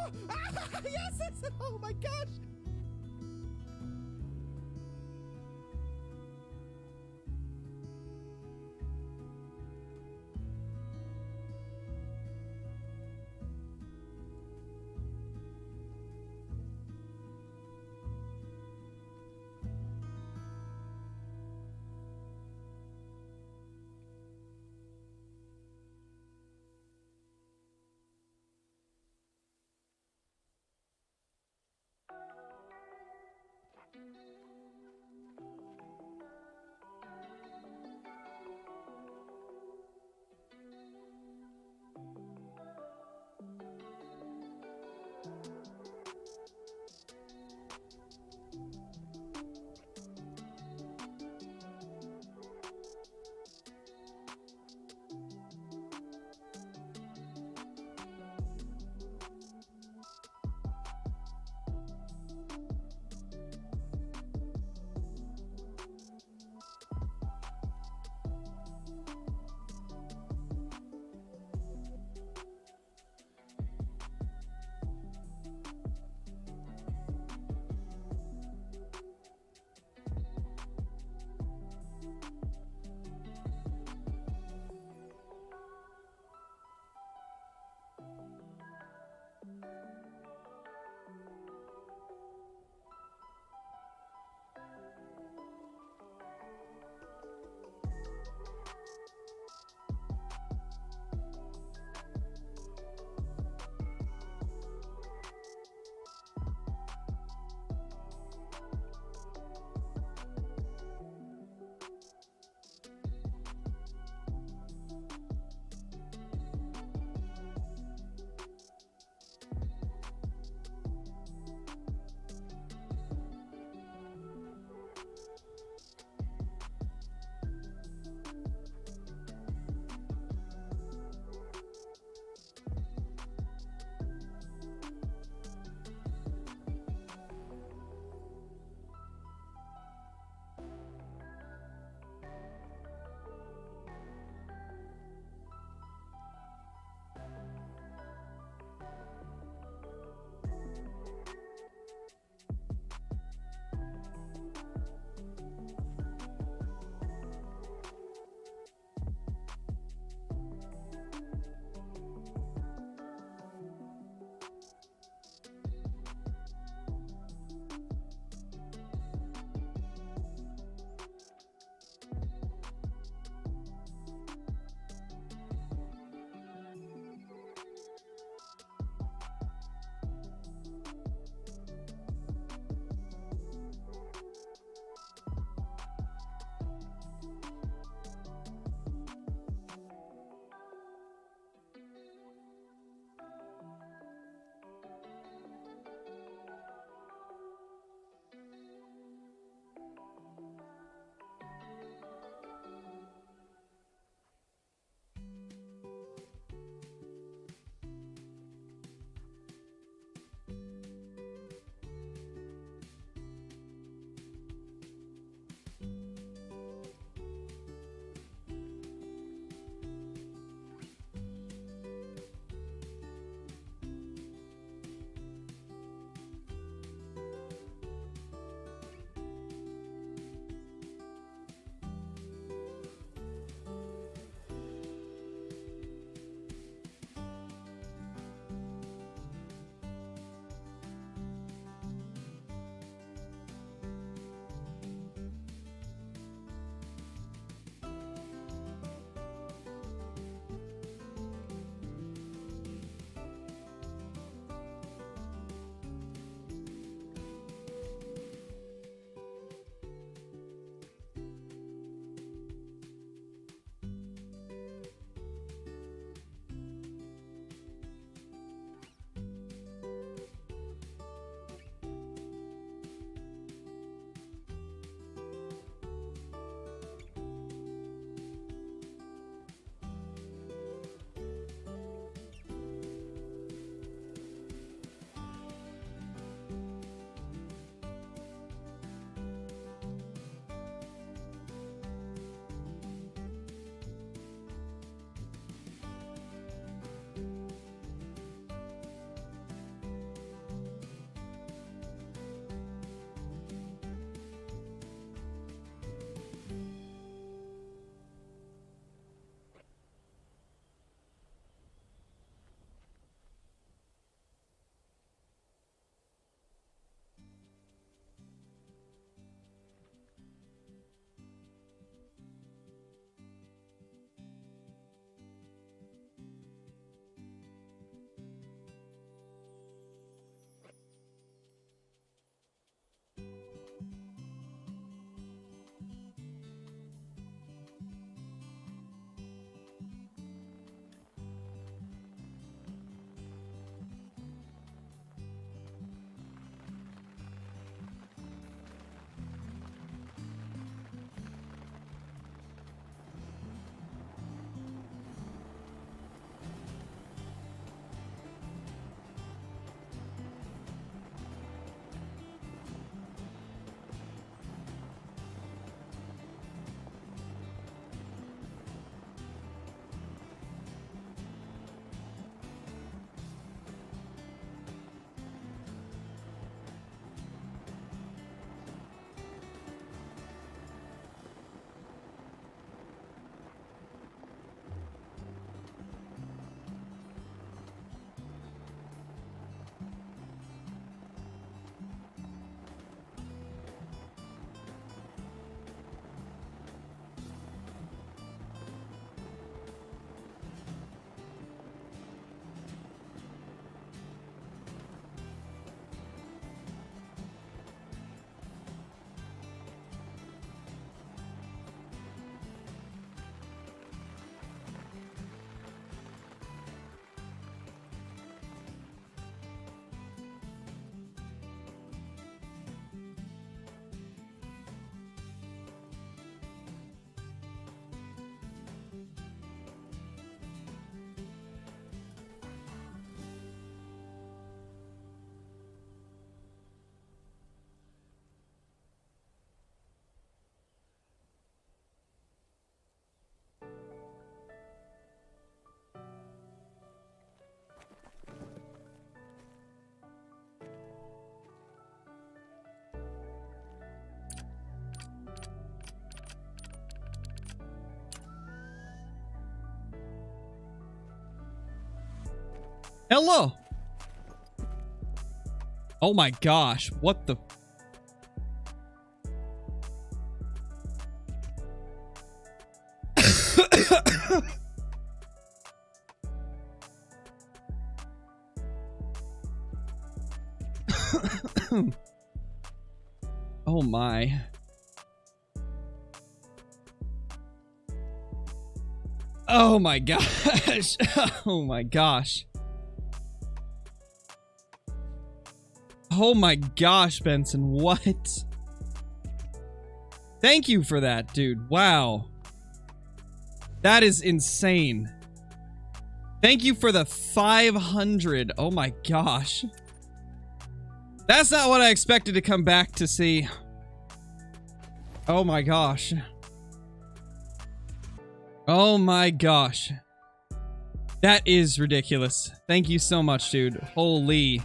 Oh! Ah, yes! Oh my gosh! Hello. Oh my gosh. What the... Oh my. Oh my gosh. Oh my gosh. Oh my gosh, Benson. What? Thank you for that, dude. Wow. That is insane. Thank you for the 500. Oh my gosh. That's not what I expected to come back to see. Oh my gosh. Oh my gosh. That is ridiculous. Thank you so much, dude. Holy.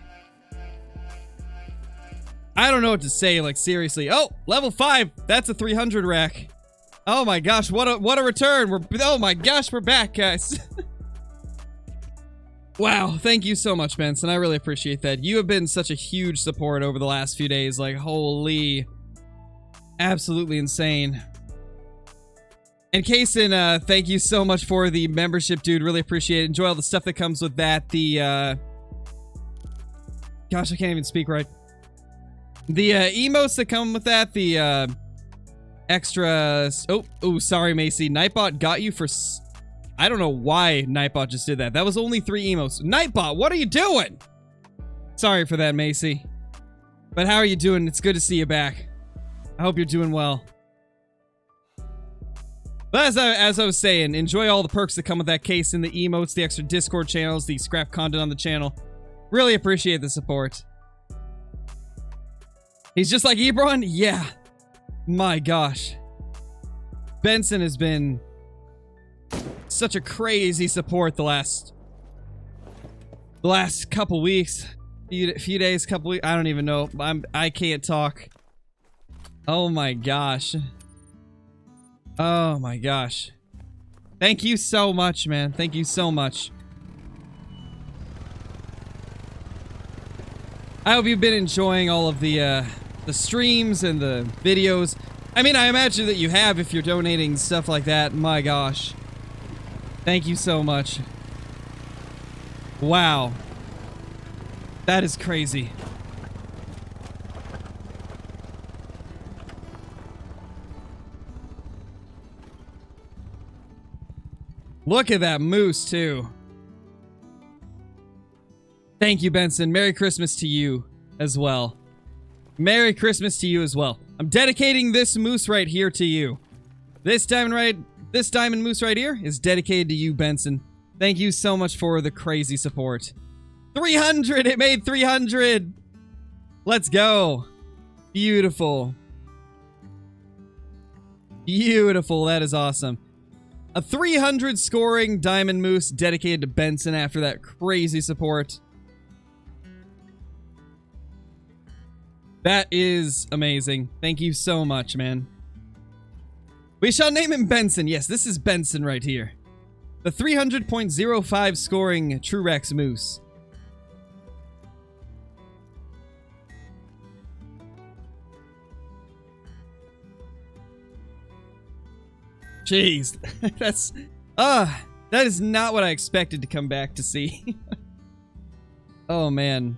I don't know what to say, like, seriously. Oh, level 5. That's a 300 rack. Oh my gosh, what a return. Oh my gosh, we're back, guys. Wow, thank you so much, Benson. I really appreciate that. You have been such a huge support over the last few days. Like, holy. Absolutely insane. And Kaysen, thank you so much for the membership, dude. Really appreciate it. Enjoy all the stuff that comes with that. The, gosh, I can't even speak right. The, emotes that come with that. The, extra... Oh, sorry, Macy. Nightbot got you for... I don't know why Nightbot just did that. That was only 3 emotes. Nightbot, what are you doing? Sorry for that, Macy. But how are you doing? It's good to see you back. I hope you're doing well. But as I was saying, enjoy all the perks that come with that case and the emotes, the extra Discord channels, the scrap content on the channel. Really appreciate the support. He's just like Ebron? Yeah. My gosh. Benson has been such a crazy support the last couple weeks. Few days, couple weeks. I don't even know. I can't talk. Oh my gosh. Oh my gosh. Thank you so much, man. Thank you so much. I hope you've been enjoying all of the streams and the videos. I mean, I imagine that you have if you're donating stuff like that. My gosh. Thank you so much. Wow. That is crazy. Look at that moose, too. Thank you, Benson. Merry Christmas to you as well. Merry Christmas to you as well. I'm dedicating this moose right here to you. This diamond moose right here is dedicated to you, Benson. Thank you so much for the crazy support. 300! It made 300! Let's go. Beautiful. Beautiful. That is awesome. A 300 scoring diamond moose dedicated to Benson after that crazy support. That is amazing. Thank you so much, man. We shall name him Benson. Yes, this is Benson right here. The 300.05 scoring Trurex Moose. Jeez. That is not what I expected to come back to see. Oh, man.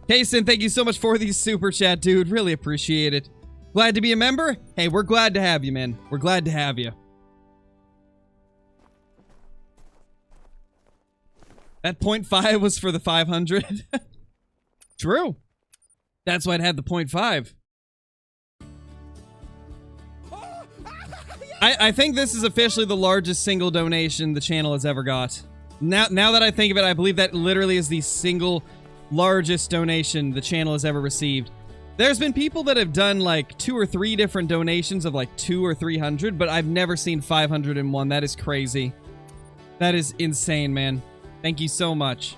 Kaysen, thank you so much for the super chat, dude. Really appreciate it. Glad to be a member? Hey, we're glad to have you, man. We're glad to have you. That 0.5 was for the 500. True. That's why it had the 0.5. I think this is officially the largest single donation the channel has ever got. Now that I think of it, I believe that literally is the single largest donation the channel has ever received. There's been people that have done like 2 or 3 different donations of like 200 or 300, but I've never seen 501. That is crazy. That is insane, man. Thank you so much.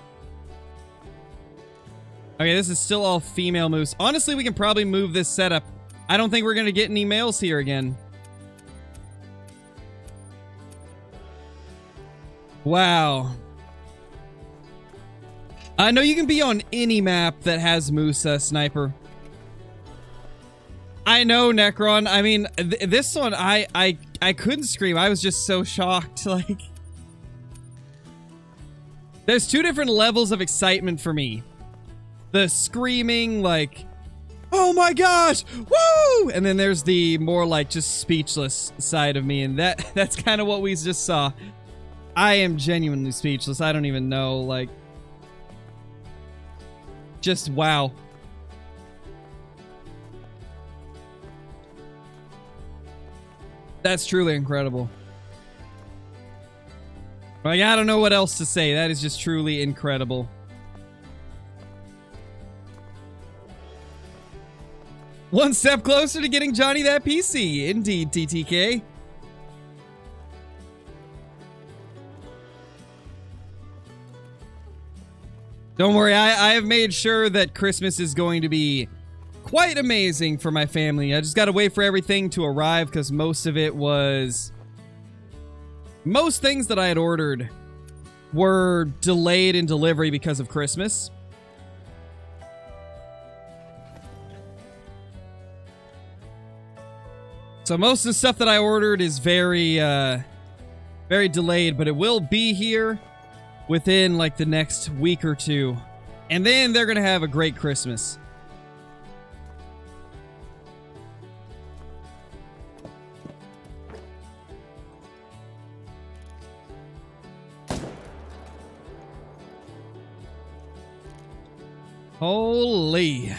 Okay, this is still all female moose. Honestly, we can probably move this setup. I don't think we're going to get any males here again. Wow. I know you can be on any map that has moose, Sniper. I know, Necron. I mean, this one, I couldn't scream. I was just so shocked. Like, there's two different levels of excitement for me. The screaming, like, oh my gosh, woo! And then there's the more like just speechless side of me, and that's kind of what we just saw. I am genuinely speechless. I don't even know, like, just wow. That's truly incredible. Like, I don't know what else to say. That is just truly incredible. One step closer to getting Johnny that PC. Indeed, TTK. Don't worry, I have made sure that Christmas is going to be quite amazing for my family. I just gotta wait for everything to arrive because most things that I had ordered were delayed in delivery because of Christmas. So most of the stuff that I ordered is very delayed, but it will be here within like the next week or two. And then they're gonna have a great Christmas. Holy.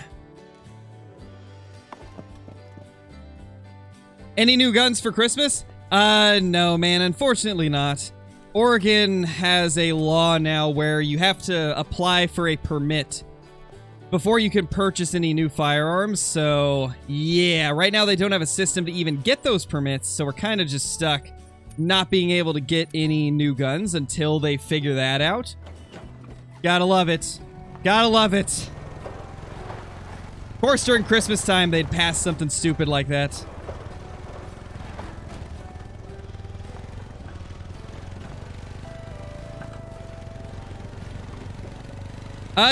Any new guns for Christmas? No, man, unfortunately not. Oregon has a law now where you have to apply for a permit before you can purchase any new firearms. So, yeah, right now they don't have a system to even get those permits, so we're kind of just stuck not being able to get any new guns until they figure that out. Gotta love it. Gotta love it. Of course, during Christmas time, they'd pass something stupid like that.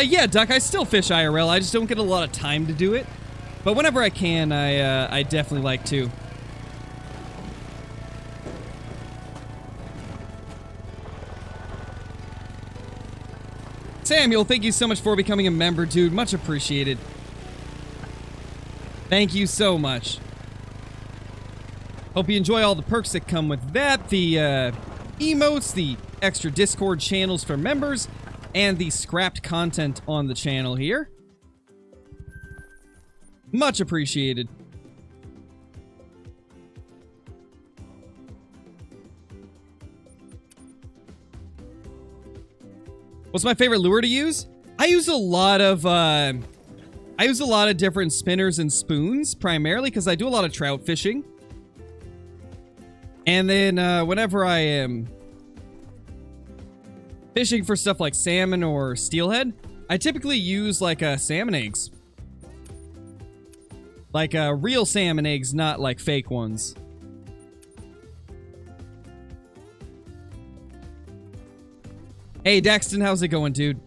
Yeah, Duck, I still fish IRL. I just don't get a lot of time to do it. But whenever I can, I definitely like to. Samuel, thank you so much for becoming a member, dude. Much appreciated. Thank you so much. Hope you enjoy all the perks that come with that. The emotes, the extra Discord channels for members, and the scrapped content on the channel here. Much appreciated. What's my favorite lure to use? I use a lot of different spinners and spoons, primarily because I do a lot of trout fishing. And then whenever I am fishing for stuff like salmon or steelhead, I typically use like salmon eggs. Like real salmon eggs, not like fake ones. Hey Daxton, how's it going, dude?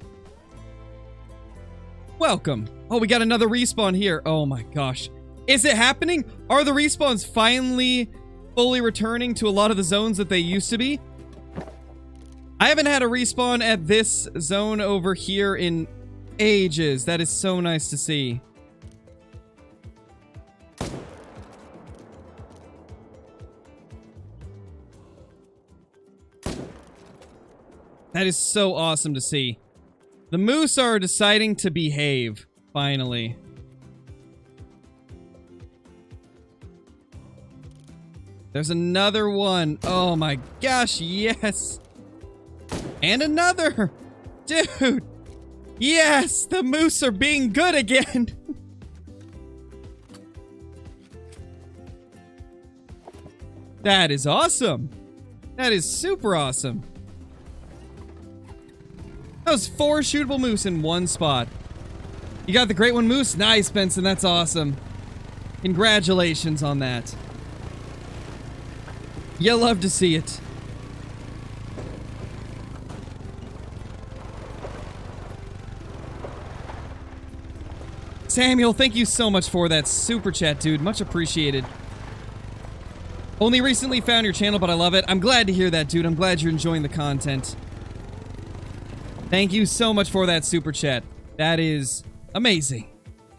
Welcome. Oh, we got another respawn here. Oh my gosh. Is it happening? Are the respawns finally fully returning to a lot of the zones that they used to be? I haven't had a respawn at this zone over here in ages. That is so nice to see. That is so awesome to see. The moose are deciding to behave, finally. There's another one. Oh my gosh, yes. And another. Dude. Yes, the moose are being good again. That is awesome. That is super awesome. That was 4 shootable moose in one spot. You got the great one, Moose? Nice, Benson. That's awesome. Congratulations on that. You love to see it. Samuel, thank you so much for that super chat, dude. Much appreciated. Only recently found your channel, but I love it. I'm glad to hear that, dude. I'm glad you're enjoying the content. Thank you so much for that super chat. That is amazing.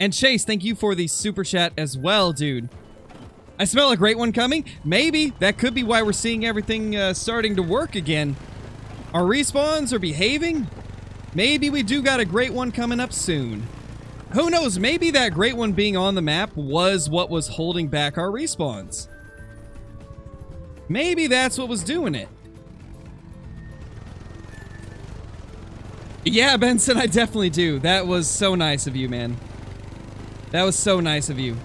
And Chase, thank you for the super chat as well, dude. I smell a great one coming. Maybe. That could be why we're seeing everything starting to work again. Our respawns are behaving. Maybe we do got a great one coming up soon. Who knows? Maybe that great one being on the map was what was holding back our respawns. Maybe that's what was doing it. Yeah, Benson, I definitely do. That was so nice of you, man. That was so nice of you.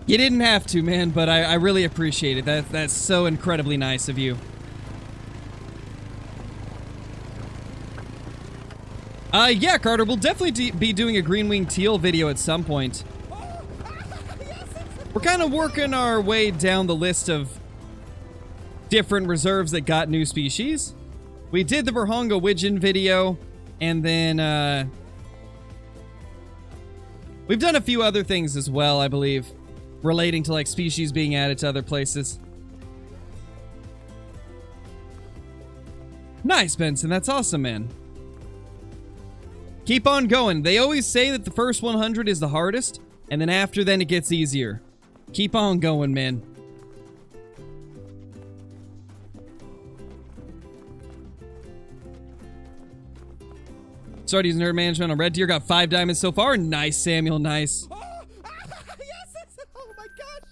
You didn't have to, man, but I really appreciate it. That's so incredibly nice of you. Yeah, Carter, we'll definitely be doing a Green Wing Teal video at some point. We're kind of working our way down the list of different reserves that got new species. We did the Verhonga Widgeon video, and then, we've done a few other things as well, I believe, relating to, like, species being added to other places. Nice, Benson. That's awesome, man. Keep on going. They always say that the first 100 is the hardest, and then after then it gets easier. Keep on going, man. Started using Nerd Management on Red Deer. Got 5 diamonds so far. Nice, Samuel. Nice. Oh, yes! Oh my gosh!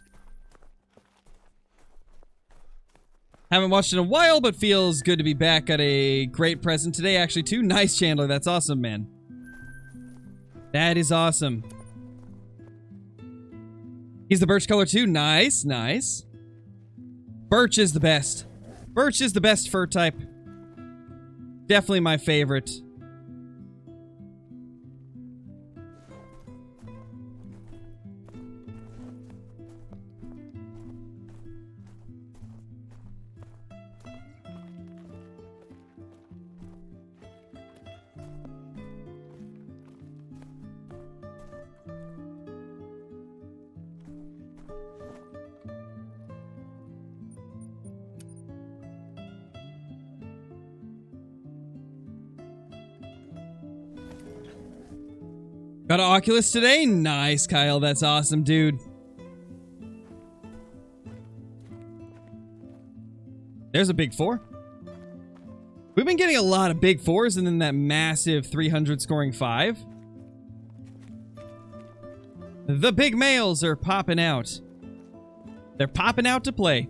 Haven't watched in a while, but feels good to be back. Got a great present today, actually, too. Nice, Chandler. That's awesome, man. That is awesome. He's the birch color, too. Nice, nice. Birch is the best. Birch is the best fur type. Definitely my favorite. Got an Oculus today? Nice, Kyle. That's awesome, dude. There's a big 4. We've been getting a lot of big 4s and then that massive 300 scoring 5. The big males are popping out. They're popping out to play.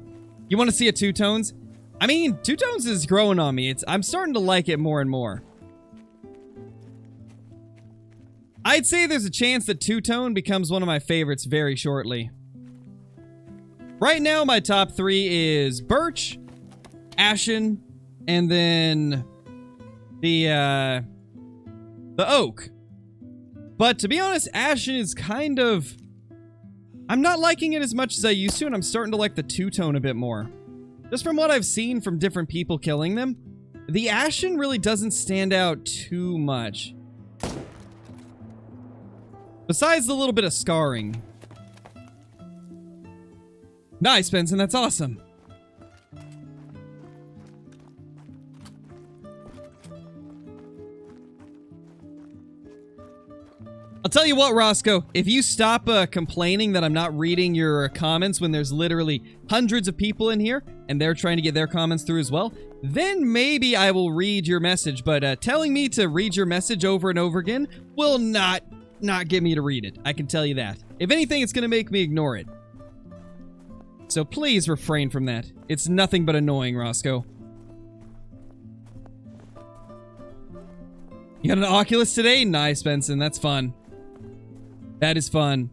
You want to see a two-tones? I mean, two-tones is growing on me. I'm starting to like it more and more. I'd say there's a chance that two-tone becomes one of my favorites very shortly. Right now, my top 3 is Birch, Ashen, and then the Oak. But to be honest, Ashen is kind of... I'm not liking it as much as I used to, and I'm starting to like the two-tone a bit more. Just from what I've seen from different people killing them, the Ashen really doesn't stand out too much. Besides the little bit of scarring. Nice, Benson. That's awesome. I'll tell you what, Roscoe. If you stop complaining that I'm not reading your comments when there's literally hundreds of people in here and they're trying to get their comments through as well, then maybe I will read your message. But telling me to read your message over and over again will not get me to read it. I can tell you that. If anything, it's going to make me ignore it. So please refrain from that. It's nothing but annoying, Roscoe. You got an Oculus today? Nice, Benson. That's fun. That is fun.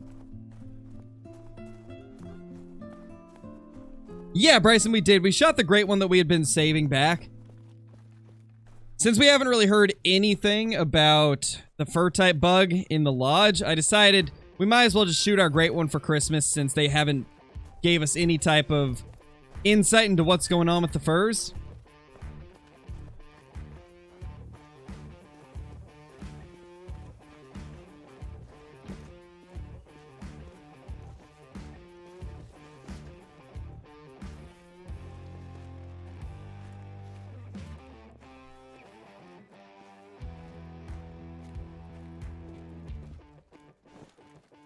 Yeah, Bryson, we did. We shot the great one that we had been saving back. Since we haven't really heard anything about the fur type bug in the lodge, I decided we might as well just shoot our great one for Christmas since they haven't gave us any type of insight into what's going on with the furs.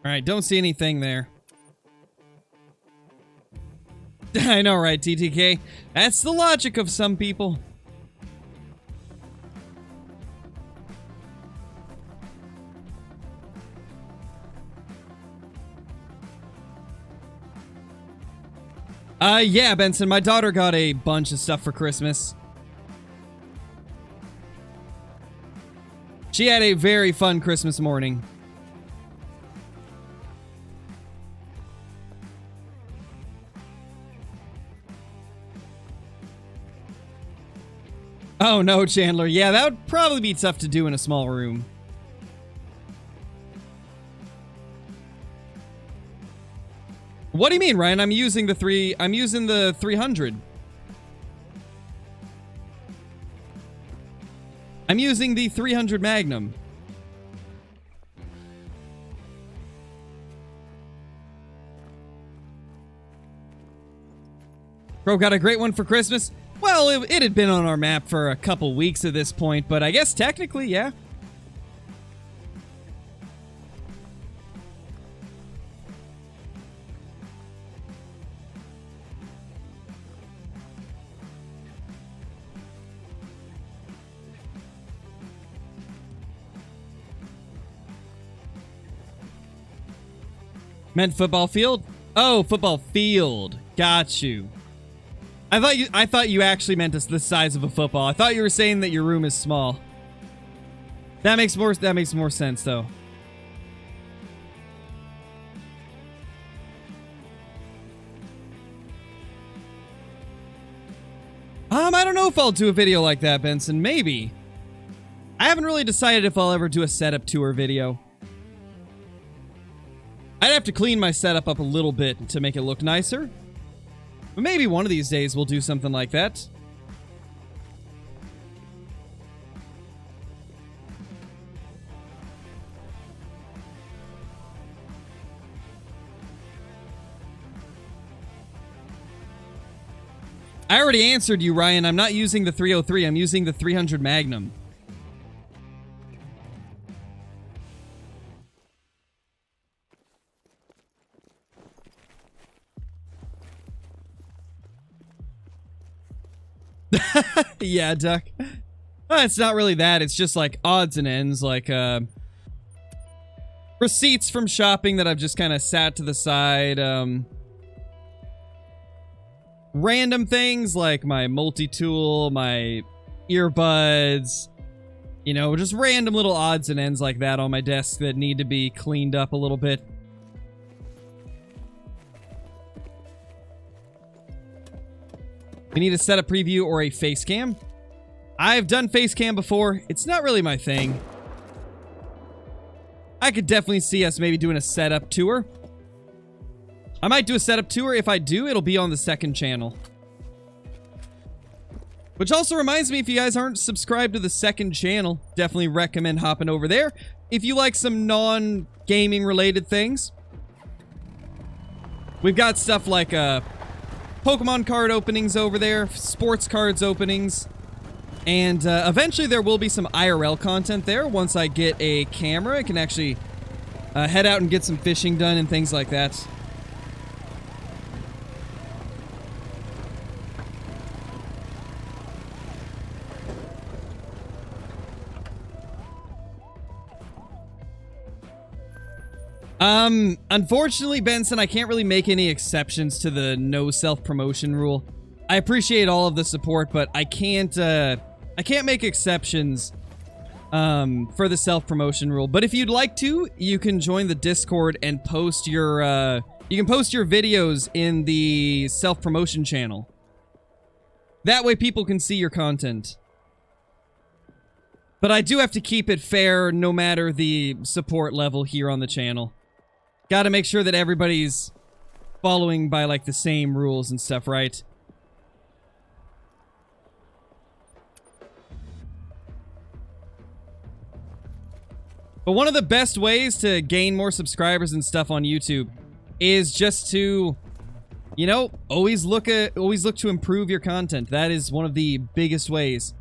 Alright, don't see anything there. I know, right, TTK? That's the logic of some people. Yeah, Benson, my daughter got a bunch of stuff for Christmas. She had a very fun Christmas morning. Oh no, Chandler. Yeah, that would probably be tough to do in a small room. What do you mean, Ryan? I'm using the 300. I'm using the 300 Magnum. Bro got a great one for Christmas. Well, it had been on our map for a couple weeks at this point, but I guess technically, yeah. Meant football field? Oh, football field. Got you. I thought you actually meant the size of a football. I thought you were saying that your room is small. That makes more sense though. I don't know if I'll do a video like that, Benson. Maybe. I haven't really decided if I'll ever do a setup tour video. I'd have to clean my setup up a little bit to make it look nicer. But maybe one of these days we'll do something like that. I already answered you, Ryan. I'm not using the 303. I'm using the 300 Magnum. Yeah, Duck. Well, it's not really that. It's just like odds and ends, like receipts from shopping that I've just kind of sat to the side. Random things like my multi-tool, my earbuds, you know, just random little odds and ends like that on my desk that need to be cleaned up a little bit. We need a setup preview or a face cam. I've done face cam before. It's not really my thing. I could definitely see us maybe doing a setup tour. I might do a setup tour. If I do, it'll be on the second channel. Which also reminds me, if you guys aren't subscribed to the second channel, definitely recommend hopping over there. If you like some non-gaming related things. We've got stuff like Pokemon card openings over there, sports cards openings, and eventually there will be some IRL content there. Once I get a camera, I can actually head out and get some fishing done and things like that. Unfortunately, Benson, I can't really make any exceptions to the no self-promotion rule. I appreciate all of the support, but I can't make exceptions, for the self-promotion rule. But if you'd like to, you can join the Discord and post your, you can post your videos in the self-promotion channel. That way people can see your content. But I do have to keep it fair no matter the support level here on the channel. Gotta make sure that everybody's following by, like, the same rules and stuff, right? But one of the best ways to gain more subscribers and stuff on YouTube is just to, you know, always look to improve your content. That is one of the biggest ways.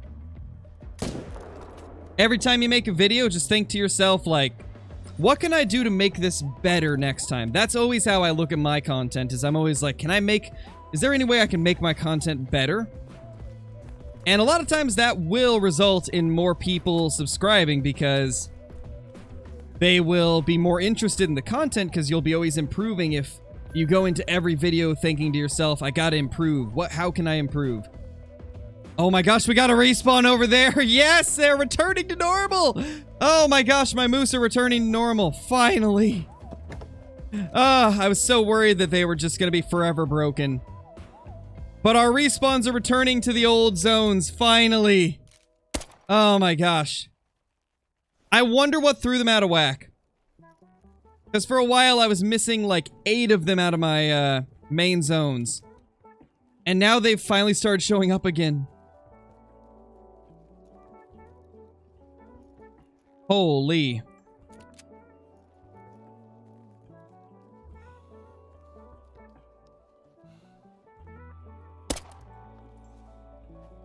Every time you make a video, just think to yourself, like, what can I do to make this better next time? That's always how I look at my content, is I'm always like, is there any way I can make my content better? And a lot of times that will result in more people subscribing because they will be more interested in the content because you'll be always improving if you go into every video thinking to yourself, I gotta improve. How can I improve? Oh my gosh, we got a respawn over there. Yes, they're returning to normal. Oh my gosh, my moose are returning to normal. Finally. I was so worried that they were just going to be forever broken. But our respawns are returning to the old zones, finally. Oh my gosh. I wonder what threw them out of whack. Because for a while I was missing like 8 of them out of my main zones. And now they've finally started showing up again. Holy.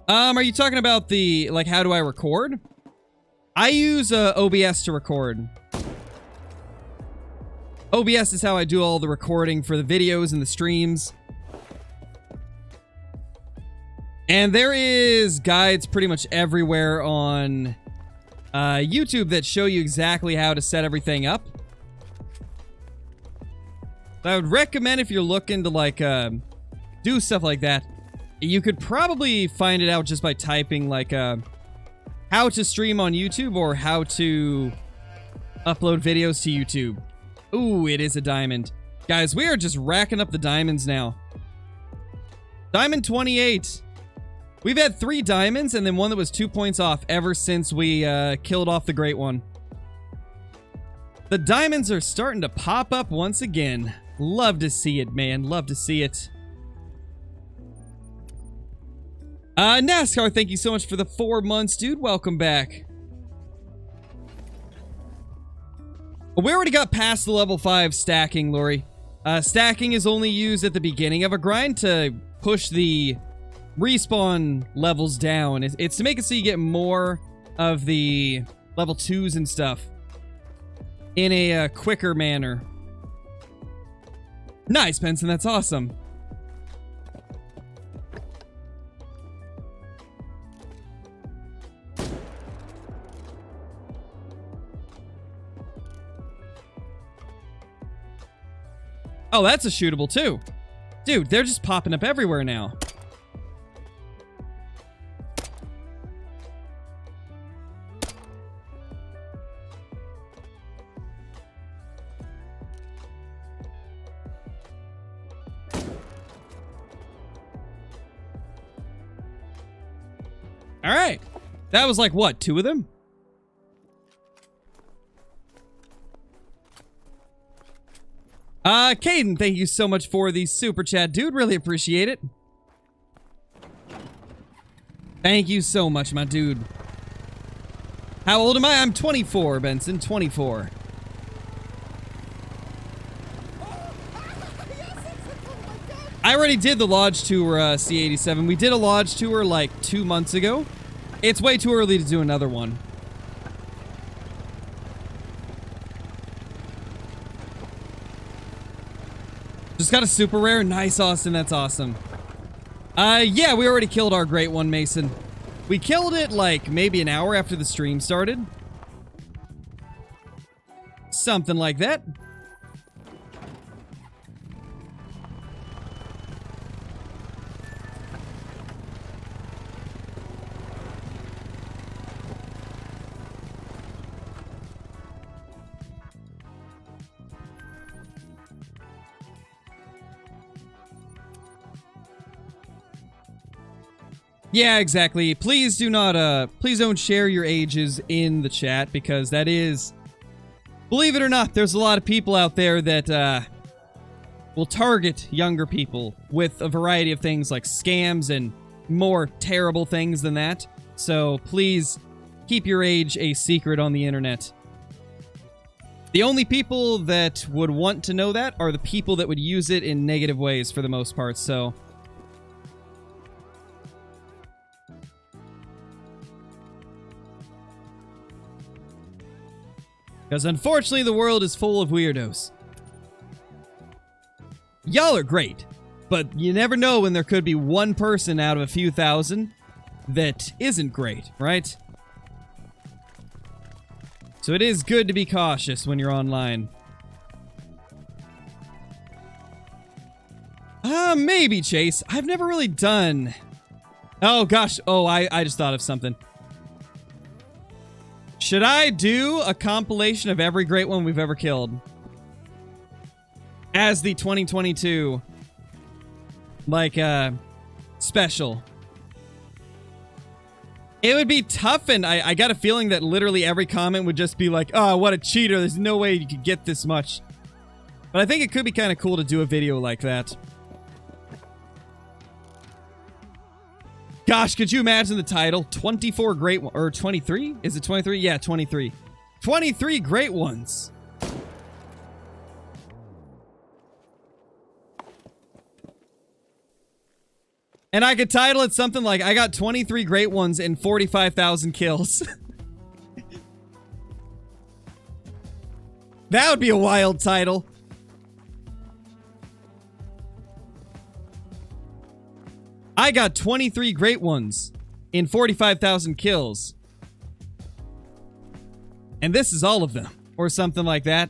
Are you talking about the, like, how do I record? I use OBS to record. OBS is how I do all the recording for the videos and the streams. And there is guides pretty much everywhere on YouTube that show you exactly how to set everything up. I would recommend if you're looking to, like, do stuff like that, you could probably find it out just by typing, like, how to stream on YouTube or how to upload videos to YouTube. Ooh, it is a diamond. Guys, we are just racking up the diamonds now. Diamond 28. We've had 3 diamonds and then one that was 2 points off ever since we killed off the great one. The diamonds are starting to pop up once again. Love to see it, man. Love to see it. NASCAR, thank you so much for the 4 months, dude. Welcome back. We already got past the level 5 stacking, Lori. Stacking is only used at the beginning of a grind to push the respawn levels down. It's to make it so you get more of the level 2s and stuff in a quicker manner. Nice, Benson. That's awesome. Oh, that's a shootable too. Dude, they're just popping up everywhere now. All right. That was like, what, 2 of them? Caden, thank you so much for the super chat, dude. Really appreciate it. Thank you so much, my dude. How old am I? I'm 24, Benson. 24. I already did the Lodge Tour, C87. We did a Lodge Tour like 2 months ago. It's way too early to do another one. Just got a super rare. Nice, Austin. That's awesome. Yeah, we already killed our great one, Mason. We killed it like maybe an hour after the stream started. Something like that. Yeah, exactly. Please do not, please don't share your ages in the chat, because that is, believe it or not, there's a lot of people out there that, will target younger people with a variety of things like scams and more terrible things than that. So please keep your age a secret on the internet. The only people that would want to know that are the people that would use it in negative ways for the most part, so... Because unfortunately the world is full of weirdos. Y'all are great, but you never know when there could be one person out of a few thousand that isn't great, right? So it is good to be cautious when you're online. Maybe, Chase. I've never really done... Oh, gosh. Oh, I just thought of something. Should I do a compilation of every great one we've ever killed? As the 2022, like, special. It would be tough, and I got a feeling that literally every comment would just be like, oh, what a cheater, there's no way you could get this much. But I think it could be kind of cool to do a video like that. Gosh, could you imagine the title? 24 great ones, or 23? Is it 23? Yeah, 23. 23 great ones. And I could title it something like, I got 23 great ones and 45,000 kills. That would be a wild title. I got 23 great ones in 45,000 kills. And this is all of them. Or something like that.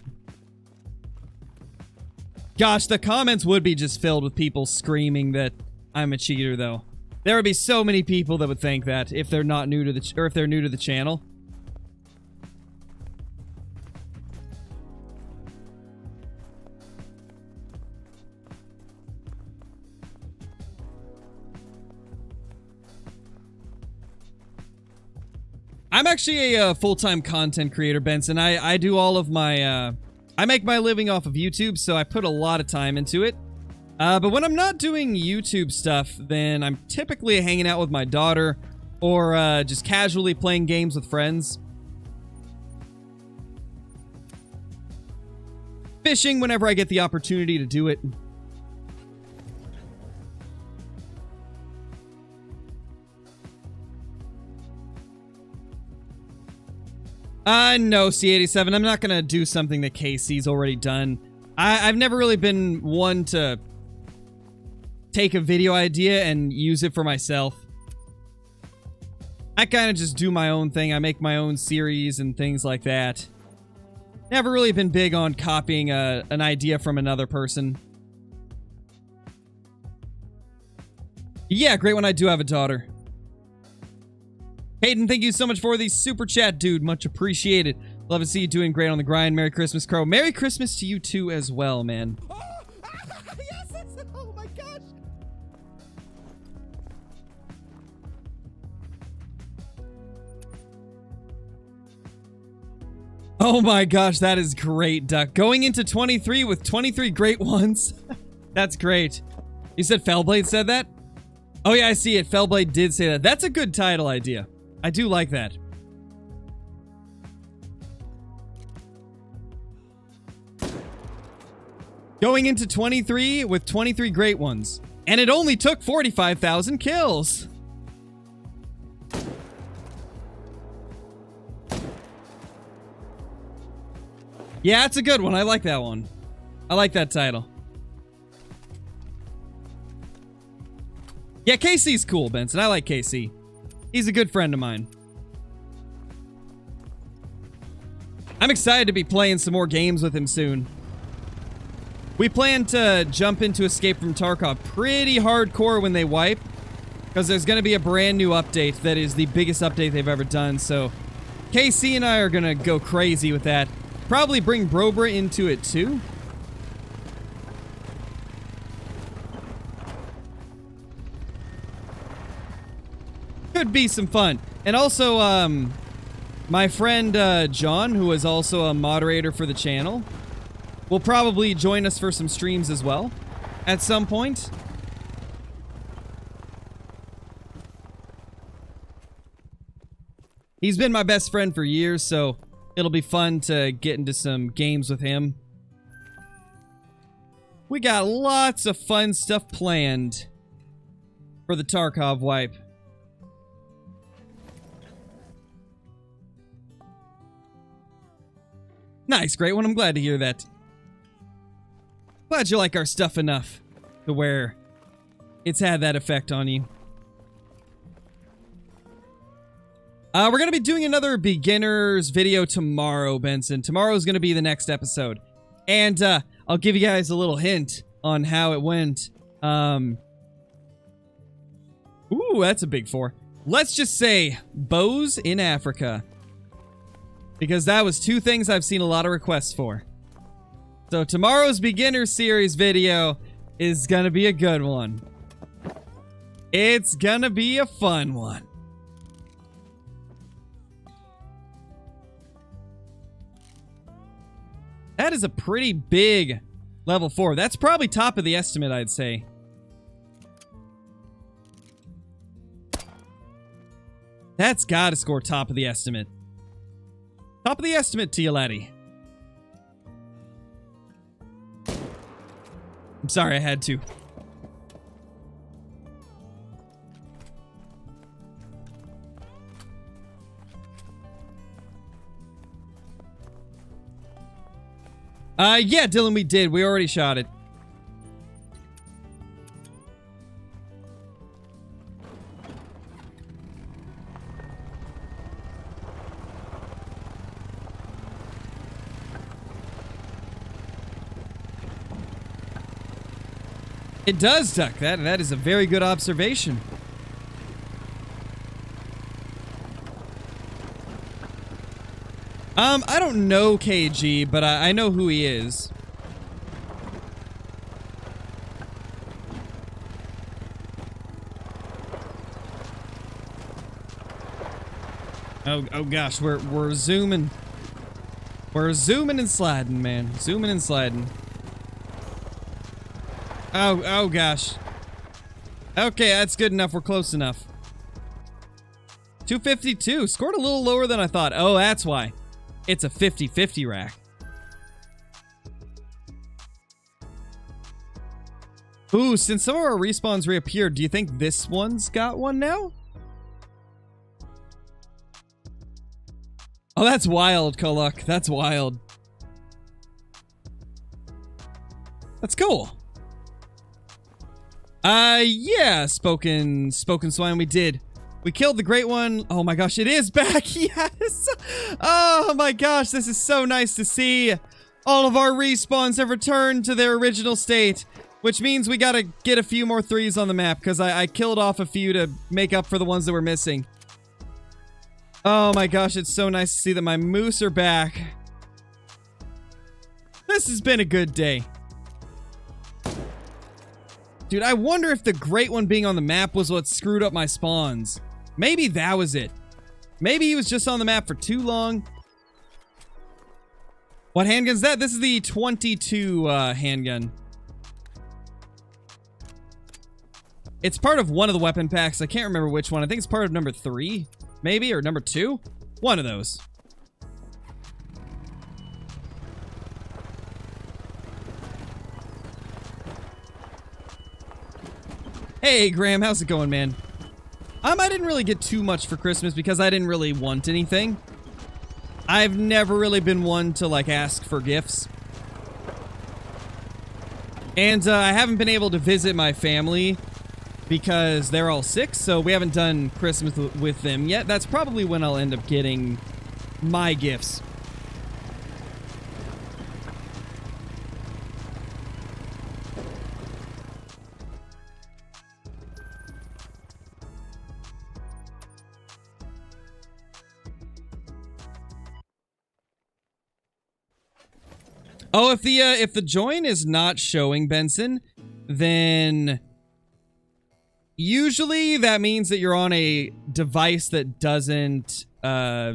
Gosh, the comments would be just filled with people screaming that I'm a cheater, though. There would be so many people that would think that if they're not new to the or if they're new to the channel. I'm actually a full-time content creator, Benson. I do all of my, I make my living off of YouTube, so I put a lot of time into it. But when I'm not doing YouTube stuff, then I'm typically hanging out with my daughter, or just casually playing games with friends. Fishing whenever I get the opportunity to do it. No, C87. I'm not gonna do something that KC's already done. I've never really been one to take a video idea and use it for myself. I kind of just do my own thing. I make my own series and things like that. Never really been big on copying an idea from another person. Yeah, great when I do have a daughter. Hayden, thank you so much for the super chat, dude. Much appreciated. Love to see you doing great on the grind. Merry Christmas, Crow. Merry Christmas to you too as well, man. Oh, yes, oh my gosh. Oh my gosh, that is great, Duck. Going into 23 with 23 great ones. That's great. You said Fellblade said that? Oh yeah, I see it. Fellblade did say that. That's a good title idea. I do like that. Going into 23 with 23 great ones. And it only took 45,000 kills. Yeah, it's a good one. I like that one. I like that title. Yeah, KC's cool, Benson. I like KC. He's a good friend of mine. I'm excited to be playing some more games with him soon. We plan to jump into Escape from Tarkov pretty hardcore when they wipe, because there's going to be a brand new update that is the biggest update they've ever done, so KC and I are going to go crazy with that. Probably bring Brobra into it too. should be some fun. And also, my friend John, who is also a moderator for the channel, will probably join us for some streams as well at some point. He's been my best friend for years, so it'll be fun to get into some games with him. We got lots of fun stuff planned for the Tarkov wipe. Nice, great one. I'm glad to hear that. Glad you like our stuff enough to where it's had that effect on you. We're going to be doing another beginner's video tomorrow, Benson. Tomorrow's going to be the next episode. And I'll give you guys a little hint on how it went. Ooh, that's a big 4. Let's just say bows in Africa. Because that was 2 things I've seen a lot of requests for. So tomorrow's beginner series video is going to be a good one. It's going to be a fun one. That is a pretty big level 4. That's probably top of the estimate, I'd say. That's gotta score top of the estimate. Top of the estimate to you, laddie. I'm sorry, I had to. Yeah, Dylan, we did. We already shot it. It does, Duck. That is a very good observation. I don't know KG, but I know who he is. Oh gosh, we're zooming. We're zooming and sliding, man. Zooming and sliding. Oh gosh. Okay, that's good enough. We're close enough. 252. Scored a little lower than I thought. Oh, that's why. It's a 50-50 rack. Ooh, since some of our respawns reappeared, do you think this one's got one now? Oh, that's wild, Koluk. That's wild. That's cool. Yeah, spoken swine, we did. We killed the great one. Oh my gosh, it is back. Yes. Oh my gosh, this is so nice to see. All of our respawns have returned to their original state, which means we gotta get a few more 3s on the map because I killed off a few to make up for the ones that were missing. Oh my gosh, it's so nice to see that my moose are back. This has been a good day. Dude, I wonder if the great one being on the map was what screwed up my spawns. Maybe that was it. Maybe he was just on the map for too long. What handgun's that? This is the 22 handgun. It's part of one of the weapon packs. I can't remember which one. I think it's part of number 3, maybe, or number 2. One of those. Hey, Graham, how's it going, man? I didn't really get too much for Christmas because I didn't really want anything. I've never really been one to, like, ask for gifts. And I haven't been able to visit my family because they're all sick, so we haven't done Christmas with them yet. That's probably when I'll end up getting my gifts. Oh, if the join is not showing, Benson, then Usually that means that you're on a device that doesn't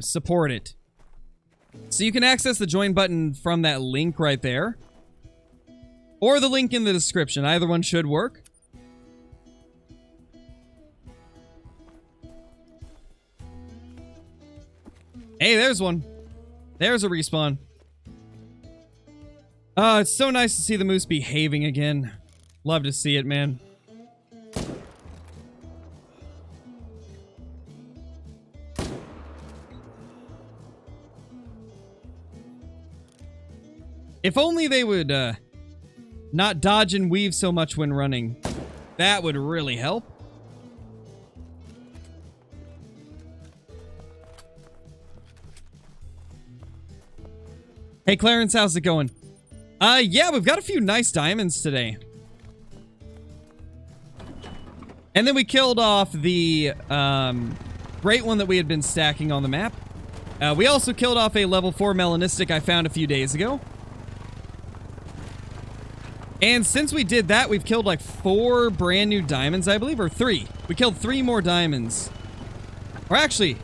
support it. So you can access the join button from that link right there. Or the link in the description. Either one should work. Hey, there's one. There's a respawn. Oh, it's so nice to see the moose behaving again. Love to see it, man. If only they would not dodge and weave so much when running. That would really help. Hey Clarence, how's it going? Yeah, we've got a few nice diamonds today. And then we killed off the great one that we had been stacking on the map. We also killed off a level 4 melanistic I found a few days ago. And since we did that, we've killed like 4 brand new diamonds, I believe, or 3. We killed 3 more diamonds. Or actually,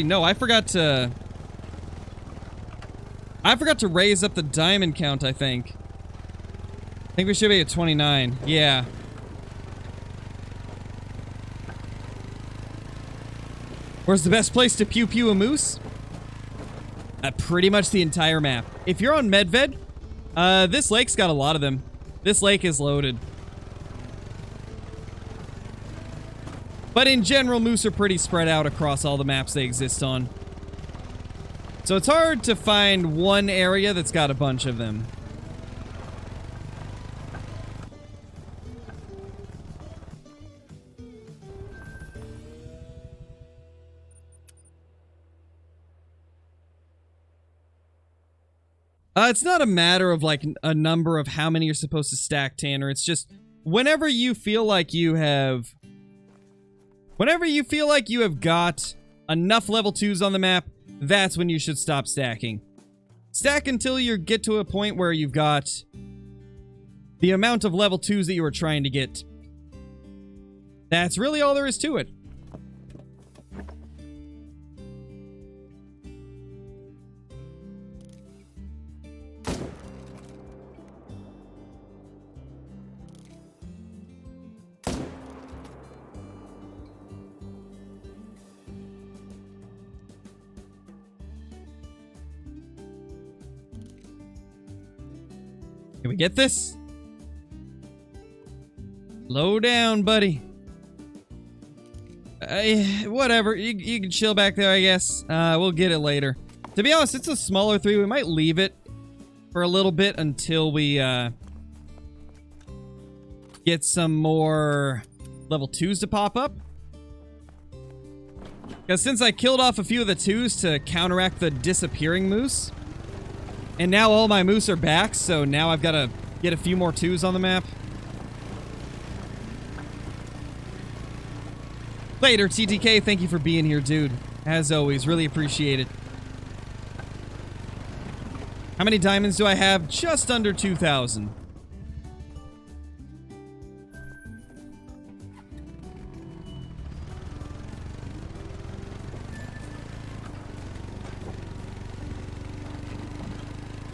no, I forgot to raise up the diamond count, I think. I think we should be at 29. Yeah. Where's the best place to pew-pew a moose? Pretty much the entire map. If you're on Medved, this lake's got a lot of them. This lake is loaded. But in general, moose are pretty spread out across all the maps they exist on. So it's hard to find one area that's got a bunch of them. It's not a matter of like a number of how many you're supposed to stack, Tanner. It's just whenever you feel like you have got enough level 2s on the map, that's when you should stop stacking. Stack until you get to a point where you've got the amount of level 2s that you were trying to get. That's really all there is to it. Can we get this? Slow down, buddy. Whatever. You can chill back there, I guess. We'll get it later. To be honest, it's a smaller 3. We might leave it for a little bit until we get some more level 2s to pop up. Because since I killed off a few of the 2s to counteract the disappearing moose, and now all my moose are back, so now I've got to get a few more 2s on the map. Later, TTK, thank you for being here, dude. As always, really appreciate it. How many diamonds do I have? Just under 2,000.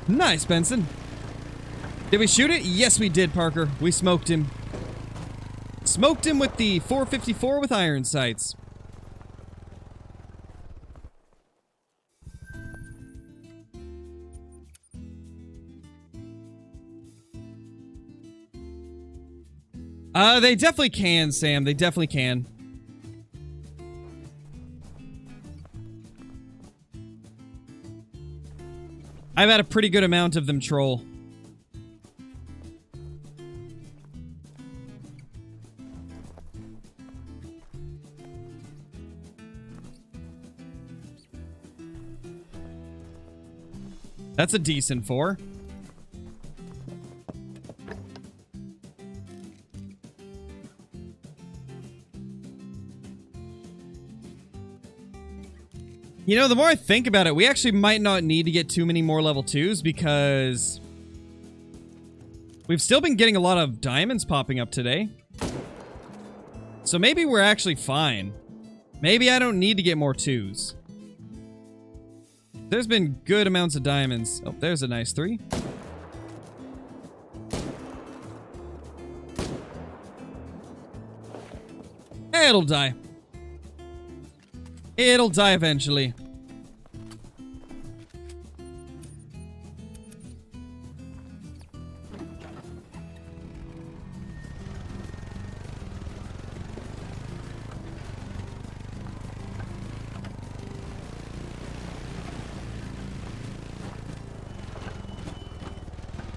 Nice, Benson. Did we shoot it? Yes, we did, Parker. We smoked him. Smoked him with the 454 with iron sights. They definitely can, Sam. They definitely can. I've had a pretty good amount of them troll. That's a decent 4. You know, the more I think about it, we actually might not need to get too many more level 2s because We've still been getting a lot of diamonds popping up today. So maybe we're actually fine. Maybe I don't need to get more 2s. There's been good amounts of diamonds. Oh, there's a nice 3. It'll die. It'll die eventually.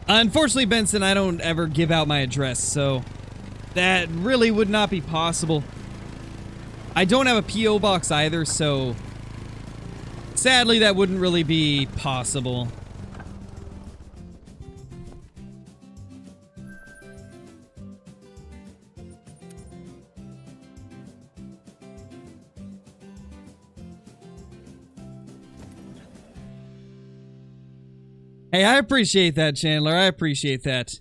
Unfortunately, Benson, I don't ever give out my address, so that really would not be possible. I don't have a P.O. box either, so sadly, that wouldn't really be possible. Hey, I appreciate that, Chandler. I appreciate that.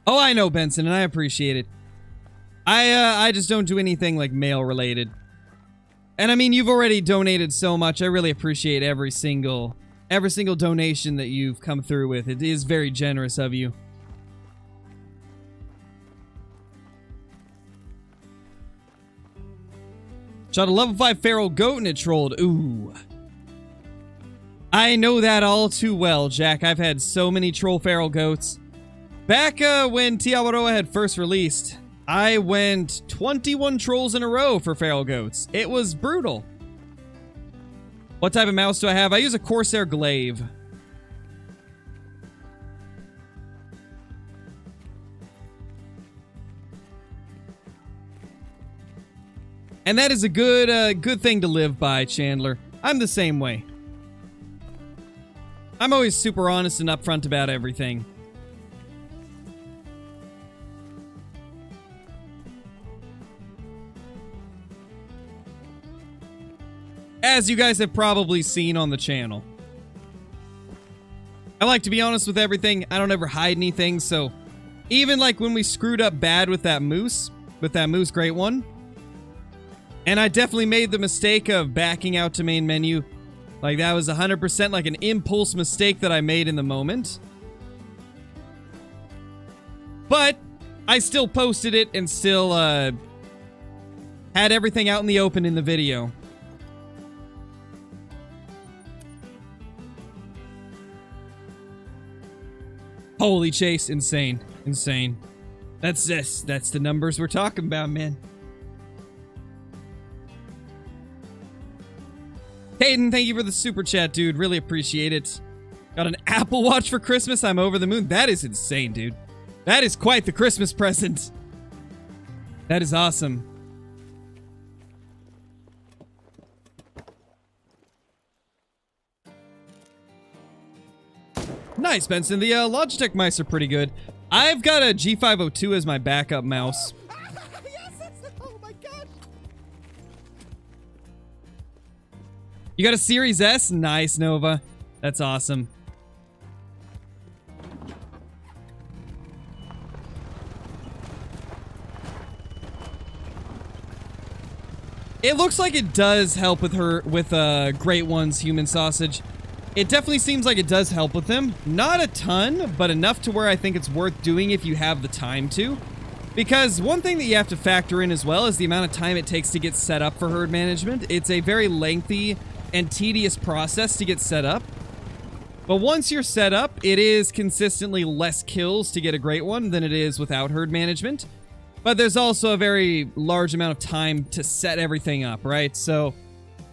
Oh, I know, Benson, and I appreciate it. I just don't do anything like mail related. And I mean, you've already donated so much. I really appreciate every single donation that you've come through with. It is very generous of you. Shot a level 5 feral goat and it trolled. Ooh. I know that all too well, Jack. I've had so many troll feral goats. Back when Tiawaroa had first released, I went 21 trolls in a row for feral goats. It was brutal. What type of mouse do I have? I use a Corsair Glaive. And that is a good thing to live by, Chandler. I'm the same way. I'm always super honest and upfront about everything. As you guys have probably seen on the channel. I like to be honest with everything. I don't ever hide anything, so even like when we screwed up bad with that moose Great One, and I definitely made the mistake of backing out to main menu. Like, that was 100% like an impulse mistake that I made in the moment. But I still posted it and still had everything out in the open in the video. Holy Chase, insane. Insane. That's the numbers we're talking about, man. Hayden, thank you for the super chat, dude. Really appreciate it. Got an Apple Watch for Christmas. I'm over the moon. That is insane, dude. That is quite the Christmas present. That is awesome. Nice, Benson. The Logitech mice are pretty good. I've got a G502 as my backup mouse. Yes! Oh my gosh! You got a Series S? Nice, Nova. That's awesome. It looks like it does help with Great One's human sausage. It definitely seems like it does help with them. Not a ton, but enough to where I think it's worth doing if you have the time to. Because one thing that you have to factor in as well is the amount of time it takes to get set up for herd management. It's a very lengthy and tedious process to get set up. But once you're set up, it is consistently less kills to get a Great One than it is without herd management. But there's also a very large amount of time to set everything up, right? So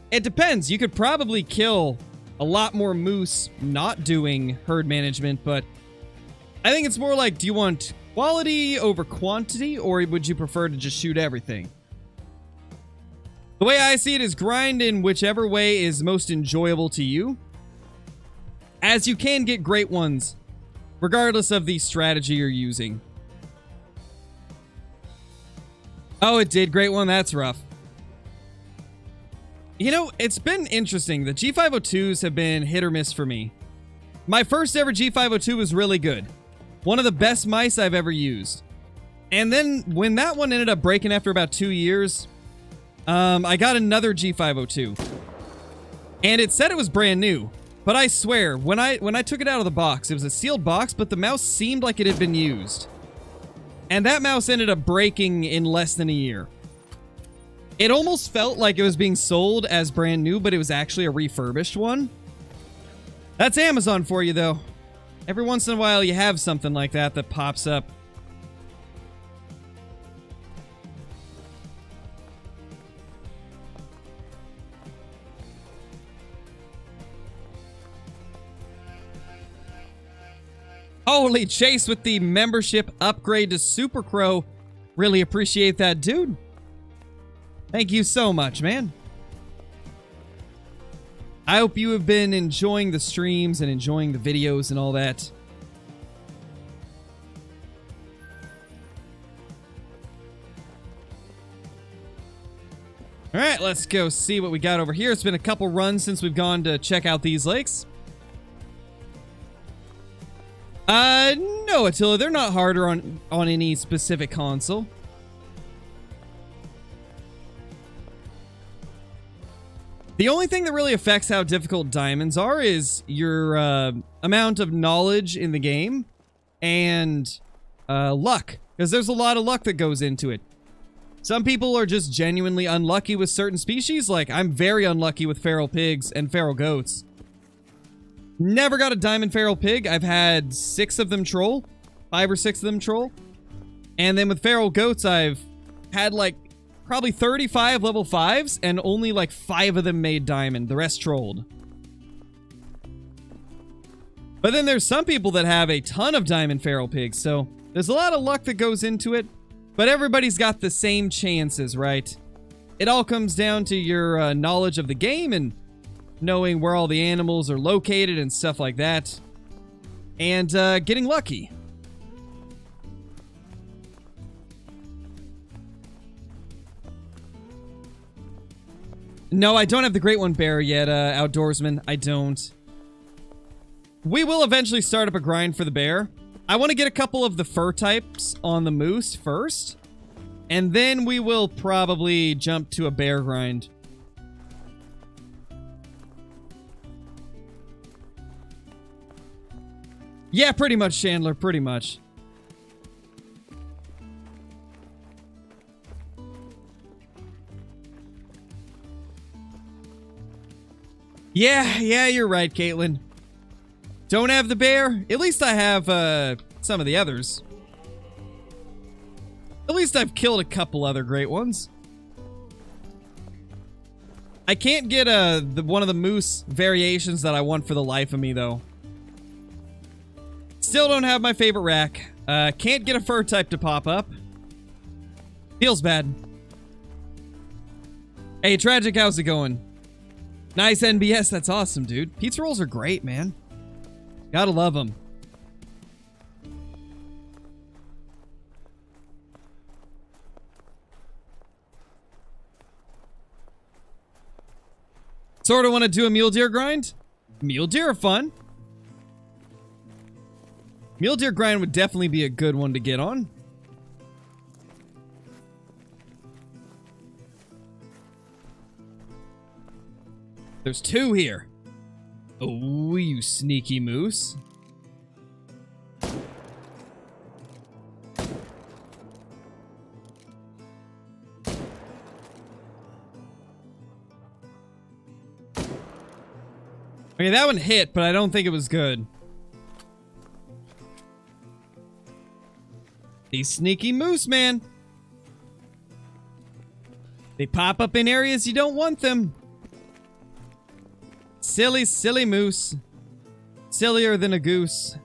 it depends. You could probably kill a lot more moose not doing herd management, but I think it's more like, do you want quality over quantity, or would you prefer to just shoot everything? The way I see it is grind in whichever way is most enjoyable to you, as you can get Great Ones regardless of the strategy you're using. Oh, it did. Great one. That's rough. You know, it's been interesting. The G502s have been hit or miss for me. My first ever G502 was really good. One of the best mice I've ever used. And then when that one ended up breaking after about 2 years, I got another G502. And it said it was brand new. But I swear, when I took it out of the box, it was a sealed box, but the mouse seemed like it had been used. And that mouse ended up breaking in less than a year. It almost felt like it was being sold as brand new, but it was actually a refurbished one. That's Amazon for you, though. Every once in a while, you have something like that that pops up. Holy Chase with the membership upgrade to Super Crow. Really appreciate that, dude. Thank you so much, man. I hope you have been enjoying the streams and enjoying the videos and all that. All right, let's go see what we got over here. It's been a couple runs since we've gone to check out these lakes. No, Attila, they're not harder on any specific console. The only thing that really affects how difficult diamonds are is your amount of knowledge in the game and luck, because there's a lot of luck that goes into it. Some people are just genuinely unlucky with certain species, like I'm very unlucky with feral pigs and feral goats. Never got a diamond feral pig. I've had 6 of them troll. 5 or 6 of them troll. And then with feral goats, I've had like probably 35 level 5s, and only like 5 of them made diamond. The rest trolled. But then there's some people that have a ton of diamond feral pigs, so there's a lot of luck that goes into it. But everybody's got the same chances, right? It all comes down to your knowledge of the game and knowing where all the animals are located and stuff like that. And getting lucky. No, I don't have the Great One Bear yet, Outdoorsman. I don't. We will eventually start up a grind for the bear. I want to get a couple of the fur types on the moose first. And then we will probably jump to a bear grind. Yeah, pretty much, Chandler. Pretty much. Yeah, you're right, Caitlin. Don't have the bear. At least I have some of the others. At least I've killed a couple other great ones. I can't get one of the moose variations that I want for the life of me, though. Still don't have my favorite rack. Can't get a fur type to pop up. Feels bad. Hey, Tragic, how's it going? Nice NBS, that's awesome, dude. Pizza rolls are great, man. Gotta love them. Sort of want to do a mule deer grind? Mule deer are fun. Mule deer grind would definitely be a good one to get on. There's 2 here. Oh, you sneaky moose. Okay, that one hit, but I don't think it was good. These sneaky moose, man. They pop up in areas you don't want them. Silly, silly moose. Sillier than a goose.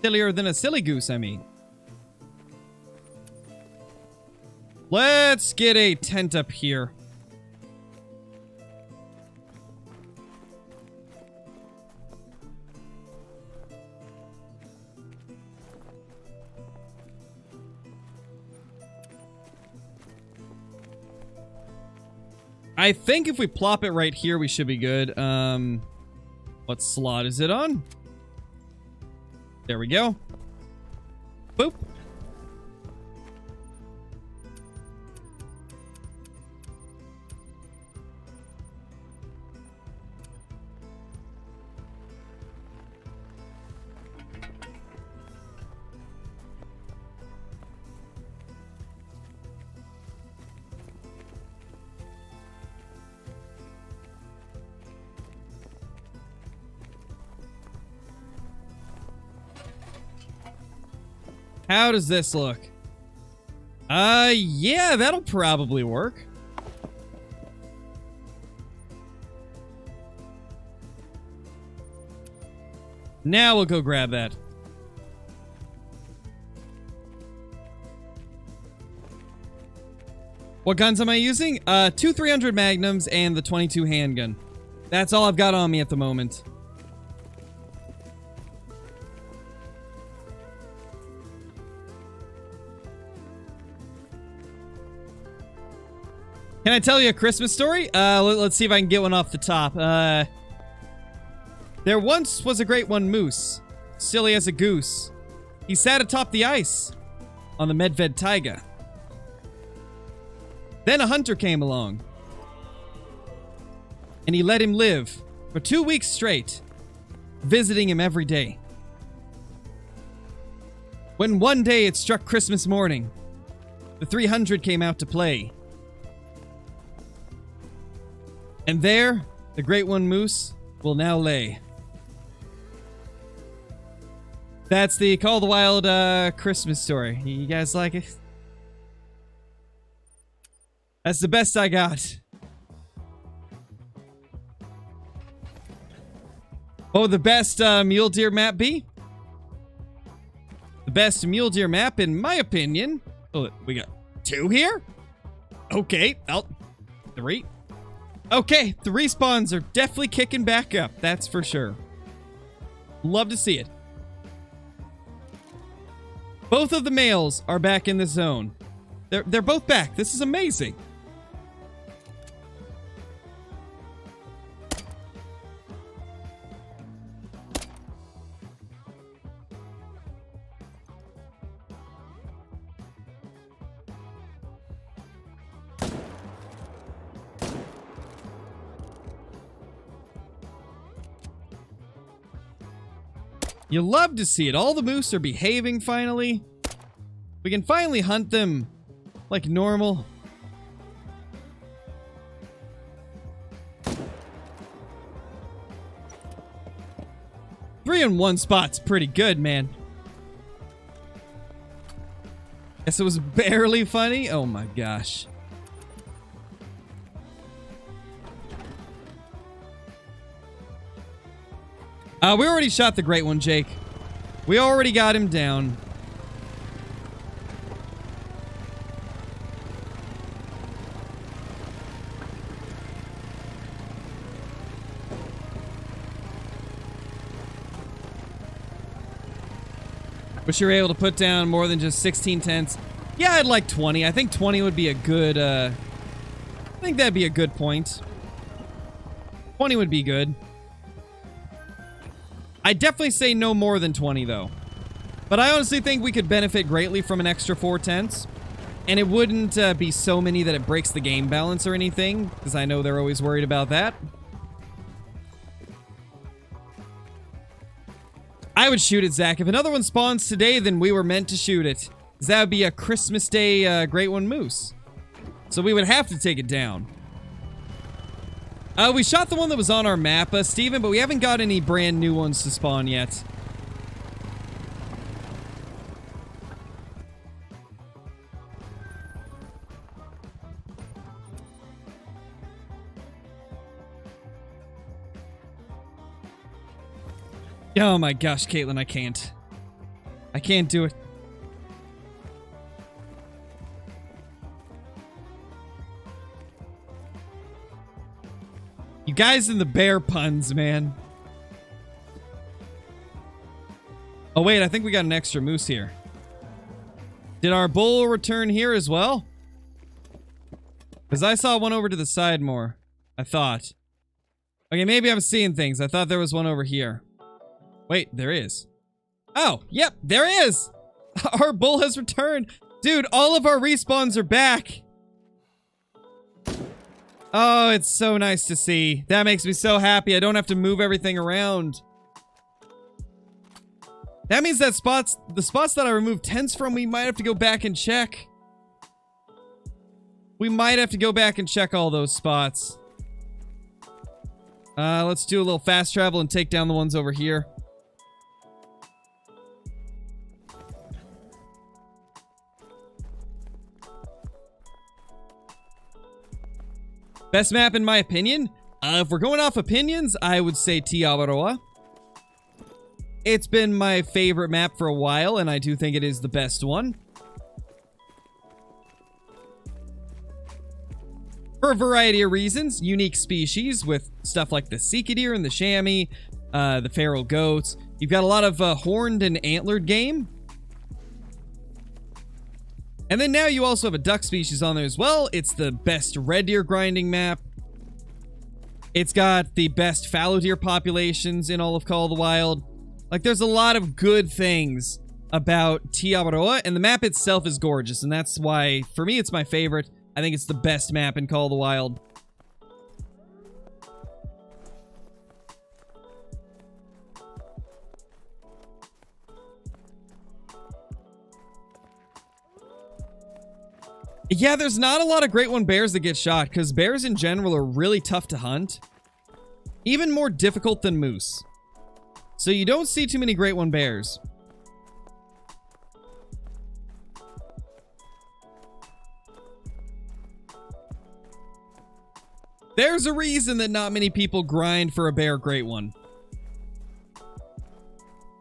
Sillier than a silly goose, I mean. Let's get a tent up here. I think if we plop it right here, we should be good. What slot is it on? There we go. Boop. How does this look? Yeah, that'll probably work. Now we'll go grab that. What guns am I using? Two 300 Magnums and the 22 handgun. That's all I've got on me at the moment. Can I tell you a Christmas story? Let's see if I can get one off the top. There once was a great one moose, silly as a goose. He sat atop the ice on the Medved taiga. Then a hunter came along, and he let him live for 2 weeks straight, visiting him every day. When one day it struck Christmas morning, the 300 came out to play. And there, the Great One Moose will now lay. That's the Call of the Wild Christmas story. You guys like it? That's the best I got. What would the best mule deer map be? The best mule deer map, in my opinion... Oh, we got 2 here? Okay, 3. Okay, the respawns are definitely kicking back up. That's for sure. Love to see it. Both of the males are back in the zone. They're both back. This is amazing. You love to see it. All the moose are behaving finally. We can finally hunt them like normal. Three in one spot's pretty good, man. Guess it was barely funny. Oh my gosh. We already shot the Great One, Jake. We already got him down. Wish you were able to put down more than just 16 tents. Yeah, I'd like 20. I think 20 would be a good, I think that'd be a good point. 20 would be good. I'd definitely say no more than 20, though. But I honestly think we could benefit greatly from an extra 4 tents. And it wouldn't be so many that it breaks the game balance or anything, because I know they're always worried about that. I would shoot it, Zach. If another one spawns today, then we were meant to shoot it. Because that would be a Christmas Day Great One Moose. So we would have to take it down. We shot the one that was on our map, Steven, but we haven't got any brand new ones to spawn yet. Oh my gosh, Caitlin, I can't. I can't do it. You guys in the bear puns, man. Oh, wait, I think we got an extra moose here. Did our bull return here as well? Because I saw one over to the side more. I thought. Okay, maybe I'm seeing things. I thought there was one over here. Wait, there is. Oh, yep, there is! Our bull has returned! Dude, all of our respawns are back! Oh, it's so nice to see. That makes me so happy. I don't have to move everything around. That means that the spots that I removed tents from, we might have to go back and check. We might have to go back and check all those spots. Let's do a little fast travel and take down the ones over here. Best map in my opinion? If we're going off opinions, I would say Aotearoa. It's been my favorite map for a while, and I do think it is the best one. For a variety of reasons. Unique species with stuff like the Sika deer and the chamois, the feral goats. You've got a lot of horned and antlered game. And then now you also have a duck species on there as well. It's the best red deer grinding map. It's got the best fallow deer populations in all of Call of the Wild. Like, there's a lot of good things about Aotearoa, and the map itself is gorgeous, and that's why, for me, it's my favorite. I think it's the best map in Call of the Wild. Yeah, there's not a lot of Great One bears that get shot, because bears in general are really tough to hunt. Even more difficult than moose. So you don't see too many Great One bears. There's a reason that not many people grind for a bear Great One.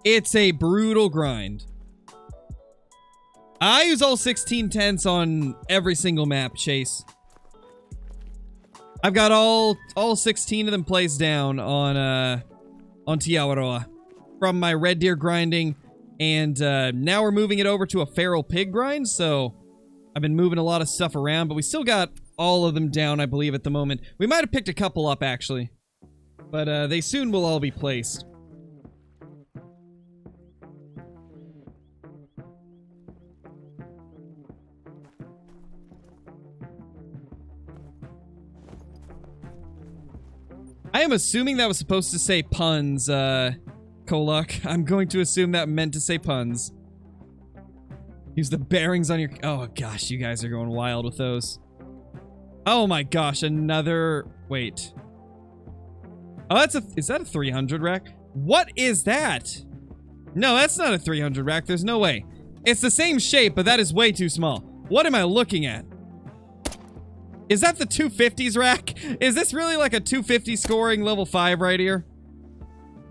It's a brutal grind. I use all 16 tents on every single map, Chase. I've got all 16 of them placed down on Aotearoa from my red deer grinding, and now we're moving it over to a feral pig grind, so I've been moving a lot of stuff around, but we still got all of them down, I believe, at the moment. We might have picked a couple up, actually, but they soon will all be placed. I am assuming that was supposed to say puns, Kolak. I'm going to assume that meant to say puns. Use the bearings on your... Oh, gosh, you guys are going wild with those. Oh, my gosh, another... Wait. Oh, that's a... Is that a 300 rack? What is that? No, that's not a 300 rack. There's no way. It's the same shape, but that is way too small. What am I looking at? Is that the 250s rack? Is this really like a 250 scoring level 5 right here?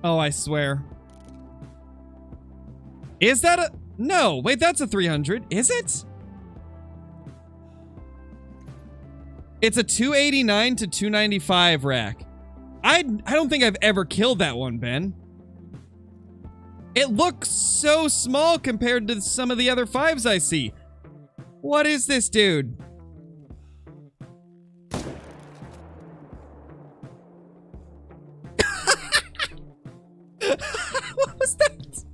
Oh, I swear. Is that a... No, wait, that's a 300. Is it? It's a 289 to 295 rack. I don't think I've ever killed that one, Ben. It looks so small compared to some of the other 5s I see. What is this, dude? What was that?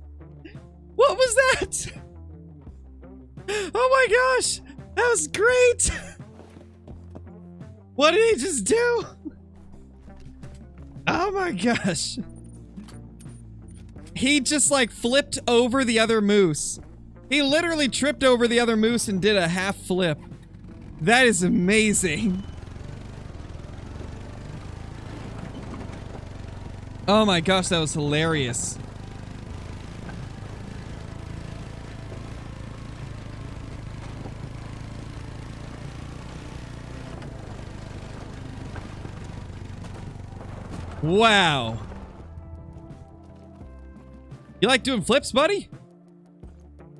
What was that? Oh my gosh! That was great! What did he just do? Oh my gosh. He just like flipped over the other moose. He literally tripped over the other moose and did a half flip. That is amazing. Oh my gosh, that was hilarious. Wow. You like doing flips, buddy?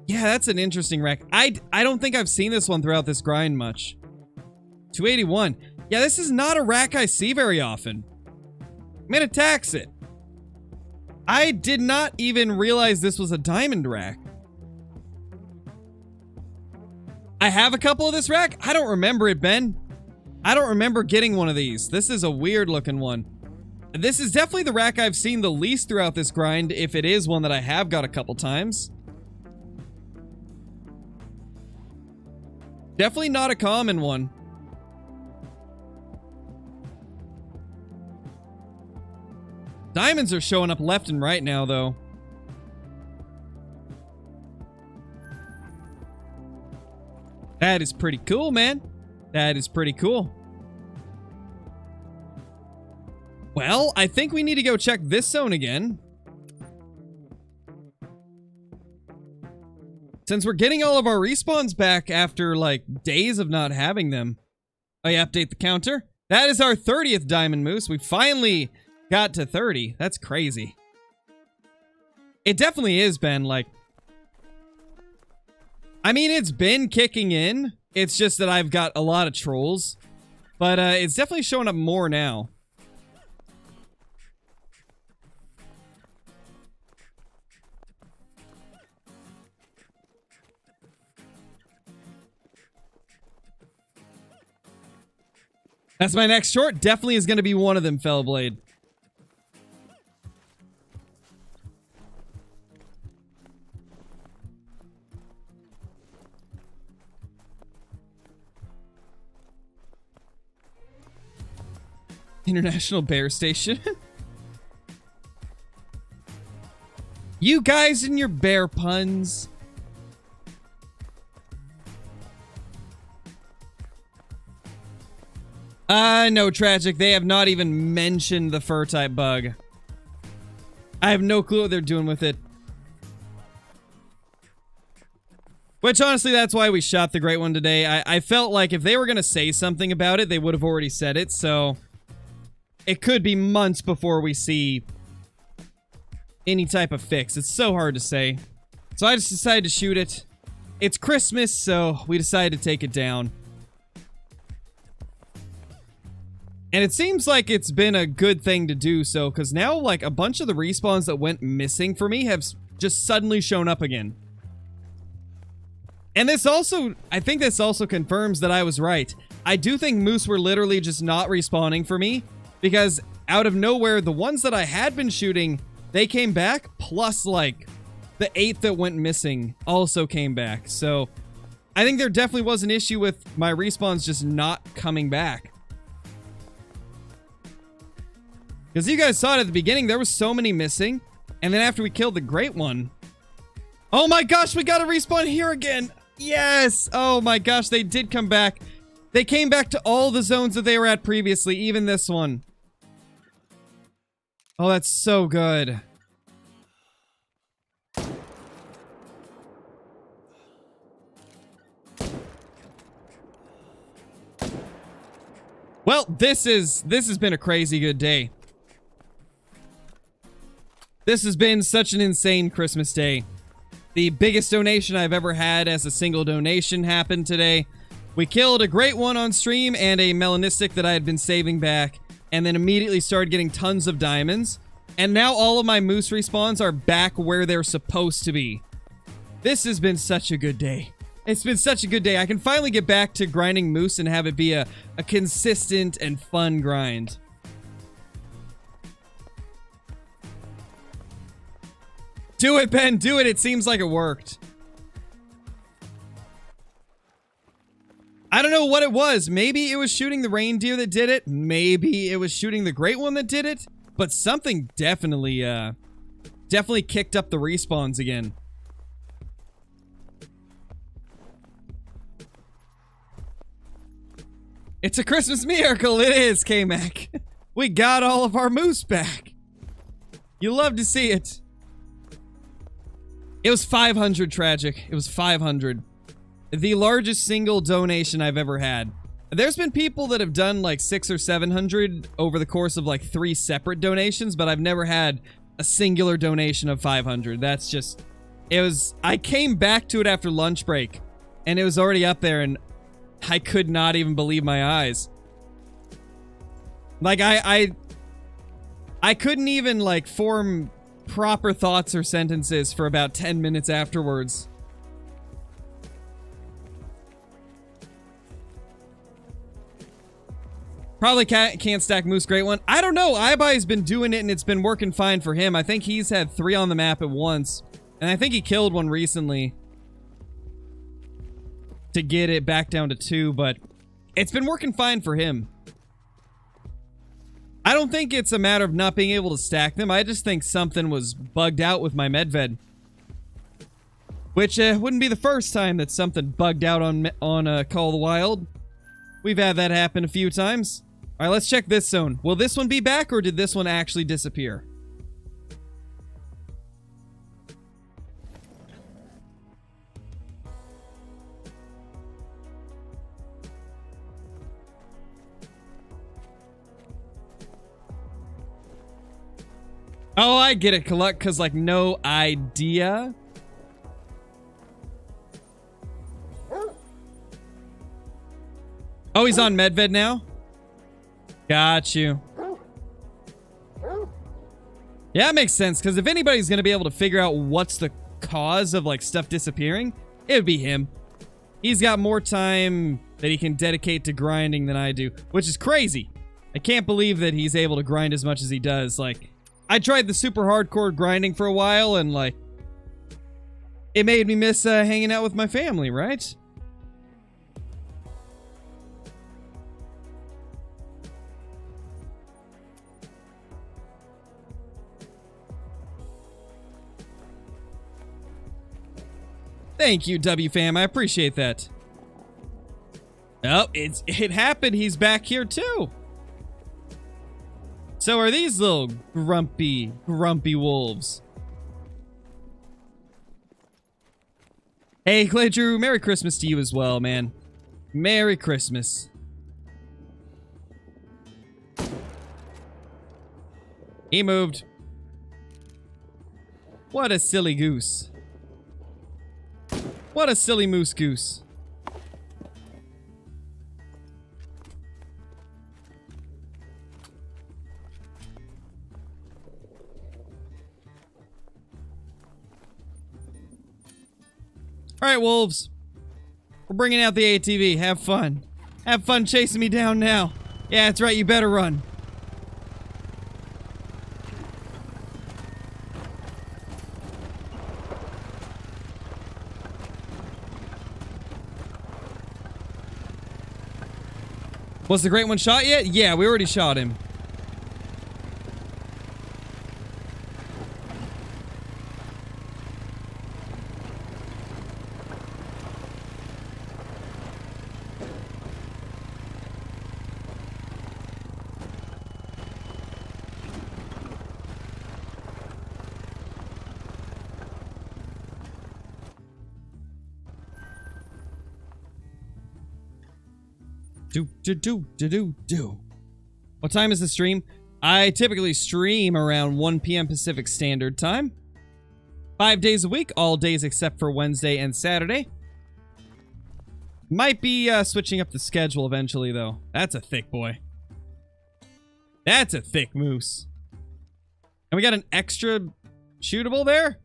Yeah, that's an interesting rack. I don't think I've seen this one throughout this grind much. 281. Yeah, this is not a rack I see very often. I'm gonna tax it. I did not even realize this was a diamond rack. I have a couple of this rack. I don't remember it, Ben. I don't remember getting one of these. This is a weird looking one. This is definitely the rack I've seen the least throughout this grind, if it is one that I have got a couple times. Definitely not a common one. Diamonds are showing up left and right now, though. That is pretty cool, man. That is pretty cool. Well, I think we need to go check this zone again. Since we're getting all of our respawns back after, like, days of not having them. Oh, yeah, update the counter. That is our 30th Diamond Moose. We finally got to 30. That's crazy. It definitely is, Ben. Like, I mean, it's been kicking in. It's just that I've got a lot of trolls. But it's definitely showing up more now. That's my next short. Definitely is going to be one of them, Fellblade. International Bear Station. You guys and your bear puns. No, Tragic. They have not even mentioned the fur type bug. I have no clue what they're doing with it. Which, honestly, that's why we shot the Great One today. I felt like if they were going to say something about it, they would have already said it, so it could be months before we see any type of fix. It's so hard to say. So I just decided to shoot it. It's Christmas, so we decided to take it down. And it seems like it's been a good thing to do so, because now, like, a bunch of the respawns that went missing for me have just suddenly shown up again. And this also, I think this also confirms that I was right. I do think moose were literally just not respawning for me, because out of nowhere, the ones that I had been shooting, they came back, plus, like, the 8 that went missing also came back. So, I think there definitely was an issue with my respawns just not coming back. Because you guys saw it at the beginning, there was so many missing. And then after we killed the Great One... Oh my gosh, we got to respawn here again! Yes! Oh my gosh, they did come back. They came back to all the zones that they were at previously, even this one. Oh, that's so good. Well, this has been a crazy good day. This has been such an insane Christmas day. The biggest donation I've ever had as a single donation happened today. We killed a Great One on stream and a melanistic that I had been saving back, and then immediately started getting tons of diamonds. And now all of my moose respawns are back where they're supposed to be. This has been such a good day. It's been such a good day. I can finally get back to grinding moose and have it be a consistent and fun grind. Do it, Ben. Do it. It seems like it worked. I don't know what it was. Maybe it was shooting the reindeer that did it. Maybe it was shooting the Great One that did it. But something definitely kicked up the respawns again. It's a Christmas miracle. It is, K-Mac. We got all of our moose back. You love to see it. It was 500, Tragic. It was 500. The largest single donation I've ever had. There's been people that have done like 600 or 700 over the course of like 3 separate donations, but I've never had a singular donation of 500. That's just... I came back to it after lunch break, and it was already up there, and I could not even believe my eyes. Like, I couldn't even, like, form proper thoughts or sentences for about 10 minutes afterwards. Probably can't stack Moose Great One. I don't know. iBuy's been doing it and it's been working fine for him. I think he's had 3 on the map at once. And I think he killed one recently to get it back down to 2, but it's been working fine for him. I don't think it's a matter of not being able to stack them. I just think something was bugged out with my Medved. Which wouldn't be the first time that something bugged out on Call of the Wild. We've had that happen a few times. All right, let's check this zone. Will this one be back, or did this one actually disappear? Oh, I get it, Collect, because, like, no idea. Oh, he's on Medved now? Got you. Yeah, that makes sense, because if anybody's going to be able to figure out what's the cause of, like, stuff disappearing, it would be him. He's got more time that he can dedicate to grinding than I do, which is crazy. I can't believe that he's able to grind as much as he does. Like, I tried the super hardcore grinding for a while, and, like, it made me miss hanging out with my family, right? Thank you, WFam. I appreciate that. Oh, it happened. He's back here, too. So are these little grumpy wolves? Hey, Clay Drew, Merry Christmas to you as well, man. Merry Christmas. He moved. What a silly goose. What a silly moose goose. Alright, wolves. We're bringing out the ATV. Have fun. Have fun chasing me down now. Yeah, that's right. You better run. Was the Great One shot yet? Yeah, we already shot him. Do. What time is the stream? I typically stream around 1 p.m. Pacific Standard Time. 5 days a week, all days except for Wednesday and Saturday. Might be switching up the schedule eventually, though. That's a thick boy. That's a thick moose. And we got an extra shootable there?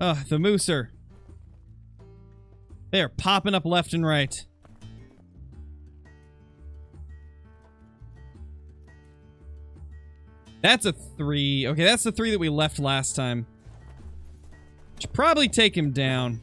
Ugh, the mooser. They are popping up left and right. That's a 3. Okay, that's the 3 that we left last time. Should probably take him down.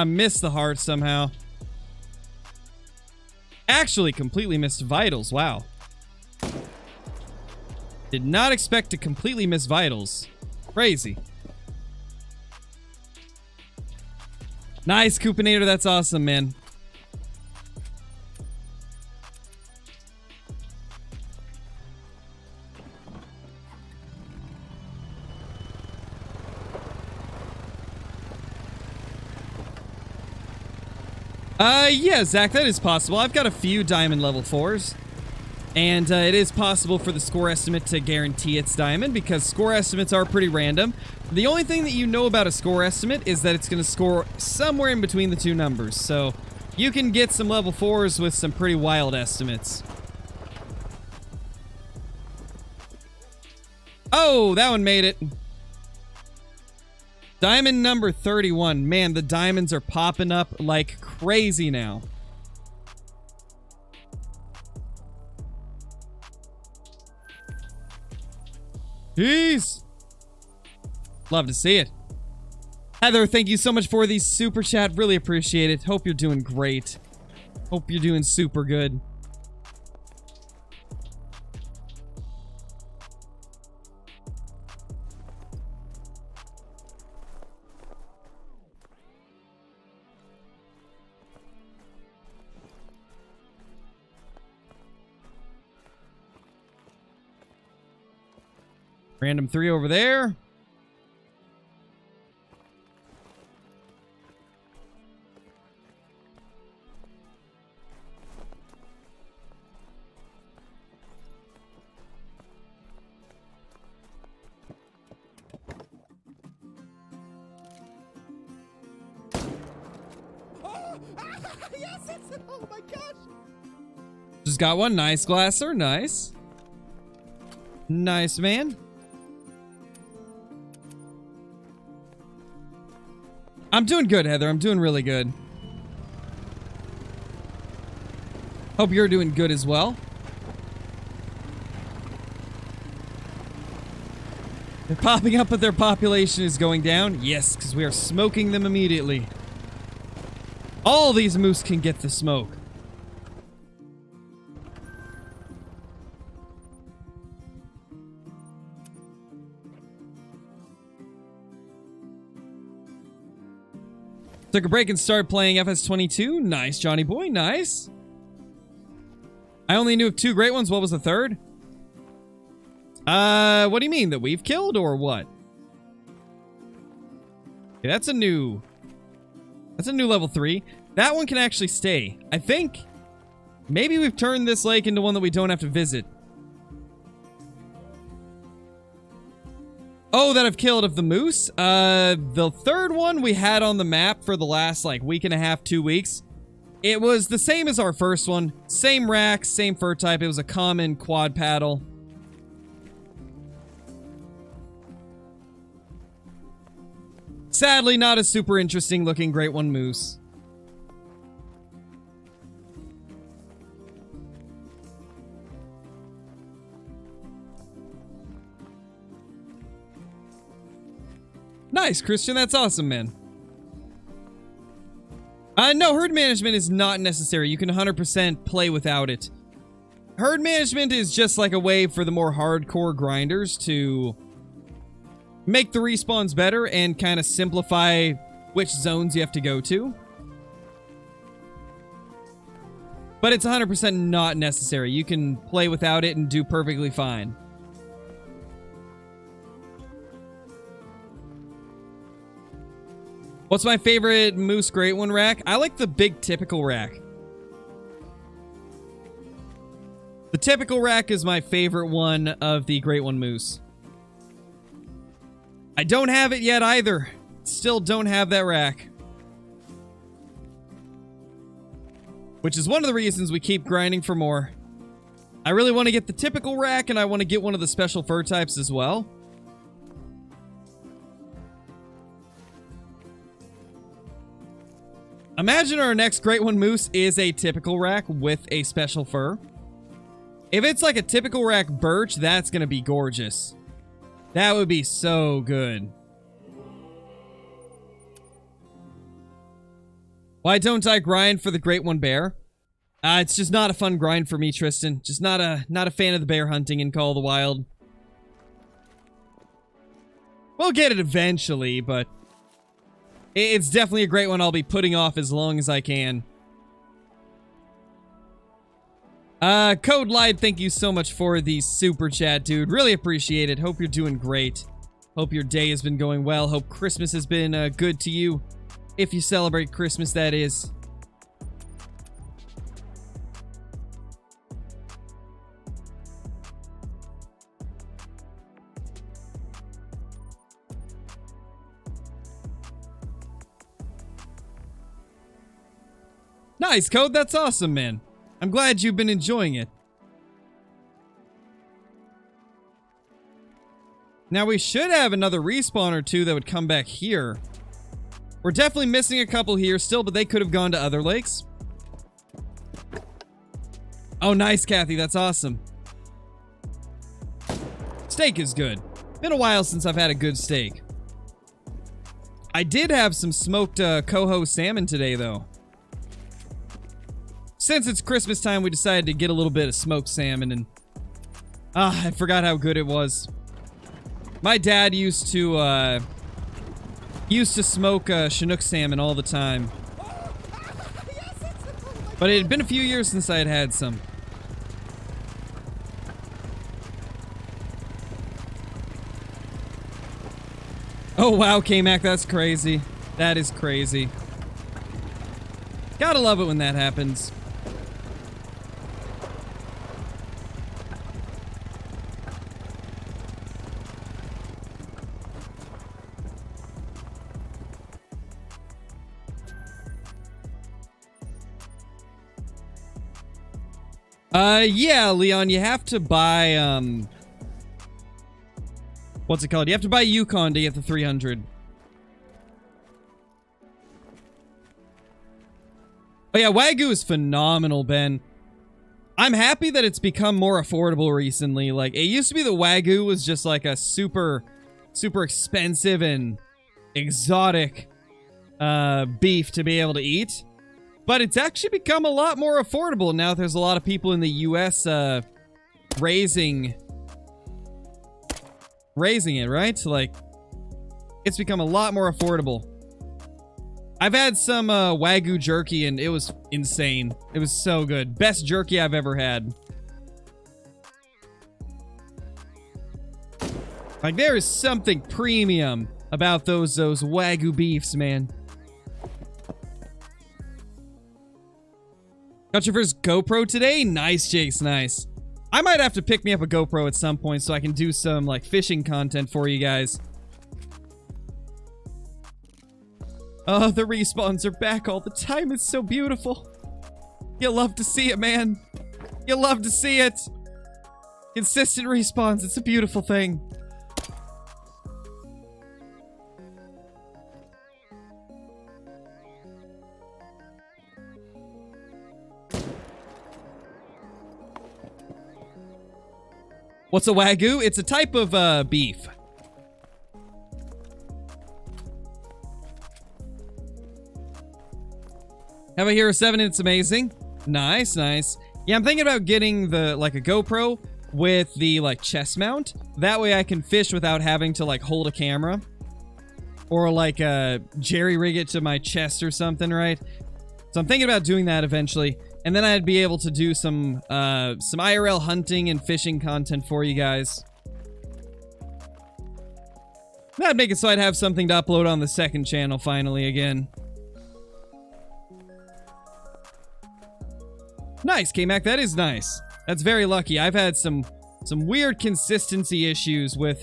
Missed the heart somehow. Actually, completely missed vitals. Wow. Did not expect to completely miss vitals. Crazy. Nice, Coopinator. That's awesome, man. Yeah, Zach, that is possible. I've got a few diamond level 4s. And it is possible for the score estimate to guarantee it's diamond because score estimates are pretty random. The only thing that you know about a score estimate is that it's going to score somewhere in between the two numbers. So you can get some level 4s with some pretty wild estimates. Oh, that one made it. Diamond number 31. Man, the diamonds are popping up like crazy now. Jeez. Love to see it. Heather, thank you so much for the super chat. Really appreciate it. Hope you're doing great. Hope you're doing super good. Random 3 over there. Oh, yes, it's, oh my gosh. Just got one. Nice, Glasser. Nice. Nice, man. I'm doing good, Heather. I'm doing really good. Hope you're doing good as well. They're popping up, but their population is going down. Yes, because we are smoking them immediately. All these moose can get the smoke. Took a break and started playing FS22. Nice, Johnny boy. Nice. I only knew of 2 great ones. What was the third? What do you mean? That we've killed or what? Okay, that's a new level 3. That one can actually stay. I think maybe we've turned this lake into one that we don't have to visit. Oh, that I've killed of the moose. The third one we had on the map for the last, like, week and a half, 2 weeks. It was the same as our first one. Same rack, same fur type. It was a common quad paddle. Sadly, not a super interesting looking Great One moose. Nice, Christian. That's awesome, man. No, herd management is not necessary. You can 100% play without it. Herd management is just like a way for the more hardcore grinders to make the respawns better and kind of simplify which zones you have to go to. But it's 100% not necessary. You can play without it and do perfectly fine. What's my favorite Moose Great One rack? I like the big typical rack. The typical rack is my favorite one of the Great One Moose. I don't have it yet either. Still don't have that rack. Which is one of the reasons we keep grinding for more. I really want to get the typical rack and I want to get one of the special fur types as well. Imagine our next Great One Moose is a typical rack with a special fur. If it's like a typical rack birch, that's going to be gorgeous. That would be so good. Why don't I grind for the Great One Bear? It's just not a fun grind for me, Tristan. Just not a fan of the bear hunting in Call of the Wild. We'll get it eventually, but it's definitely a great one I'll be putting off as long as I can. Code Lied, thank you so much for the super chat, dude. Really appreciate it. Hope you're doing great. Hope your day has been going well. Hope Christmas has been good to you. If you celebrate Christmas, that is. Nice, Code. That's awesome, man. I'm glad you've been enjoying it. Now, we should have another respawn or two that would come back here. We're definitely missing a couple here still, but they could have gone to other lakes. Oh, nice, Kathy. That's awesome. Steak is good. Been a while since I've had a good steak. I did have some smoked coho salmon today, though. Since it's Christmas time, we decided to get a little bit of smoked salmon, and I forgot how good it was. My dad used to smoke Chinook salmon all the time. But it had been a few years since I had had some. Oh wow, K-Mac, that's crazy. That is crazy. Gotta love it when that happens. Yeah, Leon, you have to buy, what's it called? You have to buy Yukon to get the 300. Oh yeah, Wagyu is phenomenal, Ben. I'm happy that it's become more affordable recently. Like, it used to be the Wagyu was just like a super expensive and exotic, beef to be able to eat. But it's actually become a lot more affordable now. There's a lot of people in the U.S. raising it, right? Like, it's become a lot more affordable. I've had some Wagyu jerky, and it was insane. It was so good. Best jerky I've ever had. Like, there is something premium about those Wagyu beefs, man. Got your first GoPro today? Nice, Jace, nice. I might have to pick me up a GoPro at some point so I can do some, like, fishing content for you guys. Oh, the respawns are back all the time. It's so beautiful. You'll love to see it, man. You'll love to see it. Consistent respawns. It's a beautiful thing. What's a Wagyu? It's a type of beef. Have a Hero 7, it's amazing. Nice, nice. Yeah, I'm thinking about getting the, like, a GoPro with the, like, chest mount. That way I can fish without having to, like, hold a camera. Or, like, jerry-rig it to my chest or something, right? So I'm thinking about doing that eventually. And then I'd be able to do some IRL hunting and fishing content for you guys. That'd make it so I'd have something to upload on the second channel finally again. Nice, K-Mac. That is nice. That's very lucky. I've had some weird consistency issues with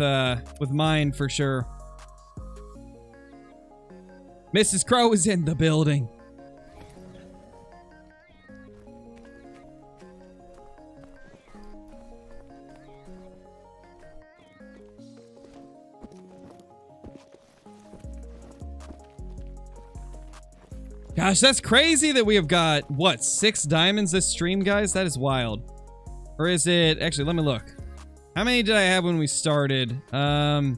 mine for sure. Mrs. Crow is in the building. Gosh, that's crazy that we have got, what, 6 diamonds this stream, guys? That is wild. Or is it... Actually, let me look. How many did I have when we started? I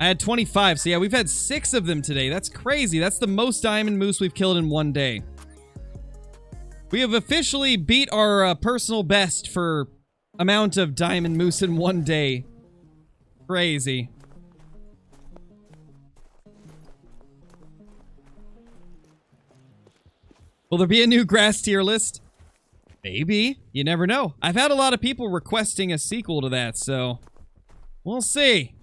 had 25. So yeah, we've had 6 of them today. That's crazy. That's the most diamond moose we've killed in one day. We have officially beat our personal best for amount of diamond moose in one day. Crazy. Will there be a new grass tier list? Maybe. You never know. I've had a lot of people requesting a sequel to that, so we'll see.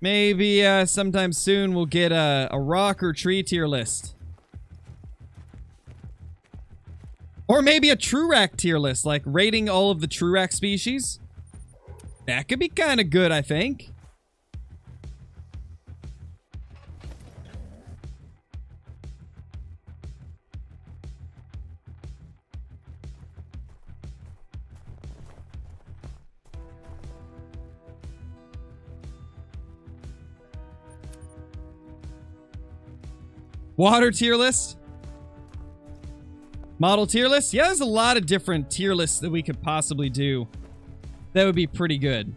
Maybe sometime soon we'll get a rock or tree tier list. Or maybe a true rack tier list, like rating all of the true rack species. That could be kind of good, I think. Water tier list. Model tier list. Yeah, there's a lot of different tier lists that we could possibly do. That would be pretty good.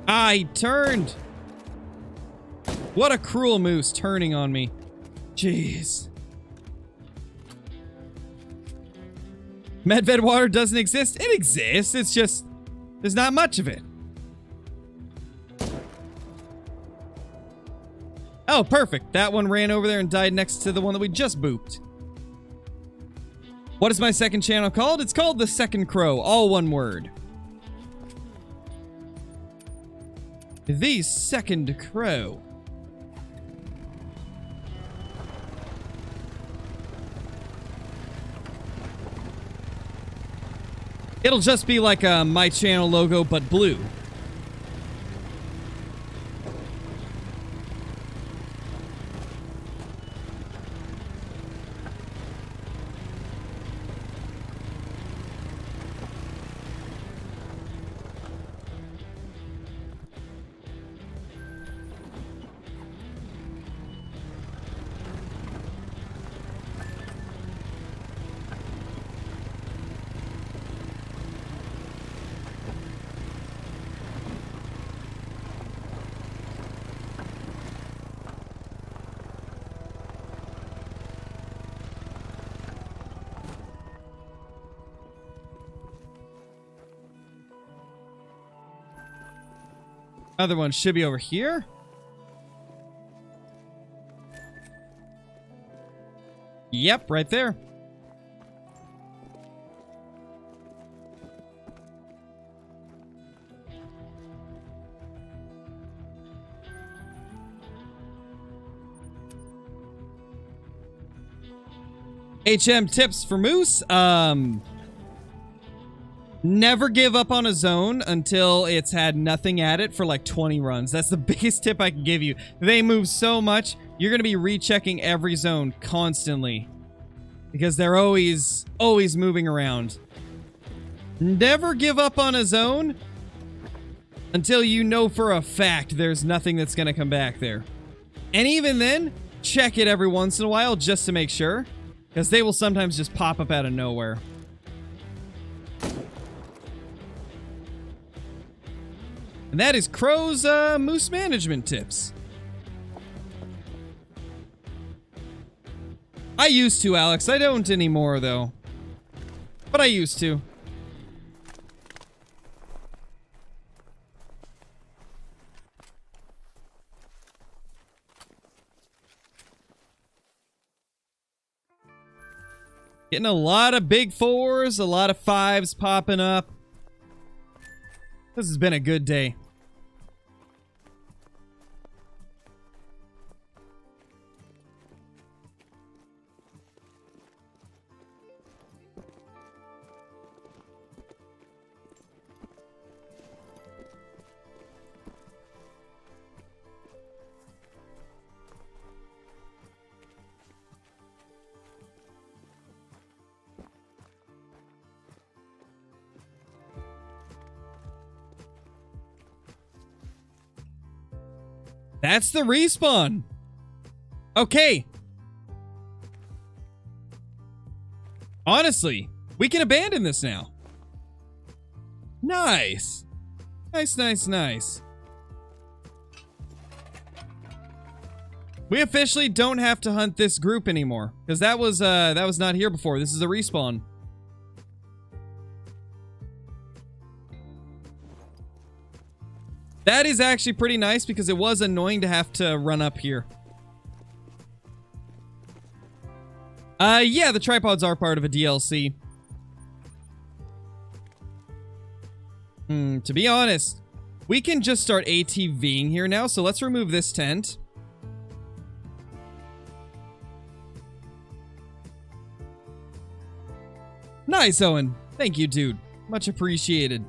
I turned. What a cruel moose turning on me. Jeez. Medved water doesn't exist. It exists. It's just there's not much of it. Oh, perfect. That one ran over there and died next to the one that we just booped. What is my second channel called? It's called The Second Crow. All one word. The Second Crow. It'll just be like my channel logo, but blue. Other one should be over here. Yep, right there. HM tips for moose. Never give up on a zone until it's had nothing at it for like 20 runs. That's the biggest tip I can give you. They move so much, you're going to be rechecking every zone constantly. Because they're always moving around. Never give up on a zone until you know for a fact there's nothing that's going to come back there. And even then, check it every once in a while just to make sure. Because they will sometimes just pop up out of nowhere. And that is Crow's moose management tips. I used to, Alex. I don't anymore, though. But I used to. Getting a lot of big fours, a lot of fives popping up. This has been a good day. That's the respawn. Okay. Honestly, we can abandon this now. Nice. Nice, nice, nice. We officially don't have to hunt this group anymore, because that was not here before. This is a respawn. That is actually pretty nice because it was annoying to have to run up here. Yeah, the tripods are part of a DLC. To be honest, we can just start ATVing here now, so let's remove this tent. Nice, Owen. Thank you, dude. Much appreciated.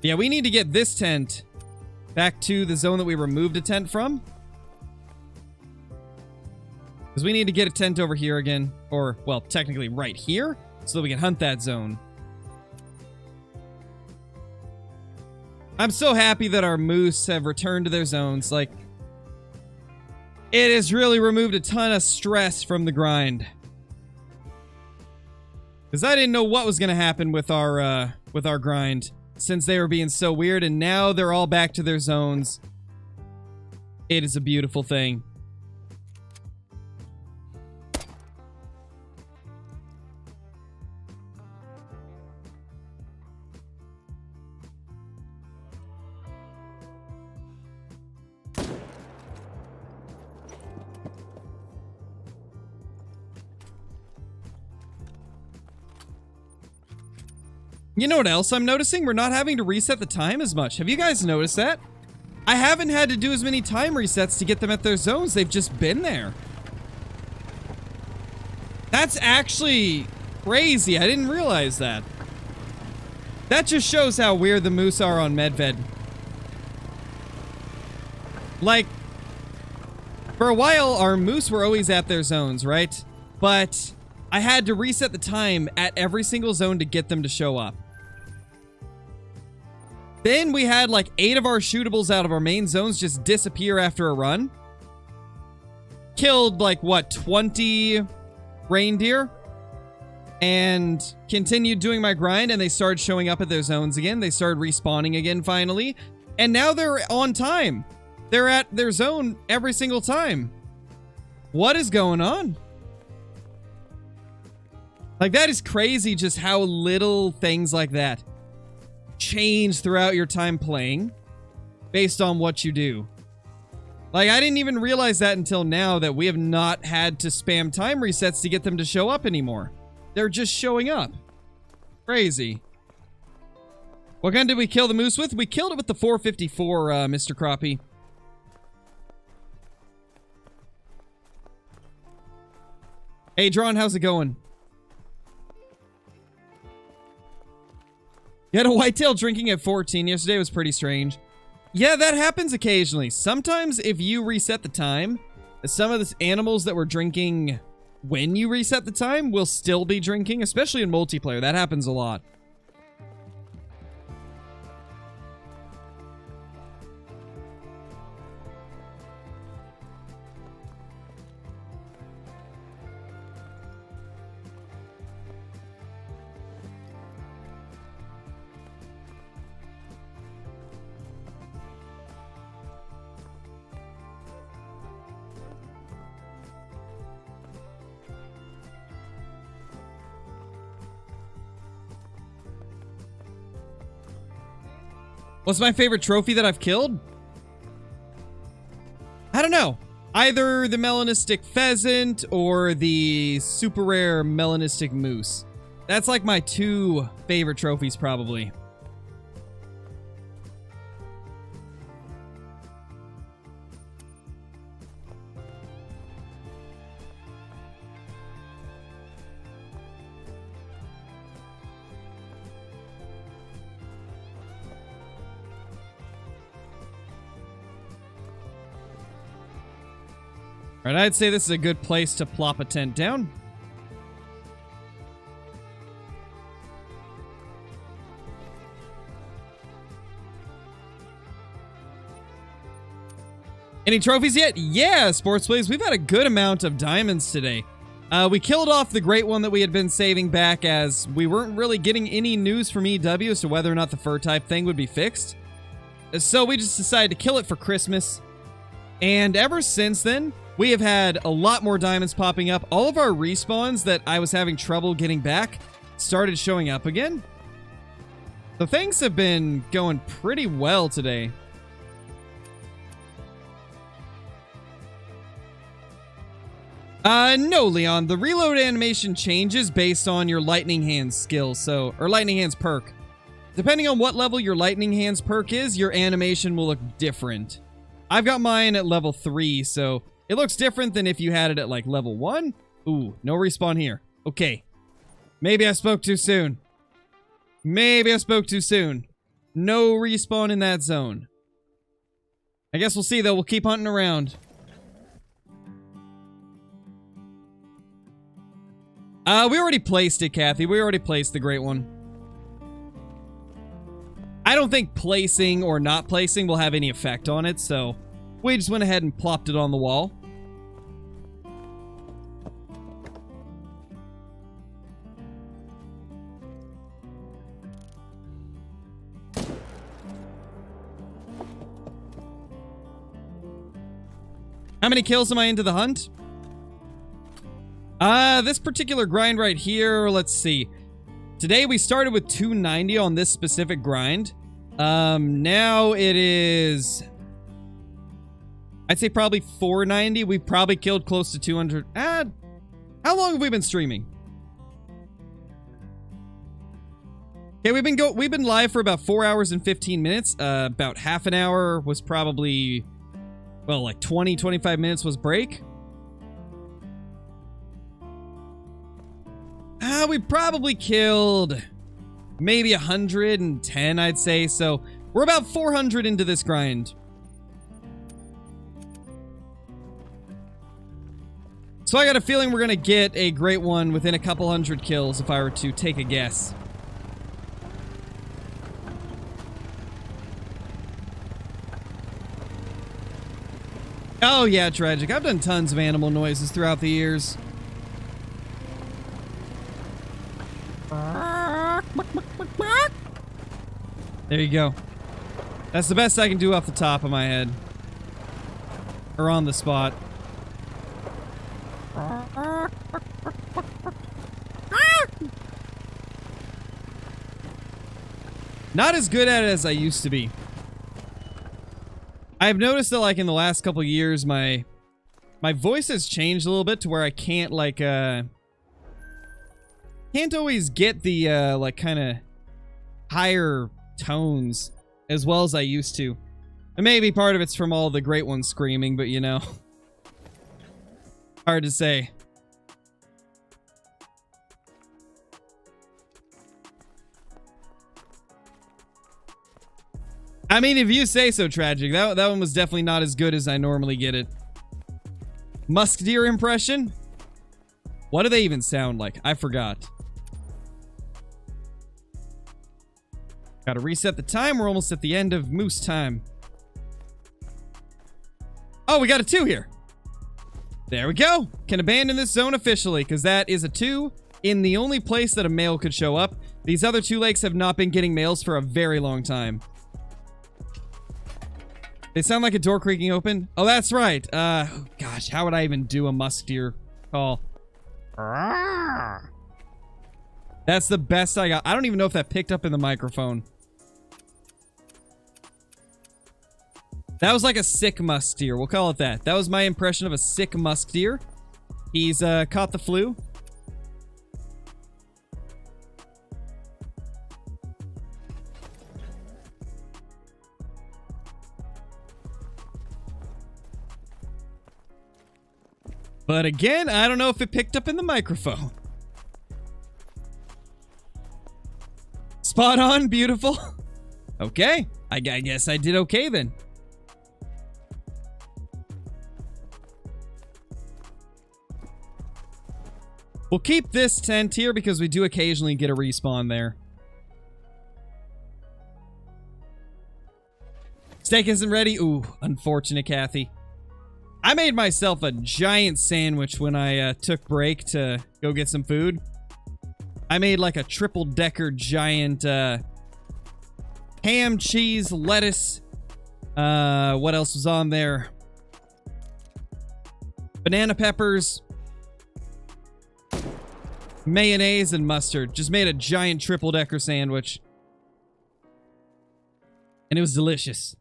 Yeah, we need to get this tent back to the zone that we removed a tent from. Because we need to get a tent over here again. Or, well, technically right here. So that we can hunt that zone. I'm so happy that our moose have returned to their zones. Like, it has really removed a ton of stress from the grind. Because I didn't know what was going to happen with our grind. Since they were being so weird. And now they're all back to their zones. It is a beautiful thing. You know what else I'm noticing? We're not having to reset the time as much. Have you guys noticed that? I haven't had to do as many time resets to get them at their zones. They've just been there. That's actually crazy. I didn't realize that. That just shows how weird the moose are on Medved. Like, for a while, our moose were always at their zones, right? But I had to reset the time at every single zone to get them to show up. Then we had like 8 of our shootables out of our main zones just disappear after a run. Killed like, what, 20 reindeer? And continued doing my grind, and they started showing up at their zones again. They started respawning again finally. And now they're on time. They're at their zone every single time. What is going on? Like, that is crazy just how little things like that change throughout your time playing based on what you do. Like, I didn't even realize that until now, that we have not had to spam time resets to get them to show up anymore. They're just showing up. Crazy. What gun did we kill the moose with? We killed it with the 454, Mr. Crappie. Hey, Drawn, how's it going? You had a whitetail drinking at 14 yesterday. It was pretty strange. Yeah, that happens occasionally. Sometimes if you reset the time, some of the animals that were drinking when you reset the time will still be drinking, especially in multiplayer. That happens a lot. What's my favorite trophy that I've killed? I don't know. Either the melanistic pheasant or the super rare melanistic moose. That's like my 2 favorite trophies, probably. Alright, I'd say this is a good place to plop a tent down. Any trophies yet? Yeah, Sports Plays. We've had a good amount of diamonds today. We killed off the great one that we had been saving back, as we weren't really getting any news from EW as to whether or not the fur type thing would be fixed. So we just decided to kill it for Christmas. And ever since then, we have had a lot more diamonds popping up. All of our respawns that I was having trouble getting back started showing up again. So things have been going pretty well today. No, Leon. The reload animation changes based on your lightning hands skill, or lightning hands perk. Depending on what level your lightning hands perk is, your animation will look different. I've got mine at level 3, so it looks different than if you had it at, like, level 1. Ooh, no respawn here. Okay. Maybe I spoke too soon. Maybe I spoke too soon. No respawn in that zone. I guess we'll see, though. We'll keep hunting around. We already placed it, Kathy. We already placed the great one. I don't think placing or not placing will have any effect on it, so we just went ahead and plopped it on the wall. How many kills am I into the hunt? This particular grind right here, let's see. Today we started with 290 on this specific grind. Now it is... I'd say probably 490. We probably killed close to 200. How long have we been streaming? Okay, we've been live for about 4 hours and 15 minutes. About half an hour was probably... Well, like 20, 25 minutes was break. We probably killed maybe 110, I'd say. So we're about 400 into this grind. So I got a feeling we're going to get a great one within a couple hundred kills if I were to take a guess. Oh yeah, tragic. I've done tons of animal noises throughout the years. There you go. That's the best I can do off the top of my head. Or on the spot. Not as good at it as I used to be. I've noticed that, like, in the last couple years, my voice has changed a little bit to where I can't, like, can't always get the, like, kind of higher tones as well as I used to. And maybe part of it's from all the great ones screaming, but, you know, hard to say. I mean, if you say so, tragic. That one was definitely not as good as I normally get it. Musk deer impression? What do they even sound like? I forgot. Gotta reset the time. We're almost at the end of moose time. Oh, we got a 2 here. There we go. Can abandon this zone officially, because that is a 2 in the only place that a male could show up. These other 2 lakes have not been getting males for a very long time. They sound like a door creaking open. Oh, that's right. Gosh, how would I even do a musk deer call? That's the best I got. I don't even know if that picked up in the microphone. That was like a sick musk deer. We'll call it that. That was my impression of a sick musk deer. He's caught the flu. But again, I don't know if it picked up in the microphone. Spot on, beautiful. Okay, I guess I did okay then. We'll keep this tent here because we do occasionally get a respawn there. Steak isn't ready? Ooh, unfortunate, Kathy. I made myself a giant sandwich when I took break to go get some food. I made like a triple-decker giant ham, cheese, lettuce. What else was on there? Banana peppers, mayonnaise, and mustard. Just made a giant triple-decker sandwich. And it was delicious.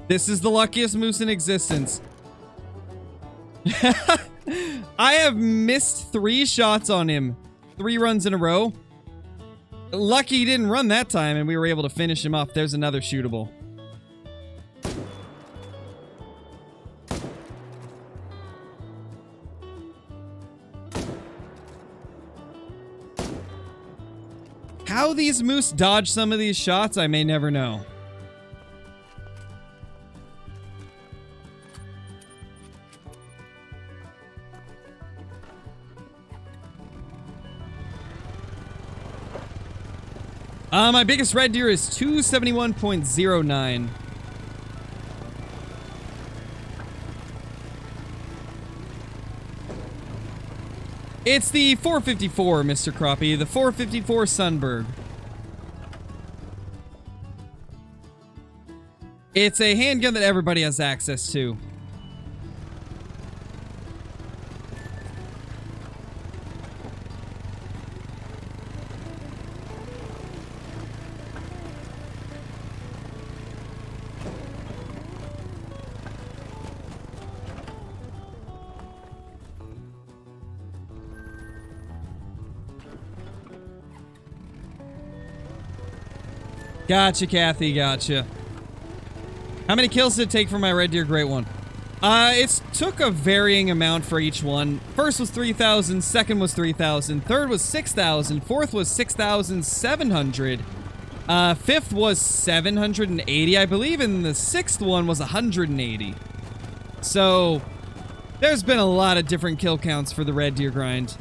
This is the luckiest moose in existence. I have missed 3 shots on him. 3 runs in a row. Lucky he didn't run that time and we were able to finish him off. There's another shootable. How these moose dodge some of these shots, I may never know. My biggest red deer is 271.09. It's the 454, Mr. Crappie. The 454 Sunbird. It's a handgun that everybody has access to. Gotcha, Kathy, gotcha. How many kills did it take for my red deer great one? It took a varying amount for each one. First was 3,000, second was 3,000, third was 6,000, fourth was 6,700, fifth was 780, I believe, and the sixth one was 180. So, there's been a lot of different kill counts for the red deer grind.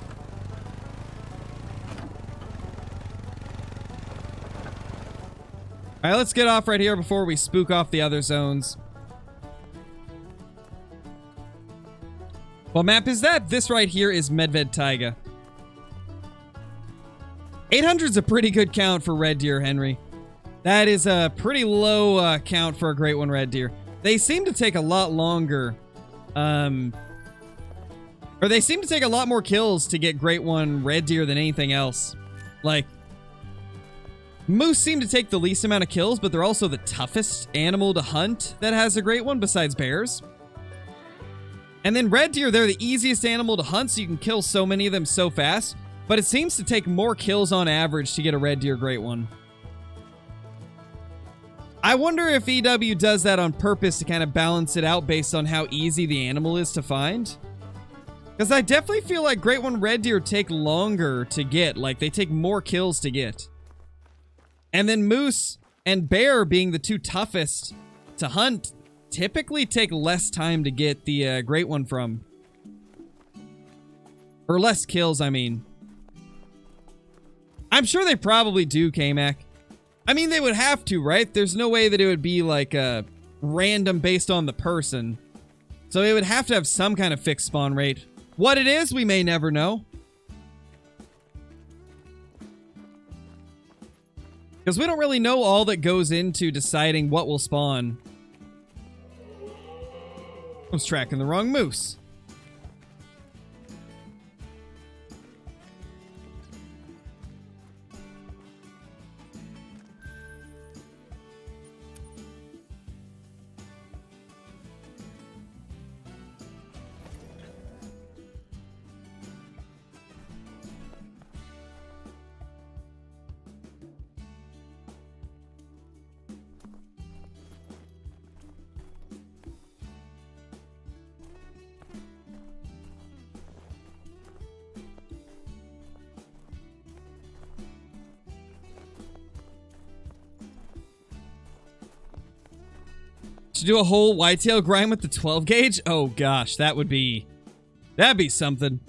Alright, let's get off right here before we spook off the other zones. What map is that? This right here is Medved Taiga. 800's a pretty good count for red deer, Henry. That is a pretty low count for a great one red deer. They seem to take a lot longer. Or they seem to take a lot more kills to get great one red deer than anything else. Like, moose seem to take the least amount of kills, but they're also the toughest animal to hunt that has a great one besides bears. And then red deer, they're the easiest animal to hunt, so you can kill so many of them so fast. But it seems to take more kills on average to get a red deer great one. I wonder if EW does that on purpose to kind of balance it out based on how easy the animal is to find. Because I definitely feel like great one red deer take longer to get. Like, they take more kills to get. And then moose and bear, being the two toughest to hunt, typically take less time to get the great one from. Or less kills, I mean. I'm sure they probably do, K-Mac. I mean, they would have to, right? There's no way that it would be like random based on the person. So it would have to have some kind of fixed spawn rate. What it is, we may never know. Because we don't really know all that goes into deciding what will spawn. I was tracking the wrong moose. To do a whole whitetail grind with the 12 gauge? Oh gosh, that'd be something.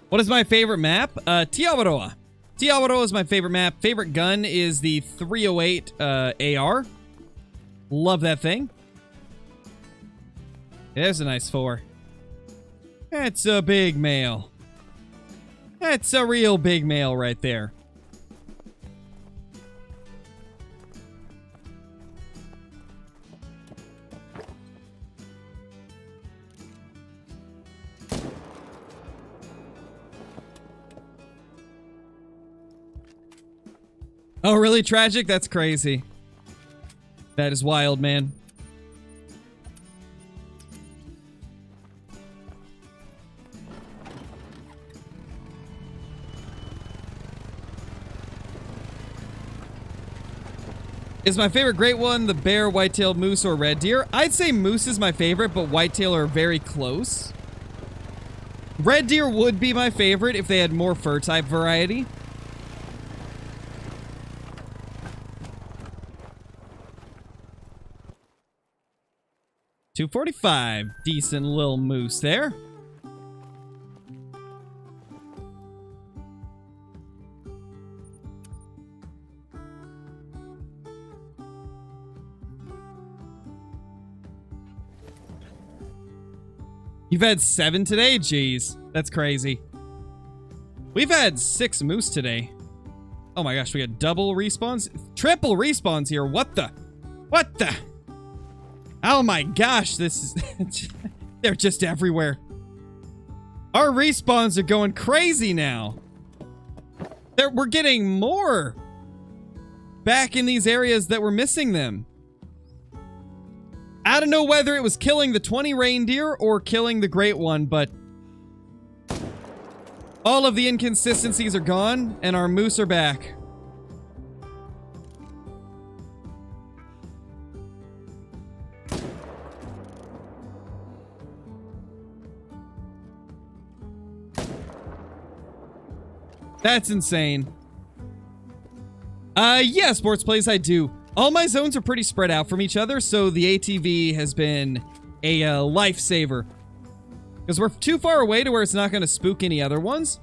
What is my favorite map? Tiawaroa. Tiawaroa is my favorite map. Favorite gun is the 308 AR. Love that thing. There's a nice 4. That's a big male. That's a real big male right there. Oh, really tragic? That's crazy. That is wild, man. Is my favorite great one the bear, whitetail, moose, or red deer? I'd say moose is my favorite, but whitetail are very close. Red deer would be my favorite if they had more fur type variety. $245. Decent little moose there. You've had 7 today? Jeez. That's crazy. We've had 6 moose today. Oh my gosh, we got double respawns? Triple respawns here. What the? What the? Oh my gosh, this is... They're just everywhere. Our respawns are going crazy now. We're getting more back in these areas that were missing them. I don't know whether it was killing the 20 reindeer or killing the great one, but all of the inconsistencies are gone and our moose are back. That's insane. Yeah, Sports Plays, I do. All my zones are pretty spread out from each other, so the ATV has been a lifesaver. Because we're too far away to where it's not going to spook any other ones.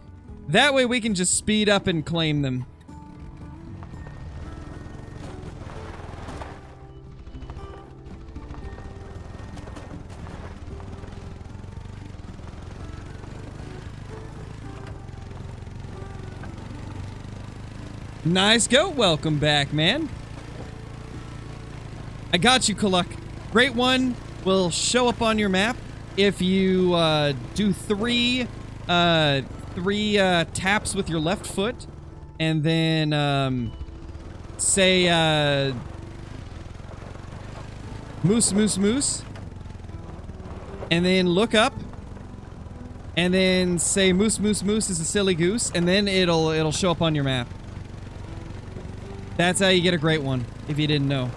That way we can just speed up and claim them. Nice go. Welcome back, man. I got you, Kaluk. Great one will show up on your map if you do three taps with your left foot, and then say moose, moose, moose, and then look up, and then say moose, moose, moose is a silly goose, and then it'll show up on your map. That's how you get a great one, if you didn't know.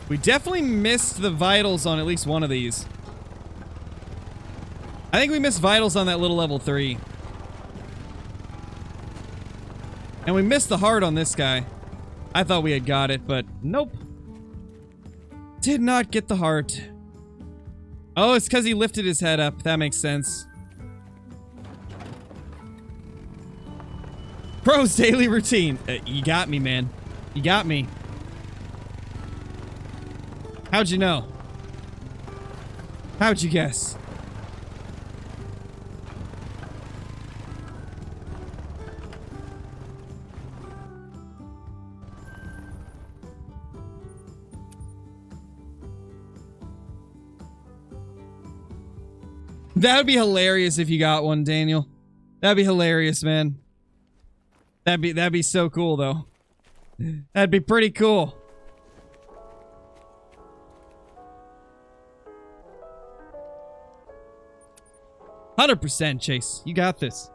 We definitely missed the vitals on at least one of these. I think we missed vitals on that little level 3. And we missed the heart on this guy. I thought we had got it, but nope. Did not get the heart. Oh, it's because he lifted his head up. That makes sense. Pro's daily routine. You got me, man. You got me. How'd you know? How'd you guess? That would be hilarious if you got one, Daniel. That'd be hilarious, man. That'd be so cool, though. That'd be pretty cool. %, Chase. You got this.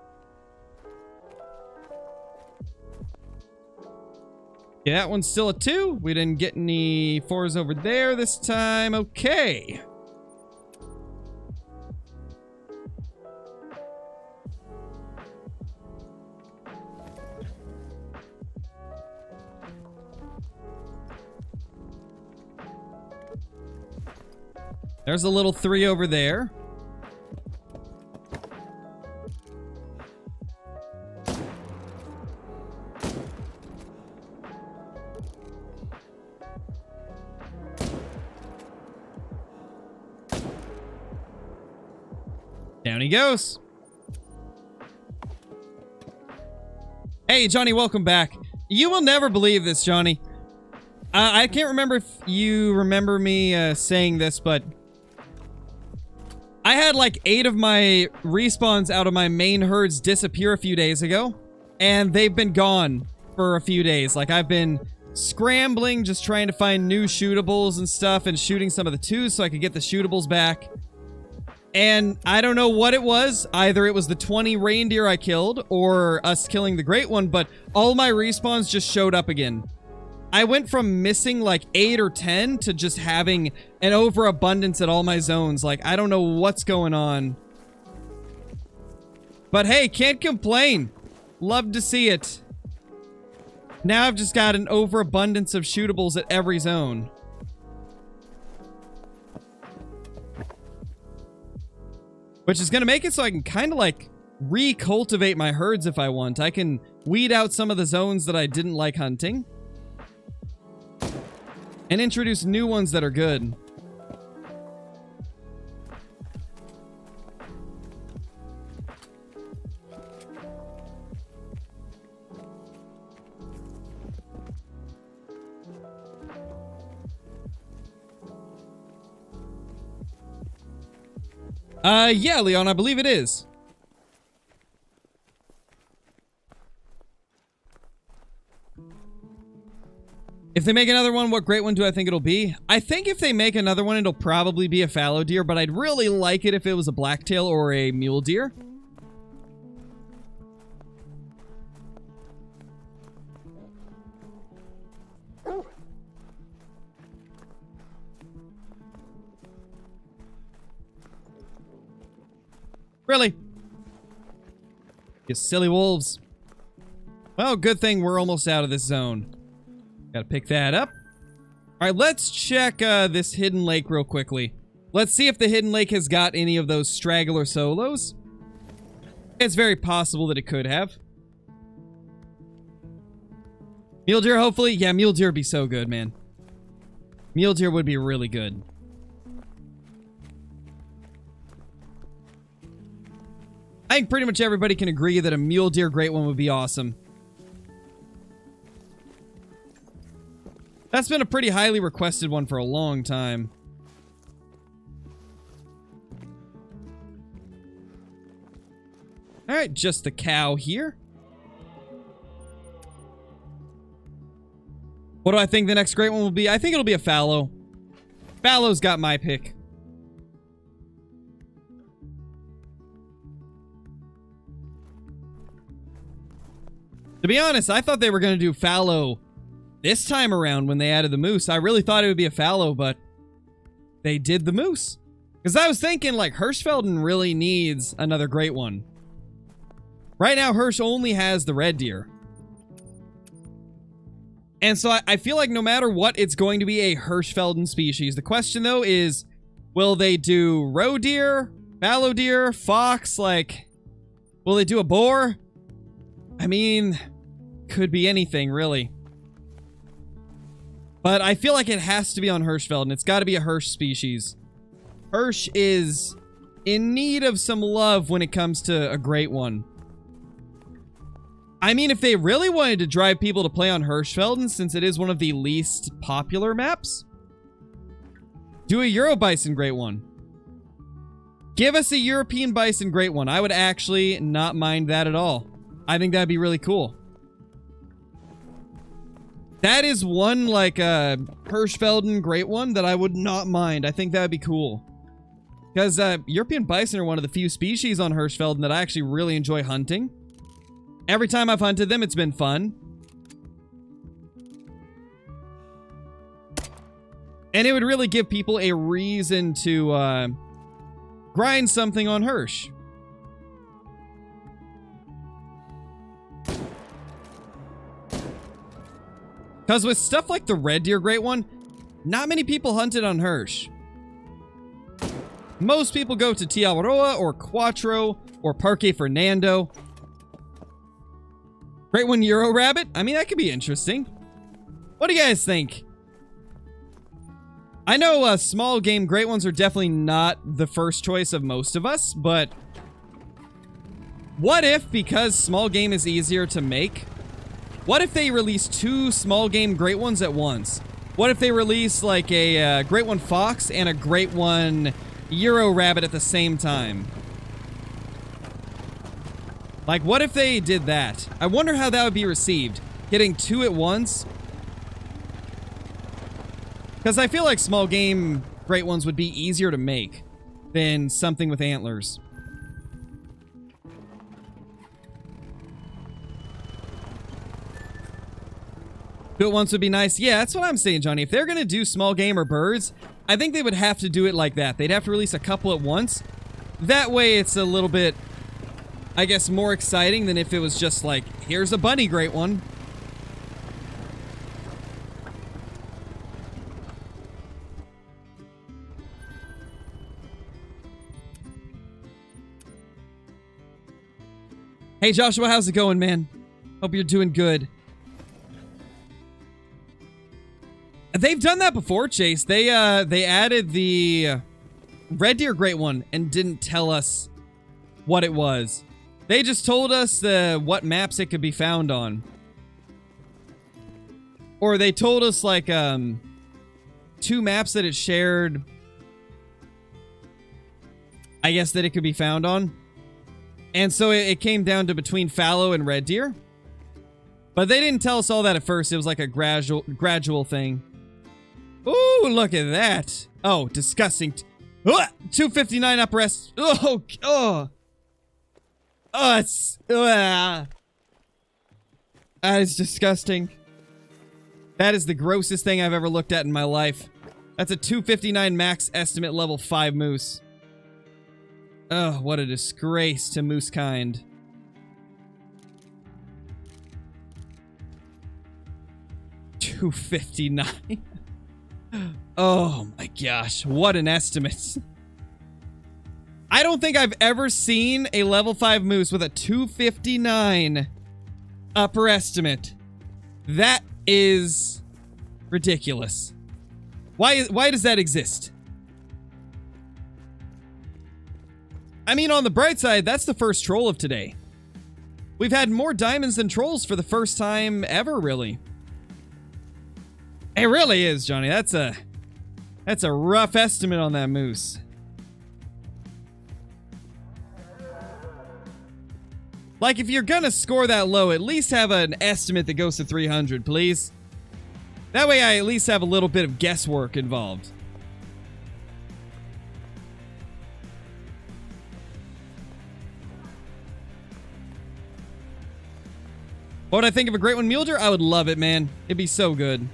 Yeah, that one's still a 2. We didn't get any 4s over there this time. Okay. There's a little 3 over there. Down he goes. Hey, Johnny, welcome back. You will never believe this, Johnny. I can't remember if you remember me saying this, but I had like 8 of my respawns out of my main herds disappear a few days ago, and they've been gone for a few days. Like, I've been scrambling, just trying to find new shootables and stuff, and shooting some of the 2s so I could get the shootables back. And I don't know what it was. Either it was the 20 reindeer I killed, or us killing the great one, but all my respawns just showed up again. I went from missing like 8 or 10 to just having an overabundance at all my zones. Like, I don't know what's going on. But hey, can't complain. Love to see it. Now I've just got an overabundance of shootables at every zone. Which is going to make it so I can kind of like recultivate my herds if I want. I can weed out some of the zones that I didn't like hunting. And introduce new ones that are good. Yeah, Leon, I believe it is. If they make another one, what great one do I think it'll be? I think if they make another one, it'll probably be a fallow deer, but I'd really like it if it was a blacktail or a mule deer. Really? You silly wolves. Well, good thing we're almost out of this zone. Gotta pick that up. Alright, let's check this hidden lake real quickly. Let's see if the hidden lake has got any of those straggler solos. It's very possible that it could have. Mule deer, hopefully. Yeah, mule deer would be so good, man. Mule deer would be really good. I think pretty much everybody can agree that a mule deer great one would be awesome. That's been a pretty highly requested one for a long time. Alright, just the cow here. What do I think the next great one will be? I think it'll be a fallow. Fallow's got my pick. To be honest, I thought they were going to do fallow this time around when they added the moose. I really thought it would be a fallow, but they did the moose. Because I was thinking, like, Hirschfelden really needs another great one. Right now, Hirsch only has the red deer. And so I feel like no matter what, it's going to be a Hirschfelden species. The question, though, is, will they do roe deer, fallow deer, fox, like, will they do a boar? I mean, could be anything, really. But I feel like it has to be on Hirschfelden. It's got to be a Hirsch species. Hirsch is in need of some love when it comes to a great one. I mean, if they really wanted to drive people to play on Hirschfelden, since it is one of the least popular maps, do a Euro Bison great one. Give us a European Bison great one. I would actually not mind that at all. I think that'd be really cool. That is one, like, Hirschfelden great one that I would not mind. I think that'd be cool. Because, European Bison are one of the few species on Hirschfelden that I actually really enjoy hunting. Every time I've hunted them, it's been fun. And it would really give people a reason to, grind something on Hirsch. Because with stuff like the red deer great one, not many people hunted on Hirsch. Most people go to Tiaroa or Quattro or Parque Fernando. Great one Euro Rabbit? I mean, that could be interesting. What do you guys think? I know small game great ones are definitely not the first choice of most of us, but what if, because small game is easier to make, what if they release 2 small game great ones at once? What if they release like a great one fox and a great one Euro Rabbit at the same time? Like, what if they did that? I wonder how that would be received. Getting 2 at once. Because I feel like small game great ones would be easier to make than something with antlers. Do it once would be nice. Yeah, that's what I'm saying, Johnny. If they're going to do small game or birds, I think they would have to do it like that. They'd have to release a couple at once. That way it's a little bit, I guess, more exciting than if it was just like, here's a bunny great one. Hey, Joshua, how's it going, man? Hope you're doing good. They've done that before, Chase. They added the red deer great one and didn't tell us what it was. They just told us what maps it could be found on. Or they told us, like, 2 maps that it shared, I guess, that it could be found on. And so it came down to between fallow and red deer. But they didn't tell us all that at first. It was like a gradual thing. Ooh, look at that. Oh, disgusting. 259 upper S. Oh, oh. Oh, it's... That is disgusting. That is the grossest thing I've ever looked at in my life. That's a 259 max estimate level 5 moose. Oh, what a disgrace to moose kind. $259. Oh my gosh, what an estimate. I don't think I've ever seen a level 5 moose with a 259 upper estimate. That is ridiculous. Why does that exist? I mean, on the bright side, that's the first troll of today. We've had more diamonds than trolls for the first time ever, really. It really is, Johnny. That's a rough estimate on that moose. Like, if you're gonna score that low, at least have an estimate that goes to 300, please. That way I at least have a little bit of guesswork involved. What would I think of a great one mule deer? I would love it, man. It'd be so good.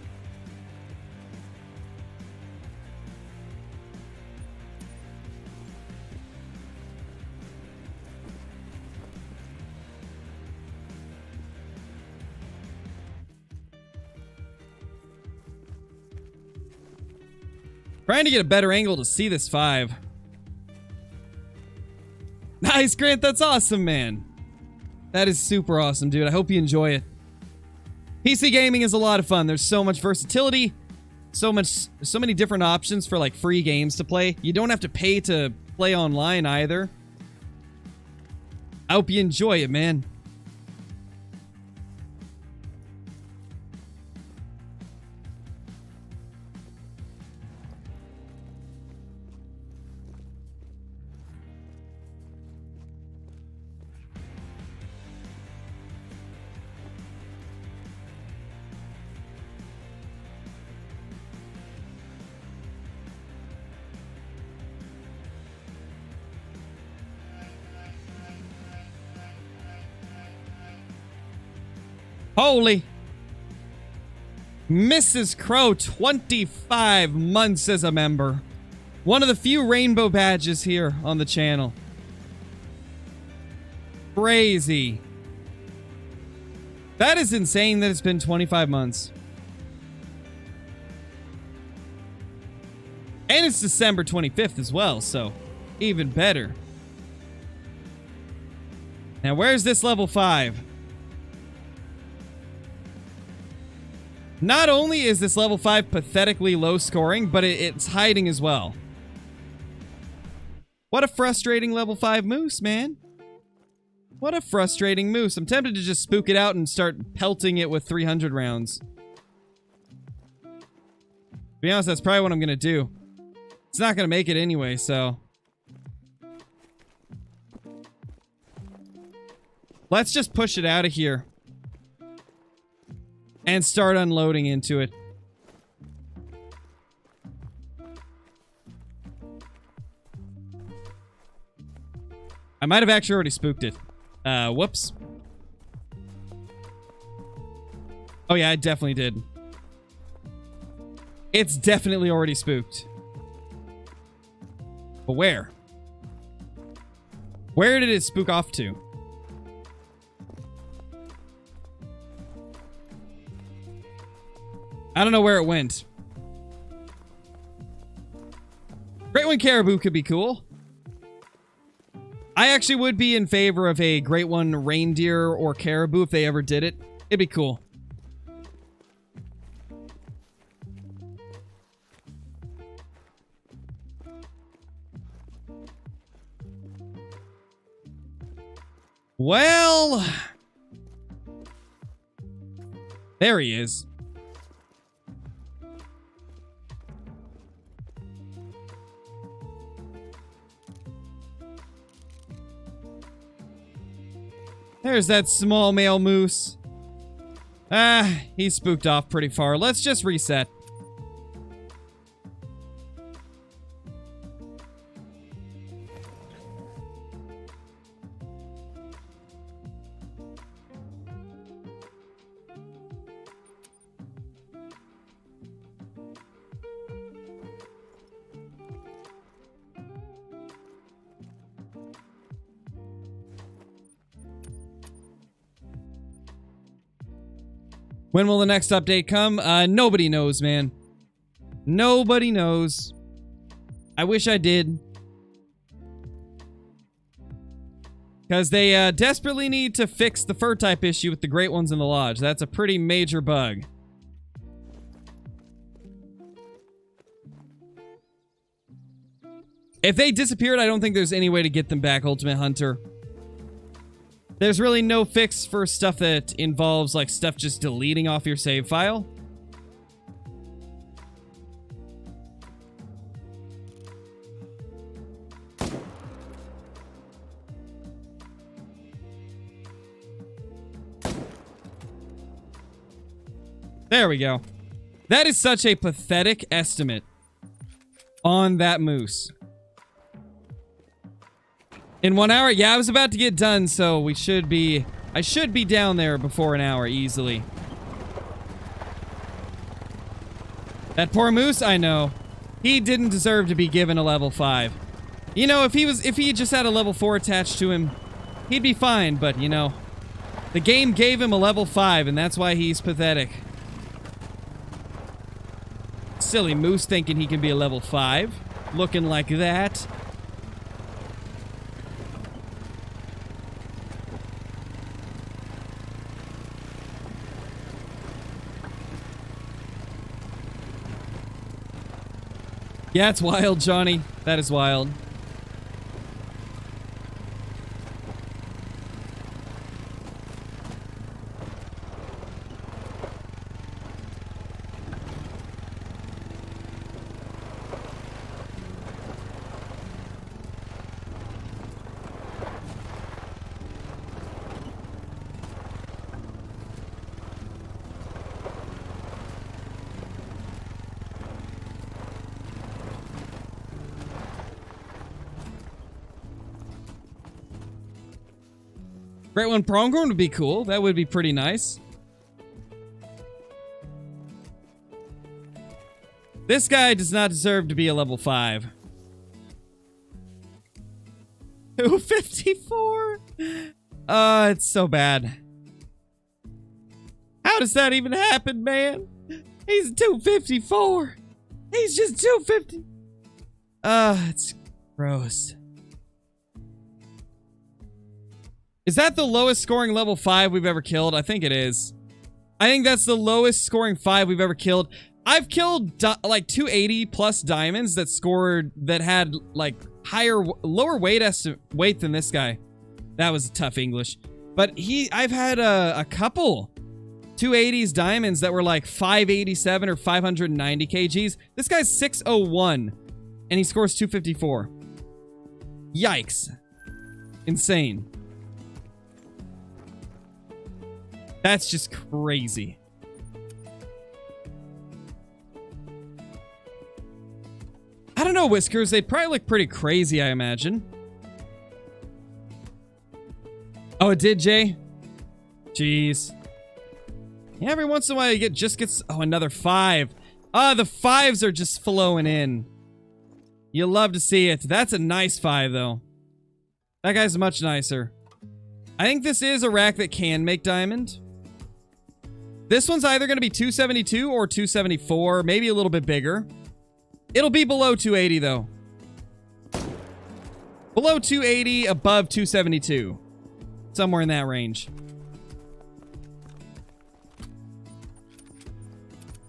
Trying to get a better angle to see this 5. Nice, Grant. That's awesome, man. That is super awesome, dude. I hope you enjoy it. PC gaming is a lot of fun. There's so much versatility, so many different options for like free games to play. You don't have to pay to play online either. I hope you enjoy it, man. Holy. Mrs. Crow, 25 months as a member. One of the few rainbow badges here on the channel. Crazy. That is insane that it's been 25 months. And it's December 25th as well, so even better. Now, where's this level 5? Not only is this level 5 pathetically low scoring, but it's hiding as well. What a frustrating level 5 moose, man. What a frustrating moose. I'm tempted to just spook it out and start pelting it with 300 rounds. To be honest, that's probably what I'm going to do. It's not going to make it anyway, so... let's just push it out of here. And start unloading into it. I might have actually already spooked it. Whoops. Oh yeah, I definitely did. It's definitely already spooked. But where? Where did it spook off to? I don't know where it went. Great One Caribou could be cool. I actually would be in favor of a Great One Reindeer or Caribou if they ever did it. It'd be cool. Well, there he is. There's that small male moose. Ah, he's spooked off pretty far. Let's just reset. When will the next update come? Nobody knows, man. Nobody knows. I wish I did. Because they desperately need to fix the fur type issue with the great ones in the lodge. That's a pretty major bug. If they disappeared, I don't think there's any way to get them back, Ultimate Hunter. There's really no fix for stuff that involves, like, stuff just deleting off your save file. There we go. That is such a pathetic estimate on that moose. In 1 hour? Yeah, I was about to get done, so we should be... I should be down there before an hour, easily. That poor moose, I know. He didn't deserve to be given a level 5. You know, if he just had a level 4 attached to him, he'd be fine, but, you know, the game gave him a level 5, and that's why he's pathetic. Silly moose thinking he can be a level 5. Looking like that. Yeah, it's wild, Johnny. That is wild. Great One Pronghorn would be cool. That would be pretty nice. This guy does not deserve to be a level 5. 254? It's so bad. How does that even happen, man? He's 254. He's just 250. It's gross. Is that the lowest scoring level 5 we've ever killed? I think it is. I think that's the lowest scoring 5 we've ever killed. I've killed like 280 plus diamonds that scored, that had like lower weight than this guy. That was tough English. But I've had a couple 280s diamonds that were like 587 or 590 kgs. This guy's 601 and he scores 254. Yikes. Insane. That's just crazy. I don't know, Whiskers. They'd probably look pretty crazy, I imagine. Oh, it did, Jay? Jeez. Yeah, every once in a while you just gets... Oh, another 5. Ah, the 5s are just flowing in. You love to see it. That's a nice 5, though. That guy's much nicer. I think this is a rack that can make diamond. This one's either going to be 272 or 274, maybe a little bit bigger. It'll be below 280, though. Below 280, above 272. Somewhere in that range.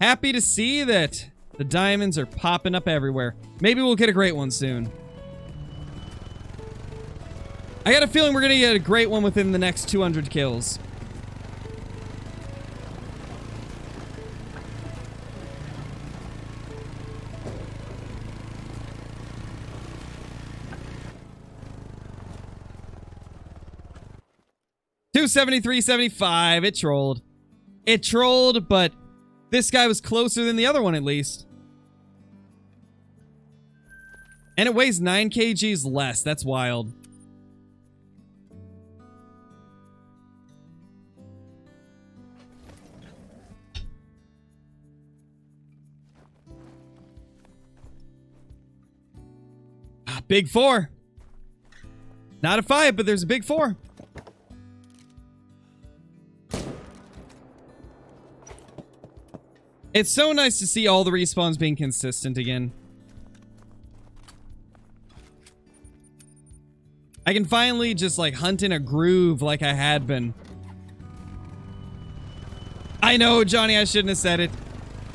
Happy to see that the diamonds are popping up everywhere. Maybe we'll get a great one soon. I got a feeling we're going to get a great one within the next 200 kills. $273.75. It trolled. It trolled, but this guy was closer than the other one, at least. And it weighs 9 kgs less. That's wild. Big 4. Not a 5, but there's a big 4. It's so nice to see all the respawns being consistent again. I can finally just like hunt in a groove like I had been. I know, Johnny, I shouldn't have said it.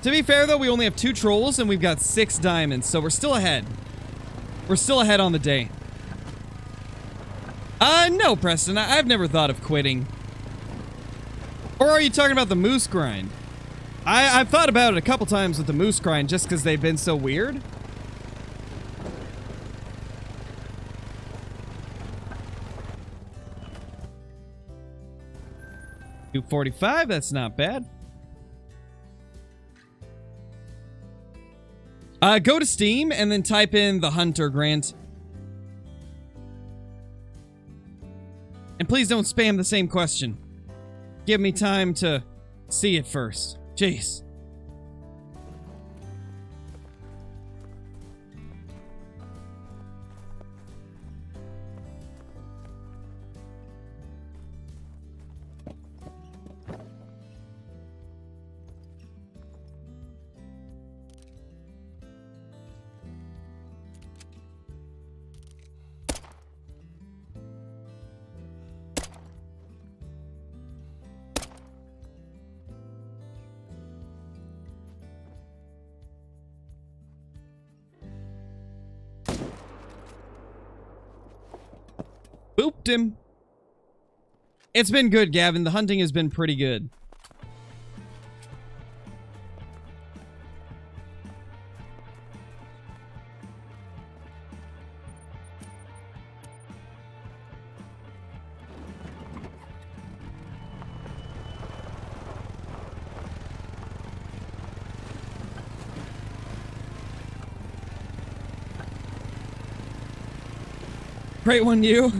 To be fair though, we only have 2 trolls and we've got 6 diamonds, so we're still ahead. We're still ahead on the day. No, Preston, I've never thought of quitting. Or are you talking about the moose grind? I've thought about it a couple times with the moose grind just because they've been so weird. $245, that's not bad. Go to Steam and then type in the Hunter, Grant. And please don't spam the same question. Give me time to see it first. Jeez. Booped him. It's been good, Gavin. The hunting has been pretty good. Great one, you.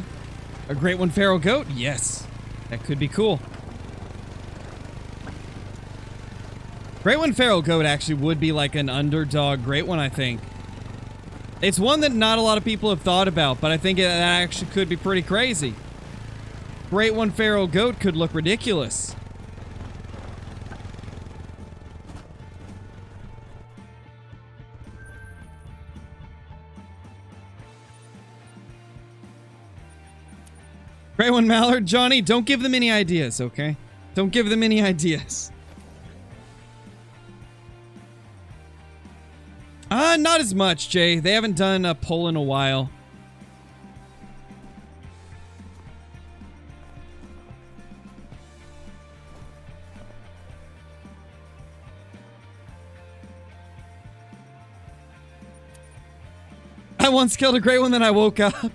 A great one, feral goat? Yes. That could be cool. Great one, feral goat actually would be like an underdog great one, I think. It's one that not a lot of people have thought about, but I think that actually could be pretty crazy. Great one, feral goat could look ridiculous. Great one, Mallard. Johnny, don't give them any ideas, okay? Don't give them any ideas. Not as much, Jay. They haven't done a poll in a while. I once killed a great one, then I woke up.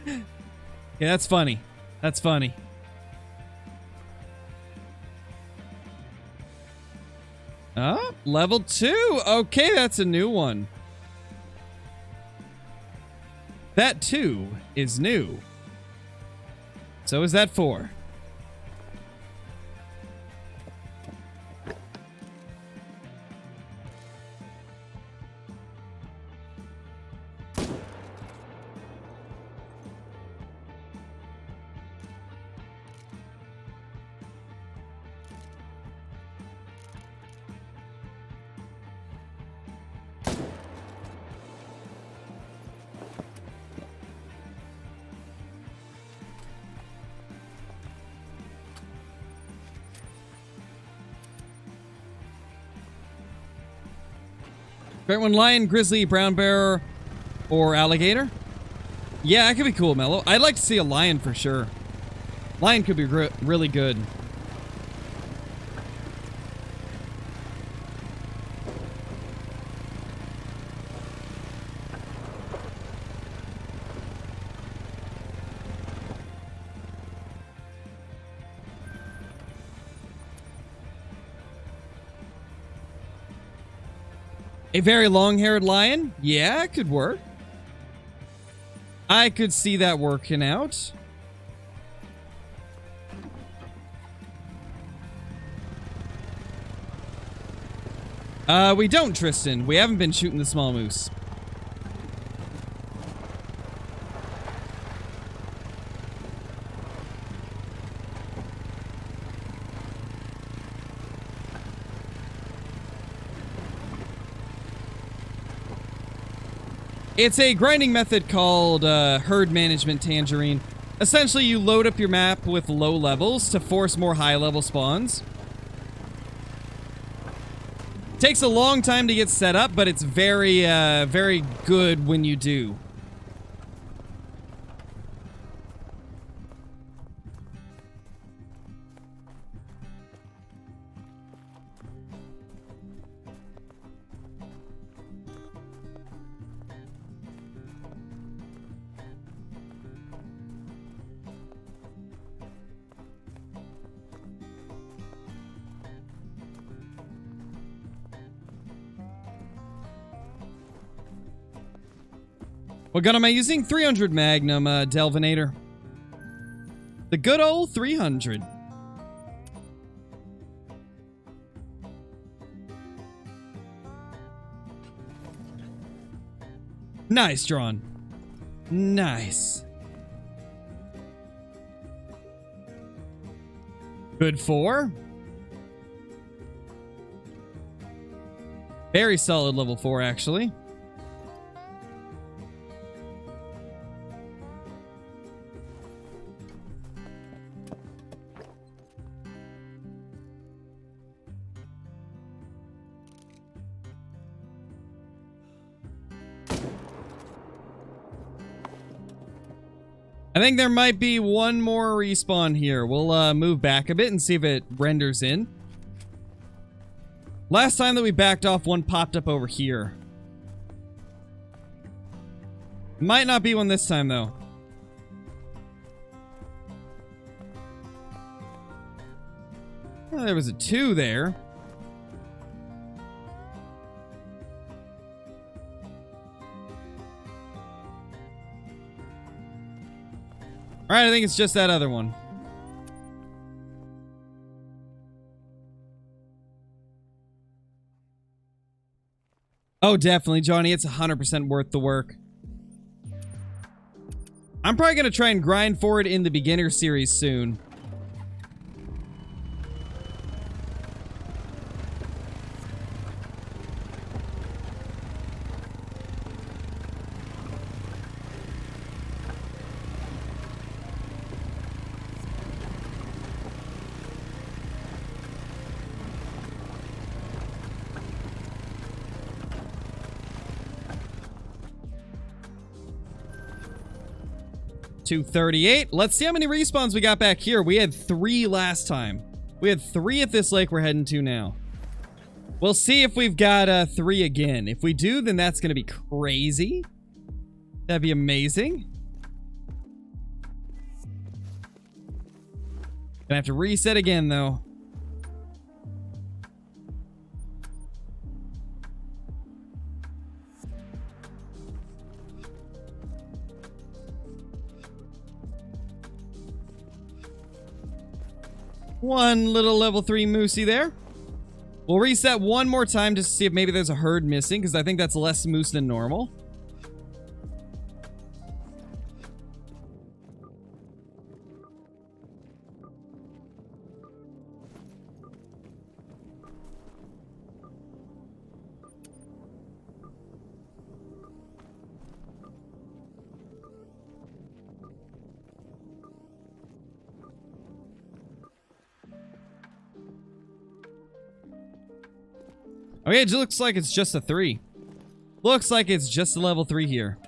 Yeah, that's funny. That's funny. Level 2. Okay, that's a new one. That 2 is new. So is that 4. Right one, lion, grizzly, brown bear, or alligator. Yeah, that could be cool, Mello. I'd like to see a lion for sure. Lion could be really good. A very long-haired lion? Yeah, it could work. I could see that working out. We don't, Tristan. We haven't been shooting the small moose. It's a grinding method called herd management tangerine. Essentially, you load up your map with low levels to force more high-level spawns. Takes a long time to get set up, but it's very, very good when you do. What gun am I using? 300 Magnum, Delvinator. The good old 300. Nice, drawn. Nice. Good 4. Very solid level 4, actually. I think there might be one more respawn here. We'll move back a bit and see if it renders in. Last time that we backed off, one popped up over here. Might not be one this time, though. Well, there was a 2 there. Alright, I think it's just that other one. Oh, definitely, Johnny. It's 100% worth the work. I'm probably going to try and grind for it in the beginner series soon. $238. Let's see how many respawns we got back here. We had 3 last time. We had 3 at this lake we're heading to now. We'll see if we've got 3 again. If we do, then that's going to be crazy. That'd be amazing. Gonna have to reset again, though. One little level 3 moosey there. We'll reset one more time just to see if maybe there's a herd missing, because I think that's less moose than normal. Okay, it looks like it's just a 3. Looks like it's just a level 3 here.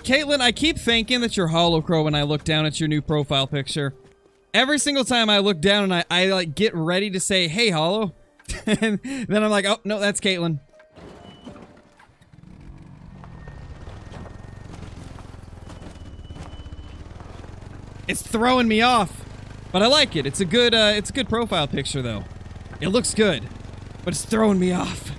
Caitlin, I keep thinking that you're Holocrow when I look down at your new profile picture. Every single time I look down and I like get ready to say, hey, Holo. And then I'm like, oh, no, that's Caitlin. It's throwing me off. But I like it. It's a good profile picture, though. It looks good. But it's throwing me off.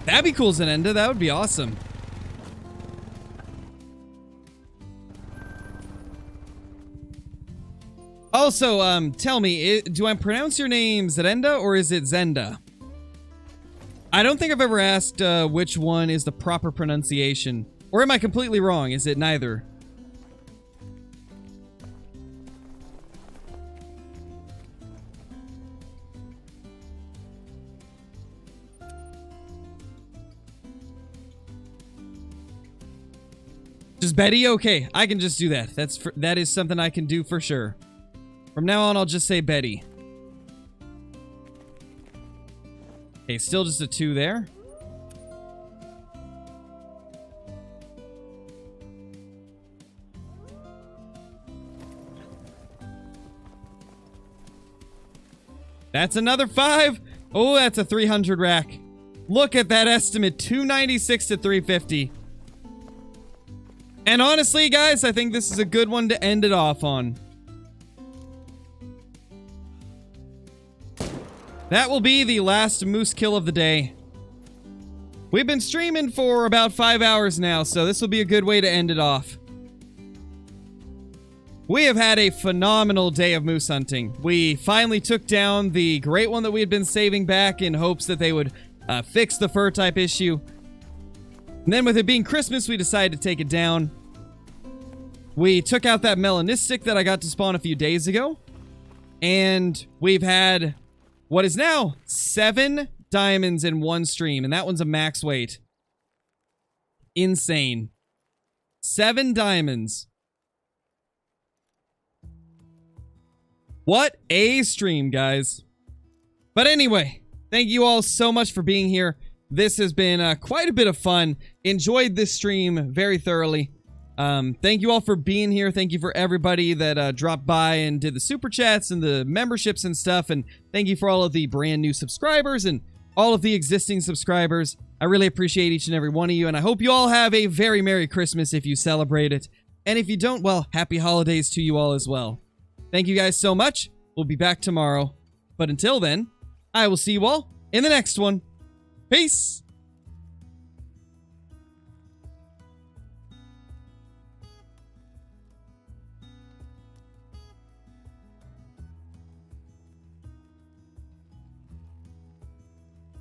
That'd be cool, Zenenda. That would be awesome. Also, tell me, do I pronounce your name Zenenda or is it Zenda? I don't think I've ever asked which one is the proper pronunciation. Or am I completely wrong? Is it neither? Just Betty? Okay, I can just do that. That is something I can do for sure. From now on, I'll just say Betty. Okay, still just a 2 there. That's another 5. Oh, that's a 300 rack. Look at that estimate, 296 to 350. And honestly, guys, I think this is a good one to end it off on. That will be the last moose kill of the day. We've been streaming for about 5 hours now, so this will be a good way to end it off. We have had a phenomenal day of moose hunting. We finally took down the great one that we had been saving back in hopes that they would fix the fur type issue. And then with it being Christmas, we decided to take it down. We took out that melanistic that I got to spawn a few days ago. And we've had what is now 7 diamonds in one stream. And that one's a max weight. Insane. 7 diamonds. What a stream, guys. But anyway, thank you all so much for being here. This has been quite a bit of fun. Enjoyed this stream very thoroughly. Thank you all for being here. Thank you for everybody that dropped by and did the super chats and the memberships and stuff. And thank you for all of the brand new subscribers and all of the existing subscribers. I really appreciate each and every one of you. And I hope you all have a very Merry Christmas if you celebrate it. And if you don't, well, happy holidays to you all as well. Thank you guys so much. We'll be back tomorrow. But until then, I will see you all in the next one. Peace!